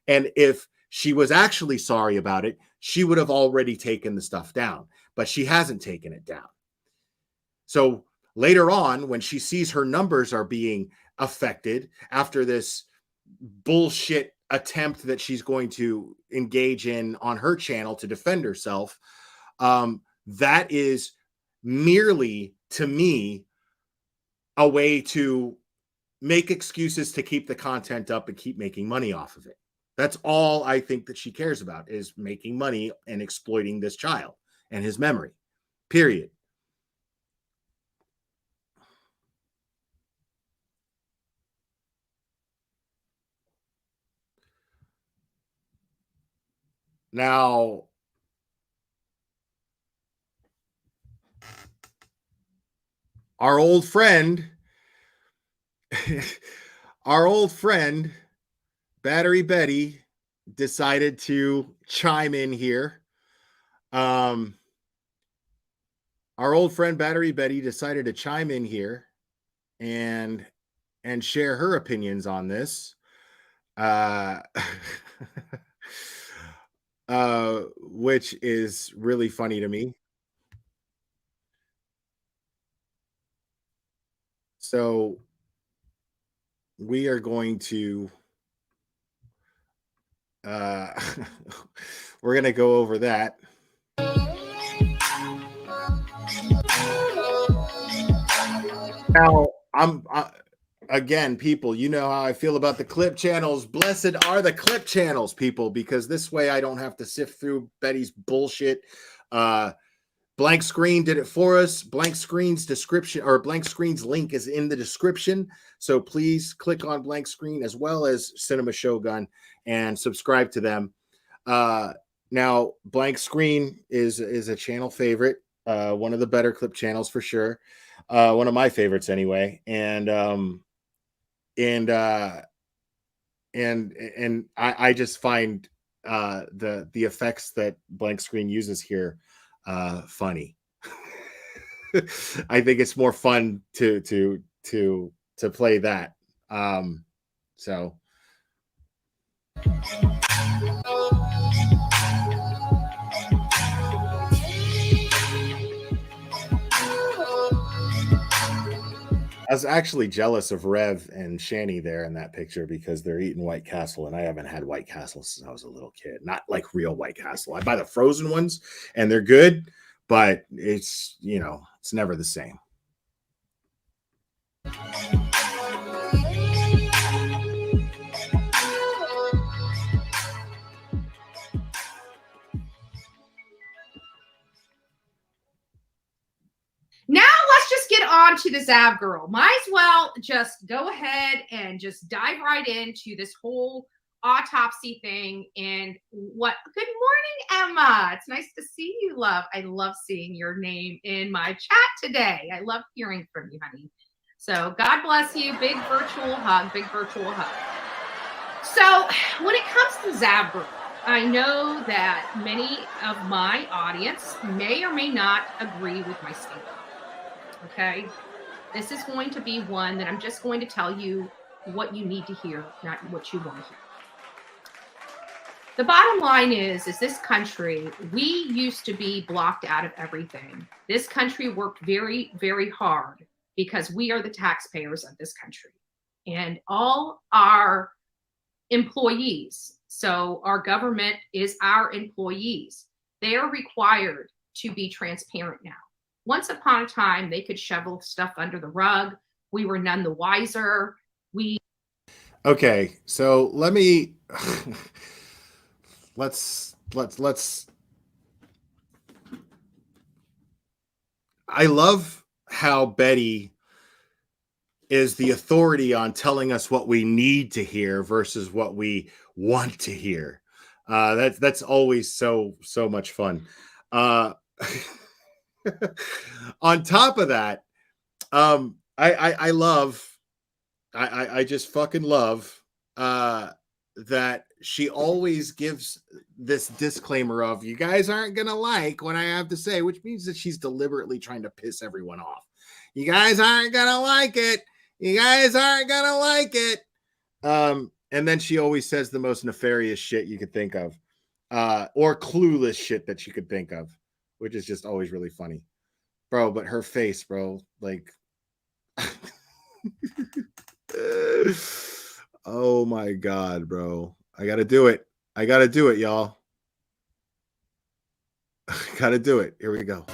Speaker 19: And if she was actually sorry about it, she would have already taken the stuff down, but she hasn't taken it down. So later on, when she sees her numbers are being affected after this bullshit attempt that she's going to engage in on her channel to defend herself, that is merely, to me, a way to make excuses to keep the content up and keep making money off of it. That's all I think that she cares about, is making money and exploiting this child and his memory. Period. Now, our old friend, Battery Betty, decided to chime in here. Our old friend Battery Betty decided to chime in here and share her opinions on this. Which is really funny to me. So we are going to we're going to go over that. Now, again, people, you know how I feel about the clip channels. Blessed are the clip channels, people, because this way I don't have to sift through Betty's bullshit. Blank Screen did it for us. Blank Screen's description, or Blank Screen's link, is in the description. So please click on Blank Screen as well as Cinema Shogun and subscribe to them. Now, Blank Screen is a channel favorite, one of the better clip channels for sure. One of my favorites anyway. And I just find the effects that Blank Screen uses here funny. I think it's more fun to play that. So I was actually jealous of Rev and Shani there in that picture, because they're eating White Castle, and I haven't had White Castle since I was a little kid. Not like real White Castle. I buy the frozen ones, and they're good, but it's, you know, it's never the same.
Speaker 14: Now let's just get on to the Zav Girl. Might as well just go ahead and just dive right into this whole autopsy thing. And what? Good morning, Emma. It's nice to see you, love. I love seeing your name in my chat today. I love hearing from you, honey. So God bless you. Big virtual hug. Big virtual hug. So when it comes to Zav Girl, I know that many of my audience may or may not agree with my statement. Okay, this is going to be one that I'm just going to tell you what you need to hear, not what you want to hear. The bottom line is this country, we used to be blocked out of everything. This country worked very, very hard because we are the taxpayers of this country. And all our employees, so our government is our employees, they are required to be transparent now. Once upon a time, they could shovel stuff under the rug. We were none the wiser.
Speaker 19: Okay, so let me let's I love how Betty is the authority on telling us what we need to hear versus what we want to hear. That's always so much fun. On top of that, I just fucking love that she always gives this disclaimer of, you guys aren't gonna like what I have to say, which means that she's deliberately trying to piss everyone off. You guys aren't gonna like it. You guys aren't gonna like it. And then she always says the most nefarious shit you could think of, or clueless shit that you could think of, which is just always really funny, bro. But her face, bro, like, oh my God, bro. I got to do it. I got to do it, y'all. I got to do it. Here we go.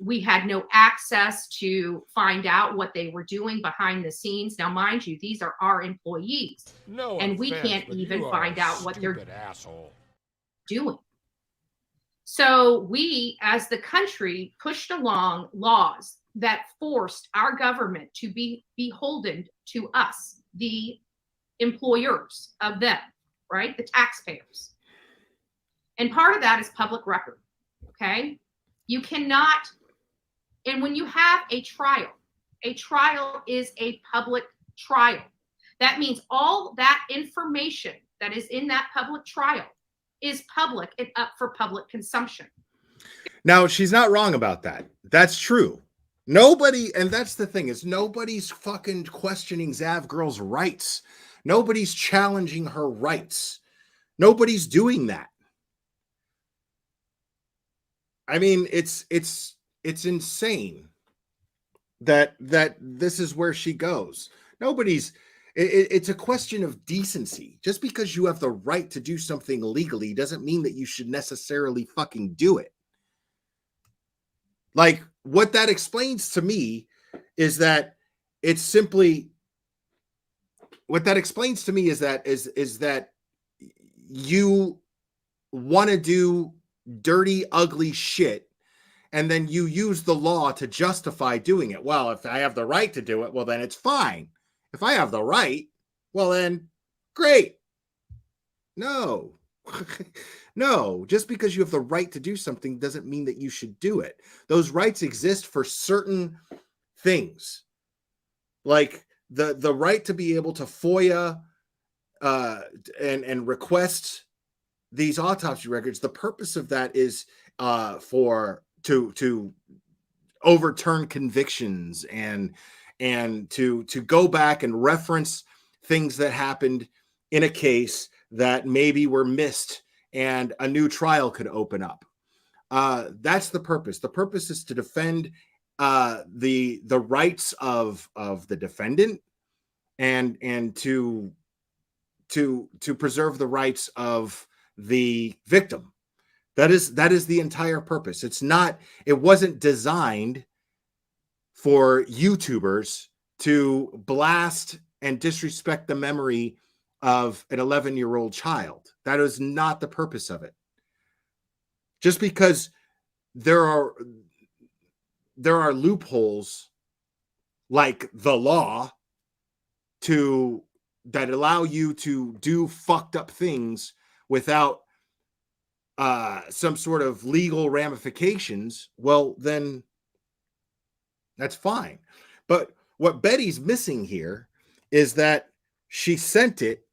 Speaker 14: We had no access to find out what they were doing behind the scenes. Now, mind you, these are our employees, and we can't even find out what they're doing. So we, as the country, pushed along laws that forced our government to be beholden to us, the employers of them, right? The taxpayers. And part of that is public record, okay? You cannot, and when you have a trial is a public trial. That means all that information that is in that public trial is public and up for public consumption.
Speaker 19: Now, she's not wrong about that. That's true. Nobody, and that's the thing, is nobody's fucking questioning Zav Girl's rights. Nobody's challenging her rights. Nobody's doing that. I mean, it's insane that this is where she goes. It's a question of decency. Just because you have the right to do something legally doesn't mean that you should necessarily fucking do it. Like, what that explains to me is that it's simply, what that explains to me is that you want to do dirty, ugly shit, and then you use the law to justify doing it. Well, if I have the right to do it, well, then it's fine. If I have the right, well, then great. No. No, just because you have the right to do something doesn't mean that you should do it. Those rights exist for certain things, like the right to be able to FOIA and request these autopsy records. The purpose of that is to overturn convictions and to go back and reference things that happened in a case that maybe were missed and a new trial could open up. That's the purpose. The purpose is to defend the rights of the defendant and to preserve the rights of the victim. That is the entire purpose. It wasn't designed for YouTubers to blast and disrespect the memory of an 11-year-old child. That is not the purpose of it. Just because there are loopholes like the law that allow you to do fucked up things without some sort of legal ramifications, well, then that's fine. But what Betty's missing here is that she sent it.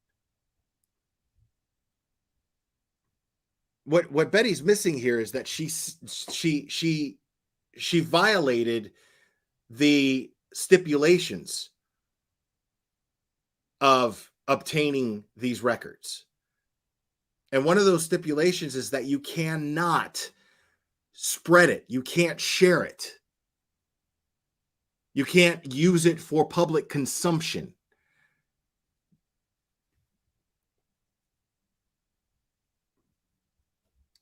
Speaker 19: What Betty's missing here is that she violated the stipulations of obtaining these records. And one of those stipulations is that you cannot spread it. You can't share it. You can't use it for public consumption.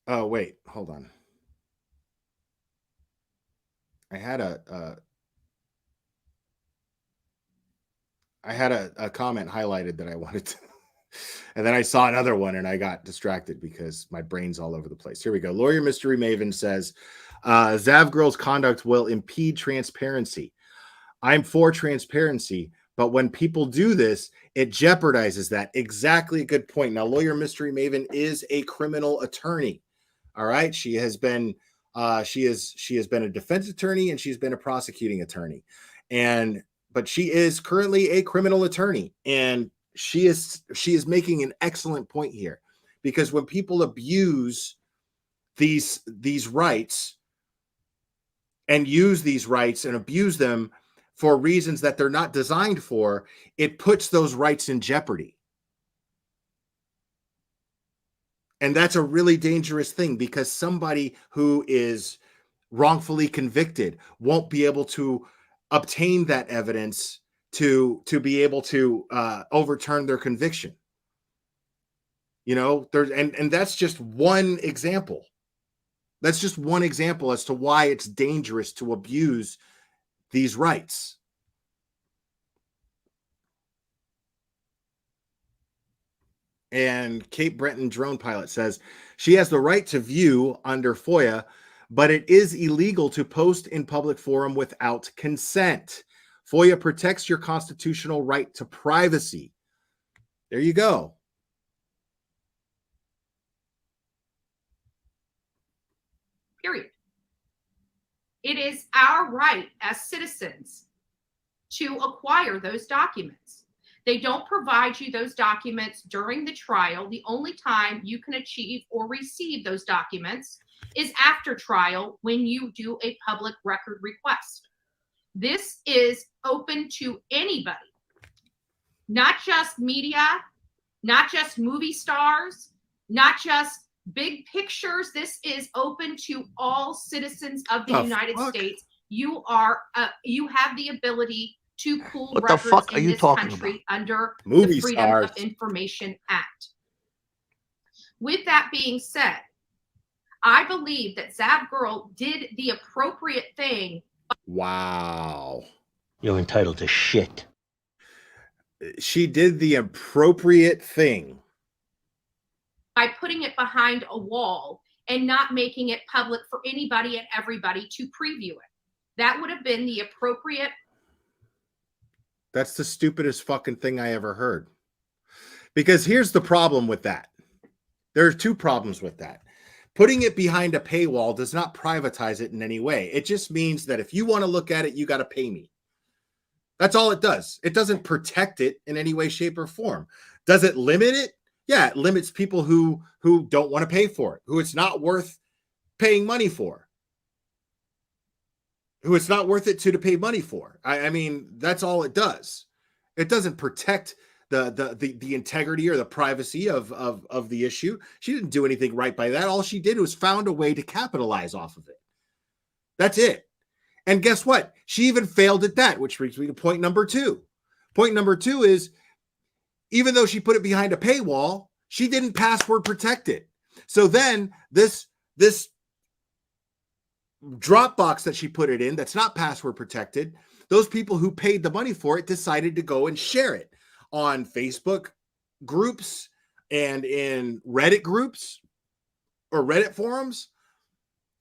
Speaker 19: Oh, wait, hold on. I had a comment highlighted that I wanted to, and then I saw another one and I got distracted because my brain's all over the place. Here we go. Lawyer Mystery Maven says, Zav Girl's conduct will impede transparency. I'm for transparency, but when people do this, it jeopardizes that. Exactly a good point. Now, Lawyer Mystery Maven is a criminal attorney. All right. She has been she has been a defense attorney and she's been a prosecuting attorney. But she is currently a criminal attorney, and she is making an excellent point here, because when people abuse these rights and use these rights and abuse them for reasons that they're not designed for, it puts those rights in jeopardy. And that's a really dangerous thing, because somebody who is wrongfully convicted won't be able to obtain that evidence to be able to overturn their conviction. You know, and that's just one example. That's just one example as to why it's dangerous to abuse these rights. And Cape Breton Drone Pilot says she has the right to view under FOIA, but it is illegal to post in public forum without consent. FOIA protects your constitutional right to privacy. There you go.
Speaker 14: Period. It is our right as citizens to acquire those documents. They don't provide you those documents during the trial. The only time you can achieve or receive those documents is after trial, when you do a public record request. This is open to anybody, not just media, not just movie stars, not just big pictures. This is open to all citizens of the United States. You have the ability to pull
Speaker 2: What the
Speaker 14: records
Speaker 2: fuck are
Speaker 14: in
Speaker 2: you
Speaker 14: this
Speaker 2: talking
Speaker 14: country
Speaker 2: about?
Speaker 14: under
Speaker 19: Movie
Speaker 14: the Freedom
Speaker 19: stars.
Speaker 14: of Information Act. With that being said, I believe that Zav Girl did the appropriate thing.
Speaker 19: Wow.
Speaker 2: You're entitled to shit.
Speaker 19: She did the appropriate thing
Speaker 14: By putting it behind a wall and not making it public for anybody and everybody to preview it. That would have been the appropriate.
Speaker 19: That's the stupidest fucking thing I ever heard. Because here's the problem with that. There are two problems with that. Putting it behind a paywall does not privatize it in any way. It just means that if you want to look at it, you got to pay me. That's all it does. It doesn't protect it in any way, shape, or form. Does it limit it? Yeah, it limits people who don't want to pay for it, who it's not worth paying money for, who it's not worth it to pay money for. I mean, that's all it does. It doesn't protect the integrity or the privacy of the issue. She didn't do anything right by that. All she did was found a way to capitalize off of it. That's it. And guess what? She even failed at that, which brings me to point number 2. Point number 2 is, even though she put it behind a paywall, she didn't password protect it. So then this Dropbox that she put it in, that's not password protected, those people who paid the money for it decided to go and share it on Facebook groups and in Reddit groups or Reddit forums.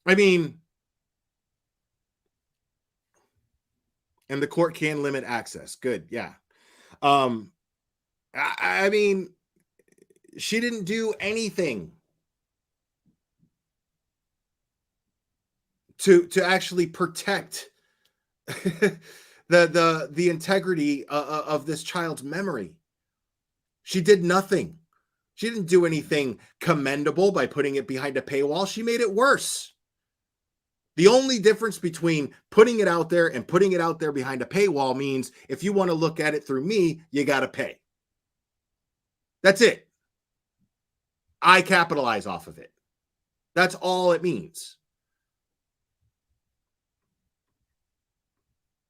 Speaker 19: I mean, and the court can limit access. Good. Yeah. I mean, she didn't do anything to actually protect the integrity of this child's memory. She did nothing. She didn't do anything commendable by putting it behind a paywall. She made it worse. The only difference between putting it out there and putting it out there behind a paywall means if you want to look at it through me, you got to pay. That's it. I capitalize off of it. That's all it means.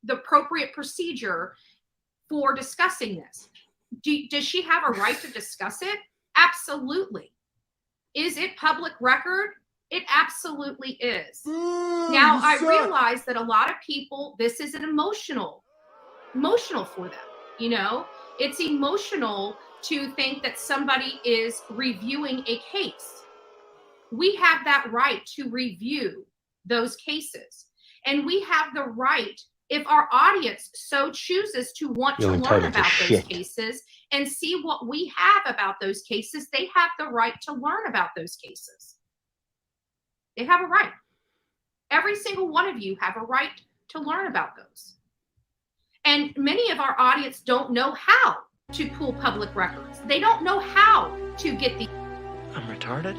Speaker 14: The appropriate procedure for discussing this. Does she have a right to discuss it? Absolutely. Is it public record? It absolutely is. Now, I realize that a lot of people, this is an emotional for them. You know, it's emotional to think that somebody is reviewing a case. We have that right to review those cases. And we have the right, if our audience so chooses to want to learn about those cases and see what we have about those cases, they have the right to learn about those cases. They have a right. Every single one of you have a right to learn about those. And many of our audience don't know how to pull public records. They don't know how to get
Speaker 21: I'm retarded?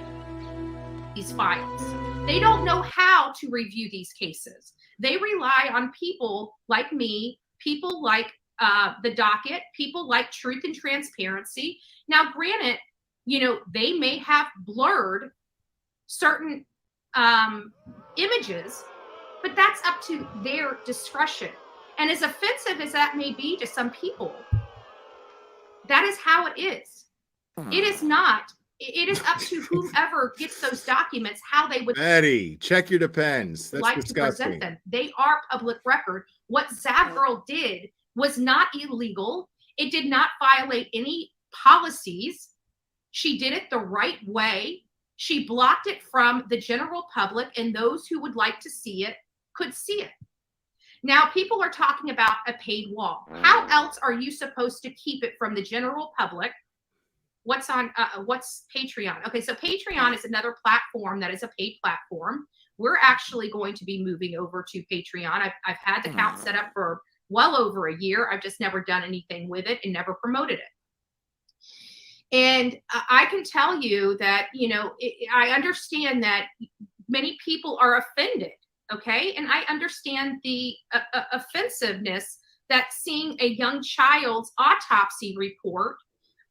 Speaker 14: These files. They don't know how to review these cases. They rely on people like me, people like the docket, people like Truth and Transparency. Now, granted, you know, they may have blurred certain images, but that's up to their discretion. And as offensive as that may be to some people, that is how it is. It is not. It is up to whomever gets those documents how they would.
Speaker 19: Eddie, check your depends. That's
Speaker 14: like
Speaker 19: disgusting.
Speaker 14: To present them. They are public record. What Zav Girl did was not illegal. It did not violate any policies. She did it the right way. She blocked it from the general public, and those who would like to see it could see it. Now, people are talking about a paid wall. How else are you supposed to keep it from the general public? What's Patreon? Okay, so Patreon is another platform that is a paid platform. We're actually going to be moving over to Patreon. I've had the account set up for well over a year. I've just never done anything with it and never promoted it. And I can tell you that, you know, I understand that many people are offended, okay? And I understand the offensiveness that seeing a young child's autopsy report,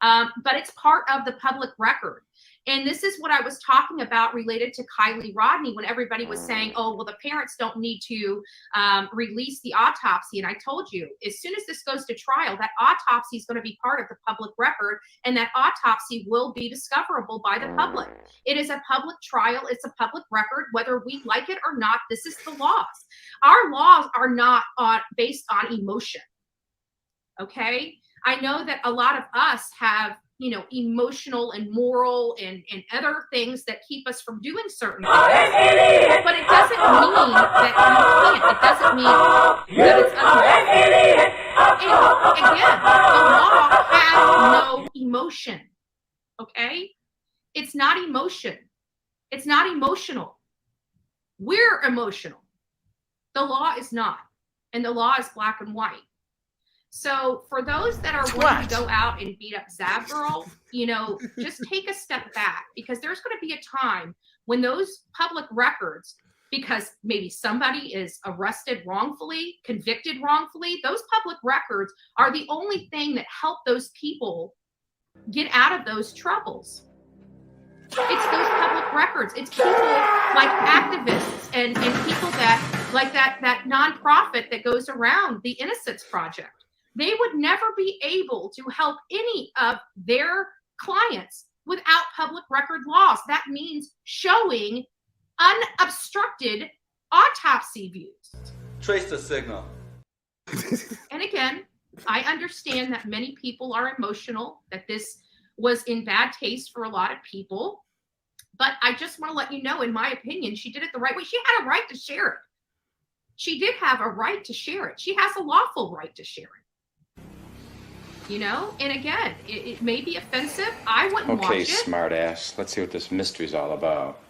Speaker 14: but it's part of the public record. And this is what I was talking about related to Kylie Rodney when everybody was saying, oh, well, the parents don't need to release the autopsy. And I told you, as soon as this goes to trial, that autopsy is going to be part of the public record, and that autopsy will be discoverable by the public. It is a public trial. It's a public record, whether we like it or not. This is the laws. Our laws are not based on emotion. Okay? I know that a lot of us have, you know, emotional and moral and other things that keep us from doing certain things. But it doesn't mean that you can't. It doesn't mean that it's unlawful. And again, the law has no emotion. Okay? It's not emotion. It's not emotional. We're emotional. The law is not. And the law is black and white. So for those that are wanting to go out and beat up Zav Girl, you know, just take a step back, because there's going to be a time when those public records because maybe somebody is arrested wrongfully, convicted wrongfully. Those public records are the only thing that help those people get out of those troubles. It's those public records. It's people like activists and people that like that nonprofit that goes around, the Innocence Project. They would never be able to help any of their clients without public record laws. That means showing unobstructed autopsy views.
Speaker 21: Trace the signal.
Speaker 14: And again, I understand that many people are emotional, that this was in bad taste for a lot of people. But I just want to let you know, in my opinion, she did it the right way. She had a right to share it. She did have a right to share it. She has a lawful right to share it. You know? And again, it may be offensive. I wouldn't watch it.
Speaker 21: Okay, smart ass. Let's see what this mystery's all about.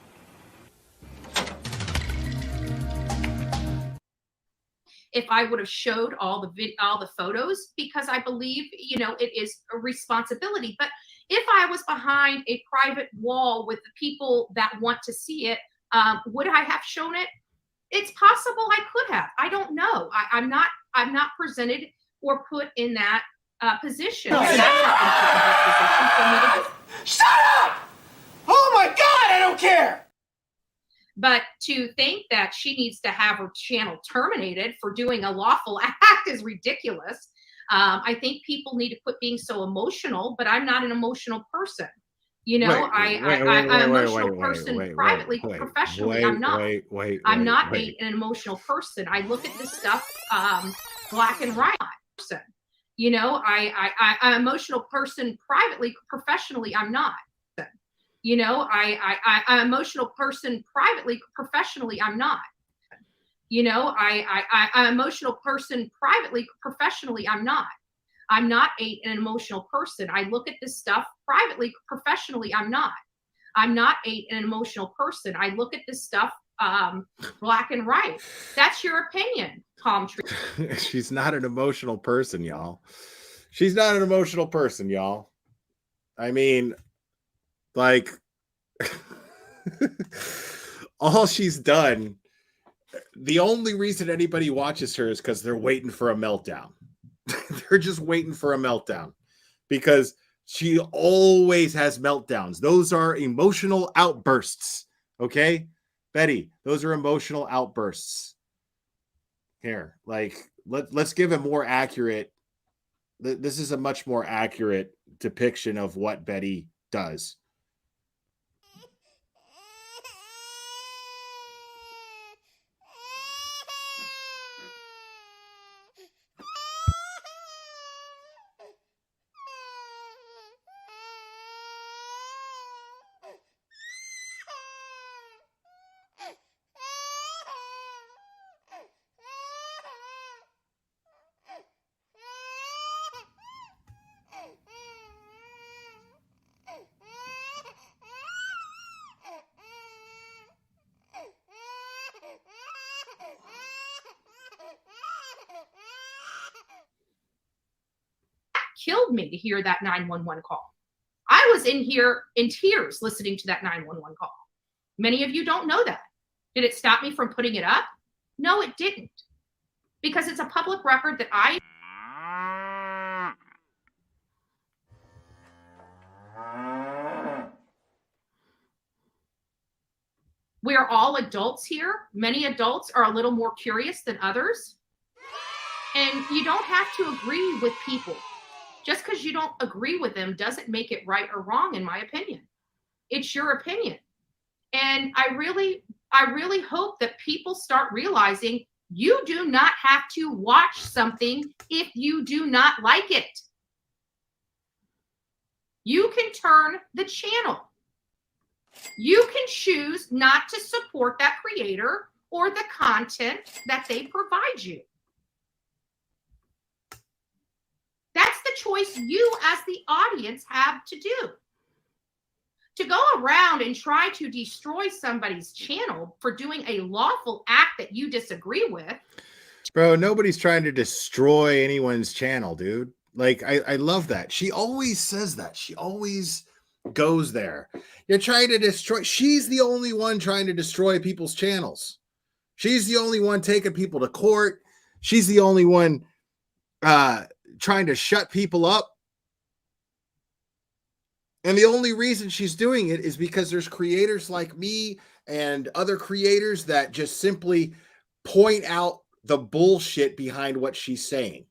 Speaker 14: If I would have showed all the photos, because I believe, you know, it is a responsibility. But if I was behind a private wall with the people that want to see it, would I have shown it? It's possible I could have. I don't know. I'm not presented or put in that position.
Speaker 21: Shut up! Oh my God, I don't care!
Speaker 14: But to think that she needs to have her channel terminated for doing a lawful act is ridiculous. I think people need to quit being so emotional, but I'm not an emotional person. You know, I'm an emotional person privately, professionally. I'm not. I'm not an emotional person. I look at this stuff black and white. You know, I'm an emotional person privately, professionally. I'm not. You know, I'm an emotional person privately, professionally. I'm not. You know, I'm an emotional person privately, professionally. I'm not. I'm not an emotional person. I look at this stuff privately, professionally. I'm not. I'm not an emotional person. I look at this stuff black and white. That's your opinion, Palm Tree.
Speaker 19: She's not an emotional person, y'all. She's not an emotional person, y'all. I mean, like, all she's done, the only reason anybody watches her is because they're waiting for a meltdown. They're just waiting for a meltdown because she always has meltdowns. Those are emotional outbursts. Okay, Betty, those are emotional outbursts. Here, like, let's give a more accurate. This is a much more accurate depiction of what Betty does.
Speaker 14: Killed me to hear that 911 call. I was in here in tears listening to that 911 call. Many of you don't know that. Did it stop me from putting it up? No, it didn't. Because it's a public record that we're all adults here. Many adults are a little more curious than others. And you don't have to agree with people. Just because you don't agree with them doesn't make it right or wrong, in my opinion. It's your opinion. And I really hope that people start realizing you do not have to watch something if you do not like it. You can turn the channel. You can choose not to support that creator or the content that they provide you. That's the choice you as the audience have to do. To go around and try to destroy somebody's channel for doing a lawful act that you disagree with.
Speaker 19: Bro, nobody's trying to destroy anyone's channel, dude. Like, I love that. She always says that. She always goes there. You're trying to destroy. She's the only one trying to destroy people's channels. She's the only one taking people to court. She's the only one trying to shut people up. And the only reason she's doing it is because there's creators like me and other creators that just simply point out the bullshit behind what she's saying.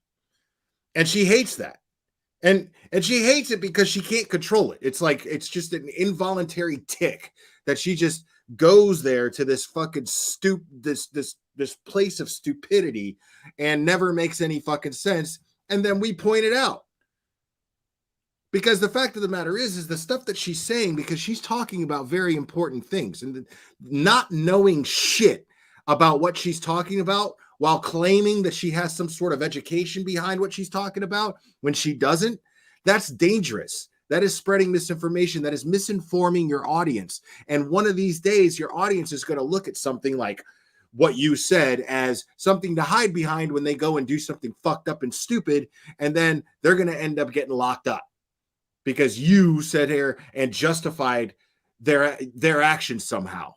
Speaker 19: And she hates that. And she hates it because she can't control it. It's like, it's just an involuntary tick that she just goes there to this fucking this place of stupidity and never makes any fucking sense. And then we point it out. Because the fact of the matter is the stuff that she's saying, because she's talking about very important things, and not knowing shit about what she's talking about while claiming that she has some sort of education behind what she's talking about when she doesn't, that's dangerous. That is spreading misinformation. That is misinforming your audience. And one of these days, your audience is going to look at something like what you said as something to hide behind when they go and do something fucked up and stupid, and then they're going to end up getting locked up. Because you sat here and justified their actions somehow.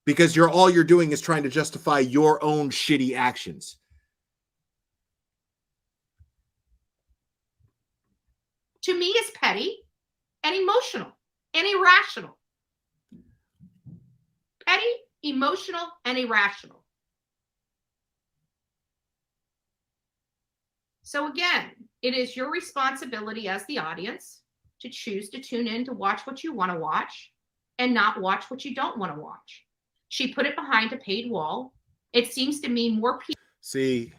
Speaker 19: Because all you're doing is trying to justify your own shitty actions.
Speaker 14: To me, is petty and emotional and irrational. Petty, emotional, and irrational. So again, it is your responsibility as the audience to choose to tune in to watch what you want to watch and not watch what you don't want to watch. She put it behind a paid wall. It seems to me more people.
Speaker 19: See,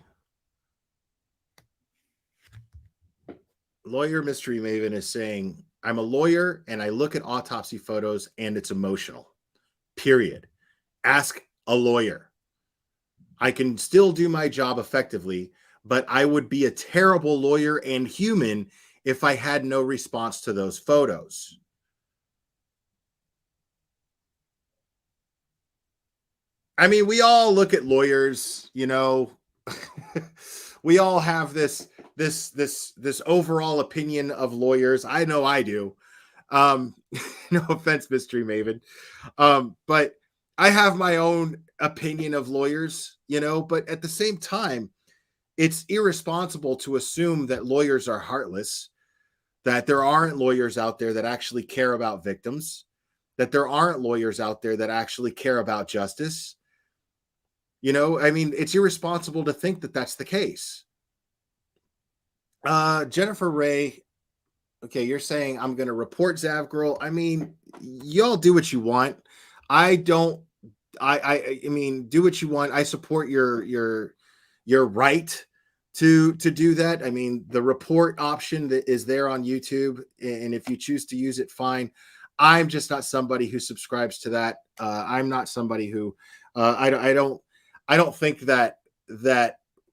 Speaker 19: Lawyer Mystery Maven is saying, I'm a lawyer and I look at autopsy photos and it's emotional. Period. Ask a lawyer. I can still do my job effectively, but I would be a terrible lawyer and human if I had no response to those photos. I mean, we all look at lawyers, you know, we all have this overall opinion of lawyers. I know I do. No offense, Mystery Maven. But I have my own opinion of lawyers, you know, but at the same time, it's irresponsible to assume that lawyers are heartless, that there aren't lawyers out there that actually care about victims, that there aren't lawyers out there that actually care about justice. You know, I mean, it's irresponsible to think that that's the case. Jennifer Ray, okay, you're saying I'm going to report Zav Girl. I mean, y'all do what you want. I mean, do what you want. I support your right to do that. I mean, the report option that is there on YouTube, and if you choose to use it, fine. I'm just not somebody who subscribes to that. I'm not somebody who I don't think that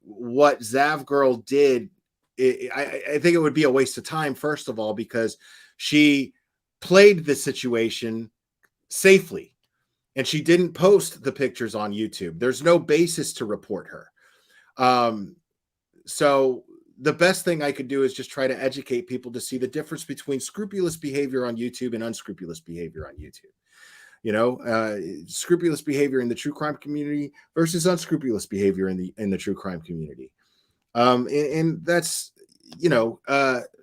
Speaker 19: what Zav Girl did, I think it would be a waste of time, first of all, because she played the situation safely and she didn't post the pictures on YouTube. There's no basis to report her. So the best thing I could do is just try to educate people to see the difference between scrupulous behavior on YouTube and unscrupulous behavior on YouTube. You know, scrupulous behavior in the true crime community versus unscrupulous behavior in the true crime community. And that's, you know,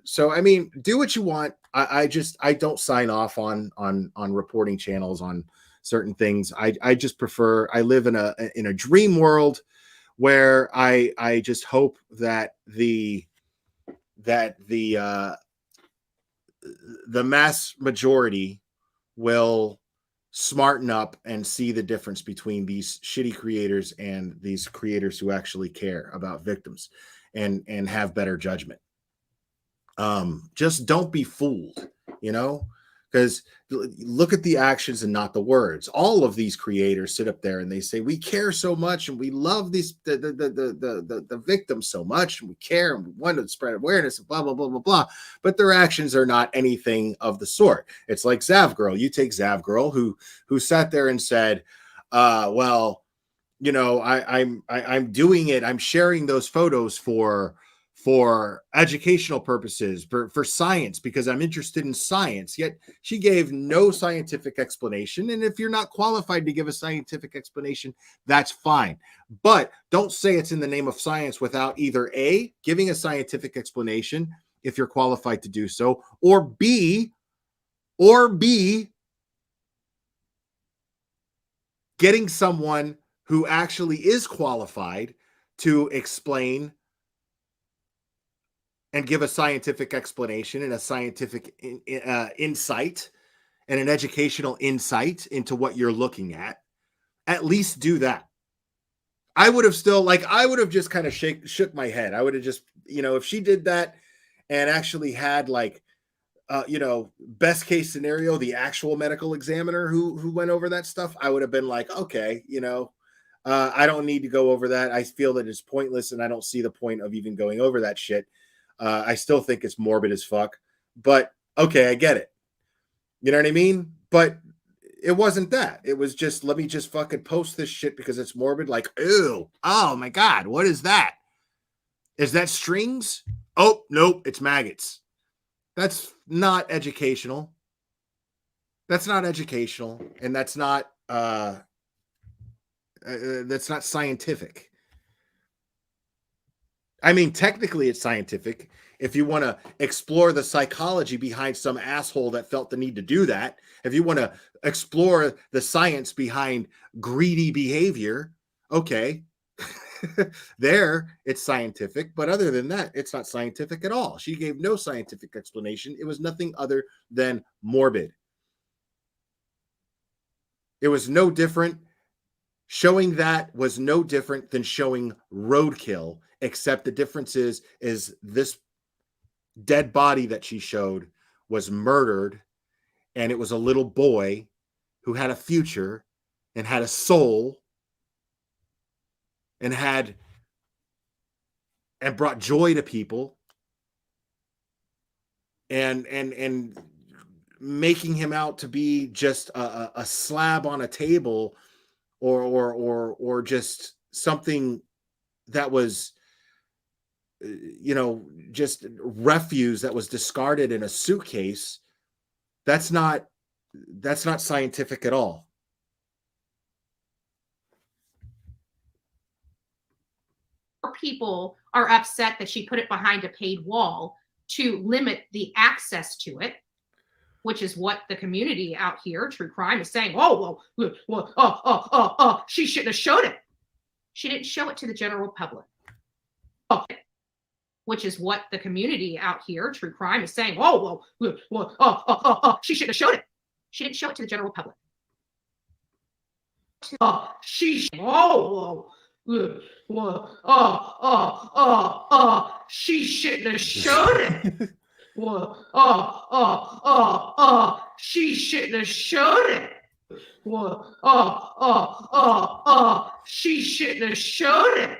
Speaker 19: so I mean, do what you want. I don't sign off on reporting channels on certain things. I just prefer, I live in a dream world where I just hope that the mass majority will smarten up and see the difference between these shitty creators and these creators who actually care about victims and have better judgment. Just don't be fooled, you know, because look at the actions and not the words. All of these creators sit up there and they say, we care so much and we love the victims so much and we care and we want to spread awareness and blah, blah, blah, blah, blah. But their actions are not anything of the sort. It's like Zav Girl. You take Zav Girl who sat there and said, well, you know, I'm doing it. I'm sharing those photos for for educational purposes, for science, because I'm interested in science. Yet she gave no scientific explanation. And if you're not qualified to give a scientific explanation, that's fine. But don't say it's in the name of science without either A, giving a scientific explanation if you're qualified to do so, or B, getting someone who actually is qualified to explain and give a scientific explanation and a scientific insight and an educational insight into what you're looking at. At least do that. I would have still, like, I would have just kind of shook my head. I would have just, you know, if she did that and actually had, like, you know, best case scenario, the actual medical examiner who went over that stuff, I would have been like, okay, you know, I don't need to go over that. I feel that it's pointless, and I don't see the point of even going over that shit. I still think it's morbid as fuck, but okay, I get it. You know what I mean? But it wasn't that. It was just, let me just fucking post this shit because it's morbid. Like, ew, oh my God, what is that? Is that strings? Oh, nope, it's maggots. That's not educational. That's not educational, and that's not scientific. I mean, technically it's scientific if you want to explore the psychology behind some asshole that felt the need to do that. If you want to explore the science behind greedy behavior, okay, there it's scientific. But other than that, it's not scientific at all. She gave no scientific explanation. It was nothing other than morbid. It was no different. Showing that was no different than showing roadkill, except the difference is this dead body that she showed was murdered, and it was a little boy who had a future and had a soul and brought joy to people, and making him out to be just a slab on a table, or just something that was, you know, just refuse that was discarded in a suitcase. That's not scientific at all.
Speaker 14: People are upset that she put it behind a paid wall to limit the access to it, which is what the community out here, true crime, is saying. She shouldn't have showed it. She didn't show it to the general public. Which is what the community out here, true crime, is saying. She shouldn't have showed it. She didn't show it to the general public. She shouldn't have showed it. She shouldn't have showed it. She shouldn't have showed it.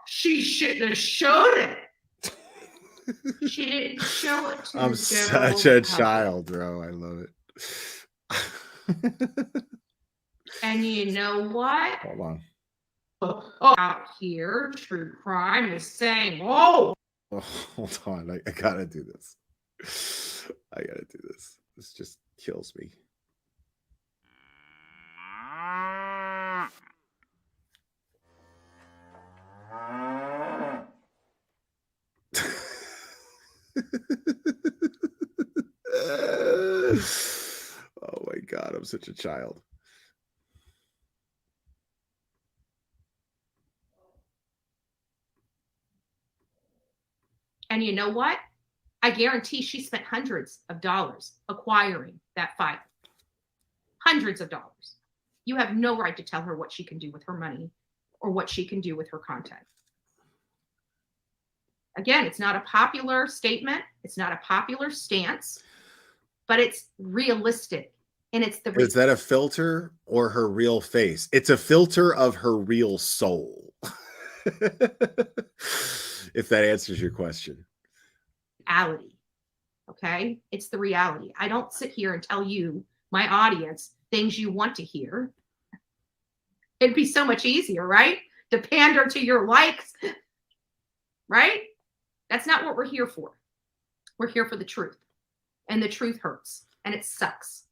Speaker 14: She shouldn't have showed it. She didn't show it to
Speaker 19: I'm
Speaker 14: the
Speaker 19: such
Speaker 14: general
Speaker 19: a
Speaker 14: public.
Speaker 19: child, bro. I love it.
Speaker 14: And you know what?
Speaker 19: Hold on.
Speaker 14: Out here, true crime is saying,
Speaker 19: hold on. I gotta do this. I gotta do this. This just kills me. Oh my God, I'm such a child.
Speaker 14: and you know what? I guarantee she spent hundreds of dollars acquiring that file. Hundreds of dollars. You have no right to tell her what she can do with her money or what she can do with her content. Again, it's not a popular statement. It's not a popular stance, but it's realistic. And it's the...
Speaker 19: Is that a filter or her real face? It's a filter of her real soul. If that answers your question.
Speaker 14: Reality. Okay? It's the reality. I don't sit here and tell you, my audience, things you want to hear. It'd be so much easier, right? to pander to your likes, right? That's not what we're here for. We're here for the truth. And the truth hurts. And it sucks.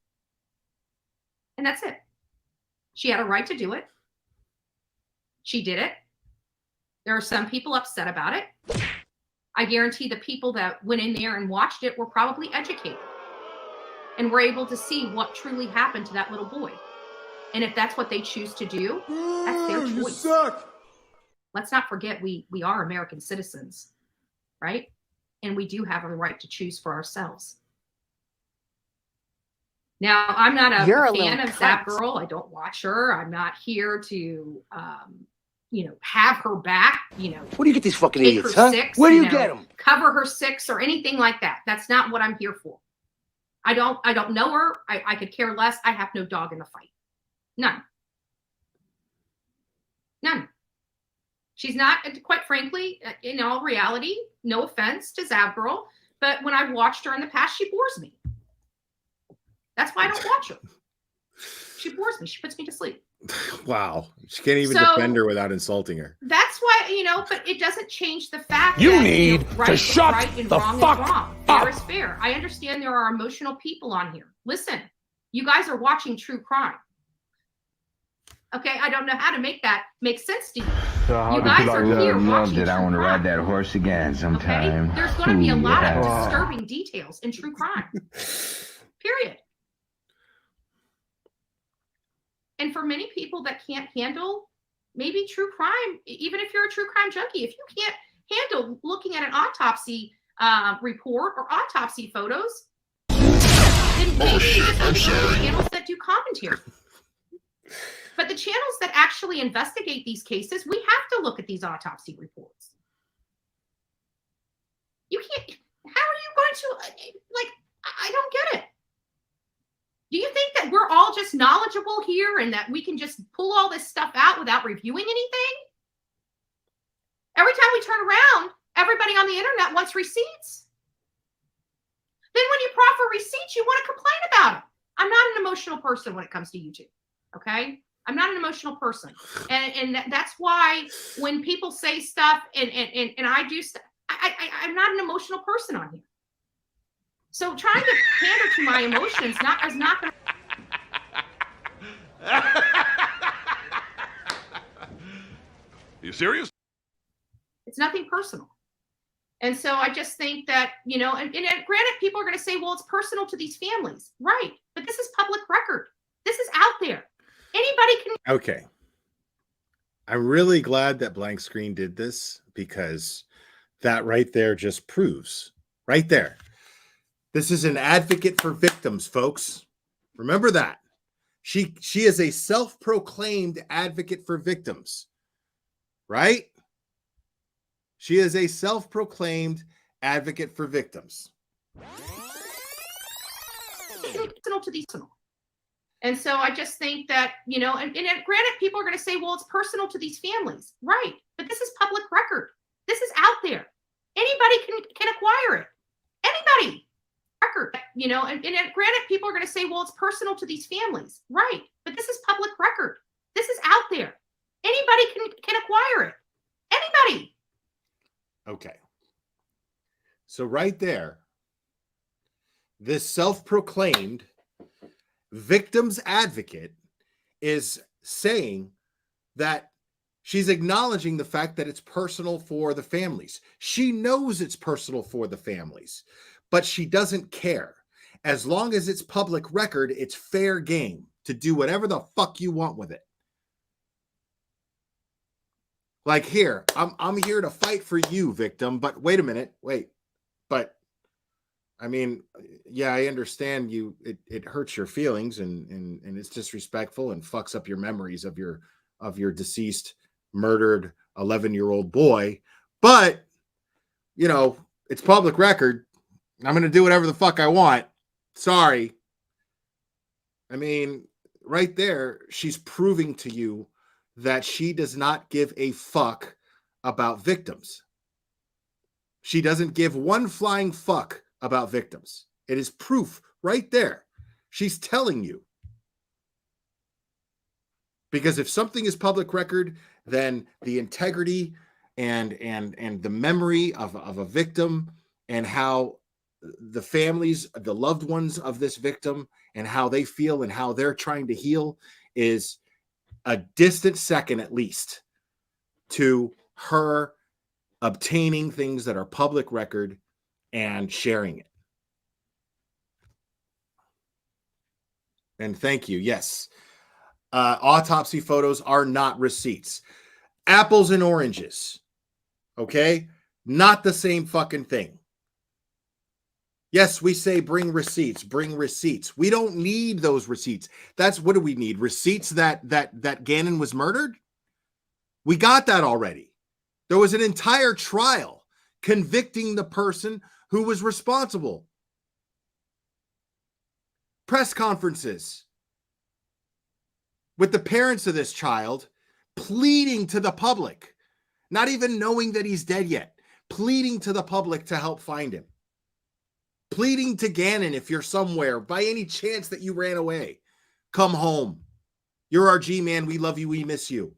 Speaker 14: And that's it. She had a right to do it. She did it. There are some people upset about it. I guarantee the people that went in there and watched it were probably educated and were able to see what truly happened to that little boy. And if that's what they choose to do, that's their choice. You suck. Let's not forget we are American citizens, right? And we do have a right to choose for ourselves. Now, I'm not a fan of Zav Girl. I don't watch her. I'm not here to, have her back,
Speaker 21: Where do you get these fucking
Speaker 14: take
Speaker 21: idiots,
Speaker 14: her
Speaker 21: huh?
Speaker 14: six,
Speaker 21: Where do you get them?
Speaker 14: Cover her six or anything like that. That's not what I'm here for. I don't know her. I could care less. I have no dog in the fight. None. She's not, quite frankly, in all reality, no offense to Zav Girl, but when I've watched her in the past, she bores me. That's why I don't watch her. She bores me. She puts me to sleep.
Speaker 19: Wow. She can't even defend her without insulting her.
Speaker 14: That's why, but it doesn't change the fact
Speaker 21: You
Speaker 14: that
Speaker 21: need
Speaker 14: right
Speaker 21: to
Speaker 14: is
Speaker 21: shut
Speaker 14: right and
Speaker 21: the
Speaker 14: wrong
Speaker 21: fuck
Speaker 14: is wrong.
Speaker 21: up.
Speaker 14: Fair is fair. I understand there are emotional people on here. Listen, you guys are watching true crime. Okay, I don't know how to make that make sense to you.
Speaker 1: So
Speaker 14: you guys are here watching
Speaker 1: that I want to
Speaker 14: true
Speaker 1: ride
Speaker 14: crime.
Speaker 1: that horse again sometime.
Speaker 14: Okay? There's going to be a lot of
Speaker 1: Yeah.
Speaker 14: disturbing details in true crime. Period. And for many people that can't handle maybe true crime, even if you're a true crime junkie, if you can't handle looking at an autopsy report or autopsy photos, then maybe you just need to go to channels that do commentary. But the channels that actually investigate these cases, we have to look at these autopsy reports. You can't, how are you going to, I don't get it. Do you think that we're all just knowledgeable here and that we can just pull all this stuff out without reviewing anything? Every time we turn around, everybody on the internet wants receipts. Then when you proffer receipts, you want to complain about it. I'm not an emotional person when it comes to YouTube, okay? I'm not an emotional person. And that's why when people say stuff and I do stuff, I'm not an emotional person on here. So trying to pander to my emotions is not going to...
Speaker 8: You serious?
Speaker 14: It's nothing personal. And so I just think that, and granted, people are going to say, well, it's personal to these families. Right. But this is public record. This is out there. Anybody can.
Speaker 19: Okay. I'm really glad that Blank Screen did this because that right there just proves right there. This is an advocate for victims, folks. Remember that. She is a self-proclaimed advocate for victims, right? She is a self-proclaimed advocate for victims.
Speaker 14: Personal to these. And so I just think that, and granted, people are going to say, well, it's personal to these families. Right. But this is public record. This is out there. Anybody can acquire it. Anybody. Record. And granted, people are going to say, well, it's personal to these families. Right. But this is public record. This is out there. Anybody can acquire it. Anybody.
Speaker 19: Okay. So right there, this self-proclaimed victim's advocate is saying that she's acknowledging the fact that it's personal for the families. She knows it's personal for the families, but she doesn't care. As long as it's public record, it's fair game to do whatever the fuck you want with it. Like here, I'm here to fight for you, victim, but wait a minute, but I mean, yeah, I understand you. It hurts your feelings and it's disrespectful and fucks up your memories of your deceased, murdered 11-year-old boy. But it's public record. I'm going to do whatever the fuck I want. Sorry. I mean, right there, she's proving to you that she does not give a fuck about victims. She doesn't give one flying fuck about victims. It is proof right there. She's telling you. Because if something is public record, then the integrity and the memory of a victim and how the families, the loved ones of this victim and how they feel and how they're trying to heal is a distant second at least to her obtaining things that are public record and sharing it. And thank you. Yes. Autopsy photos are not receipts. Apples and oranges. Okay? Not the same fucking thing. Yes, we say bring receipts, bring receipts. We don't need those receipts. That's what do we need? Receipts that Gannon was murdered? We got that already. There was an entire trial convicting the person who was responsible. Press conferences with the parents of this child pleading to the public, not even knowing that he's dead yet, pleading to the public to help find him. Pleading to Gannon, if you're somewhere, by any chance that you ran away, come home. You're our G-man. We love you. We miss you.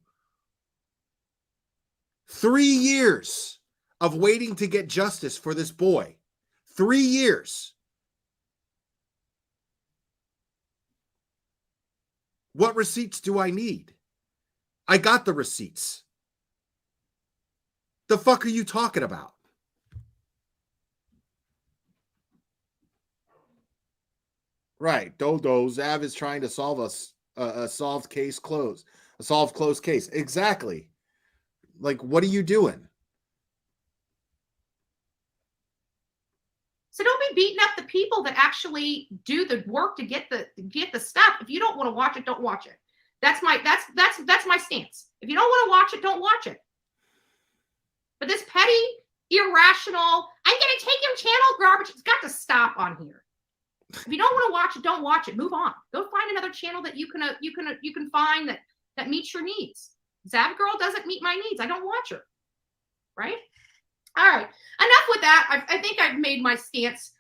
Speaker 19: 3 years of waiting to get justice for this boy. 3 years. What receipts do I need? I got the receipts. The fuck are you talking about? Right. Dodo, Zav is trying to solve a solved case closed. A solved closed case. Exactly. Like, what are you doing?
Speaker 14: So don't be beating up the people that actually do the work to get the stuff. If you don't want to watch it, don't watch it. That's my stance. If you don't want to watch it, don't watch it. But this petty, irrational, I'm gonna take your channel garbage. It's got to stop on here. If you don't want to watch it, don't watch it. Move on. Go find another channel that you can find that meets your needs. Zav Girl doesn't meet my needs. I don't watch her. Right? All right. Enough with that. I think I've made my stance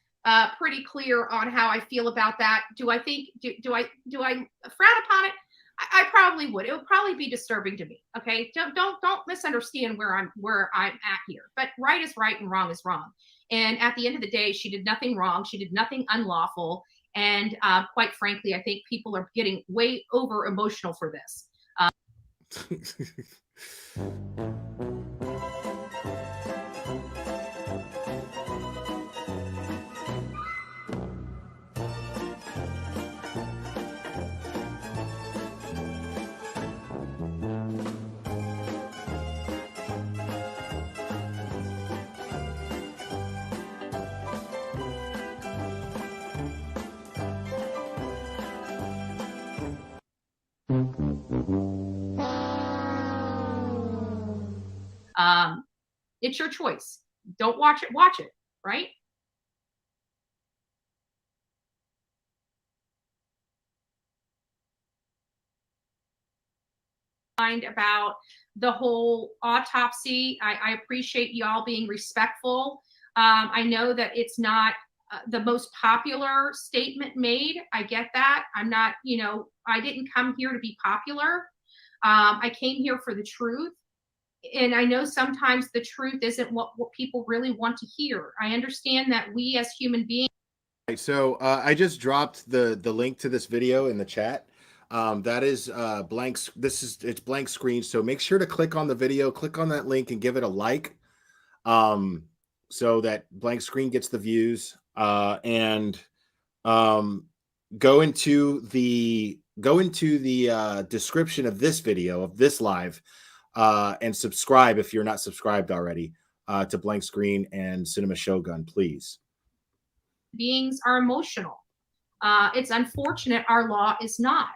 Speaker 14: pretty clear on how I feel about that. Do I frown upon it? I probably would. It would probably be disturbing to me. Okay. Don't misunderstand where I'm at here. But right is right and wrong is wrong. And at the end of the day, she did nothing wrong. She did nothing unlawful. And quite frankly, I think people are getting way over emotional for this. It's your choice. Don't watch it, right? About the whole autopsy. I appreciate y'all being respectful. I know that it's not the most popular statement made. I get that. I'm not, I didn't come here to be popular. I came here for the truth. And I know sometimes the truth isn't what people really want to hear. I understand that we as human beings.
Speaker 19: So I just dropped the link to this video in the chat. That is blanks. It's blank screen. So make sure to click on the video, click on that link and give it a like. So that blank screen gets the views, and go into the description of this video, of this live, and subscribe if you're not subscribed already to Blank Screen and Cinema Shogun, please.
Speaker 14: Beings are emotional. It's unfortunate our law is not,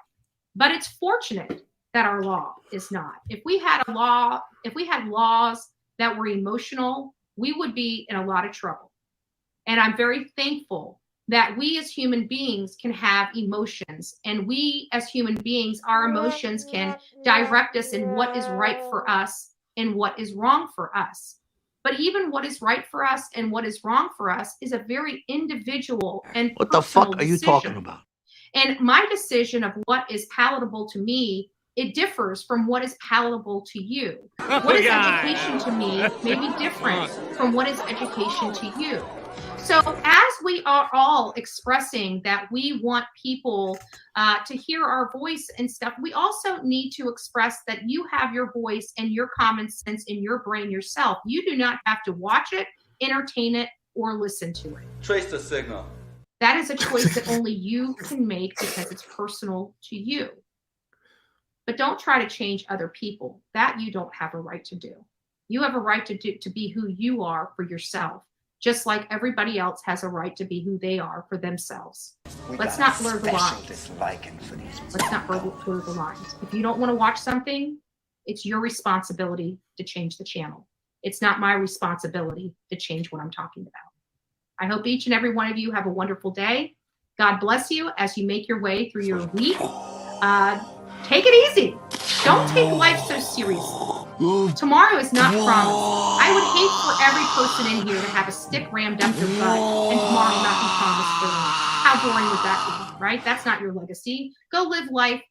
Speaker 14: but it's fortunate that our law is not. If we had laws that were emotional, we would be in a lot of trouble. And I'm very thankful that we as human beings can have emotions, and we as human beings, our emotions can direct us in what is right for us and what is wrong for us. But even what is right for us and what is wrong for us is a very individual and
Speaker 5: what the fuck are you talking about?
Speaker 14: And my decision of what is palatable to me It differs from what is palatable to you. What is education to me may be different from what is education to you. So as we are all expressing that we want people to hear our voice and stuff, we also need to express that you have your voice and your common sense in your brain yourself. You do not have to watch it, entertain it, or listen to it.
Speaker 5: Trace the signal.
Speaker 14: That is a choice that only you can make because it's personal to you. But don't try to change other people. That you don't have a right to do. You have a right to be who you are for yourself, just like everybody else has a right to be who they are for themselves. Let's not blur the lines. Let's not blur the lines. If you don't want to watch something, it's your responsibility to change the channel. It's not my responsibility to change what I'm talking about. I hope each and every one of you have a wonderful day. God bless you as you make your way through your week. Take it easy. Don't take life so seriously. Tomorrow is not promised. I would hate for every person in here to have a stick rammed up their butt and tomorrow not be promised for them. How boring would that be, right? That's not your legacy. Go live life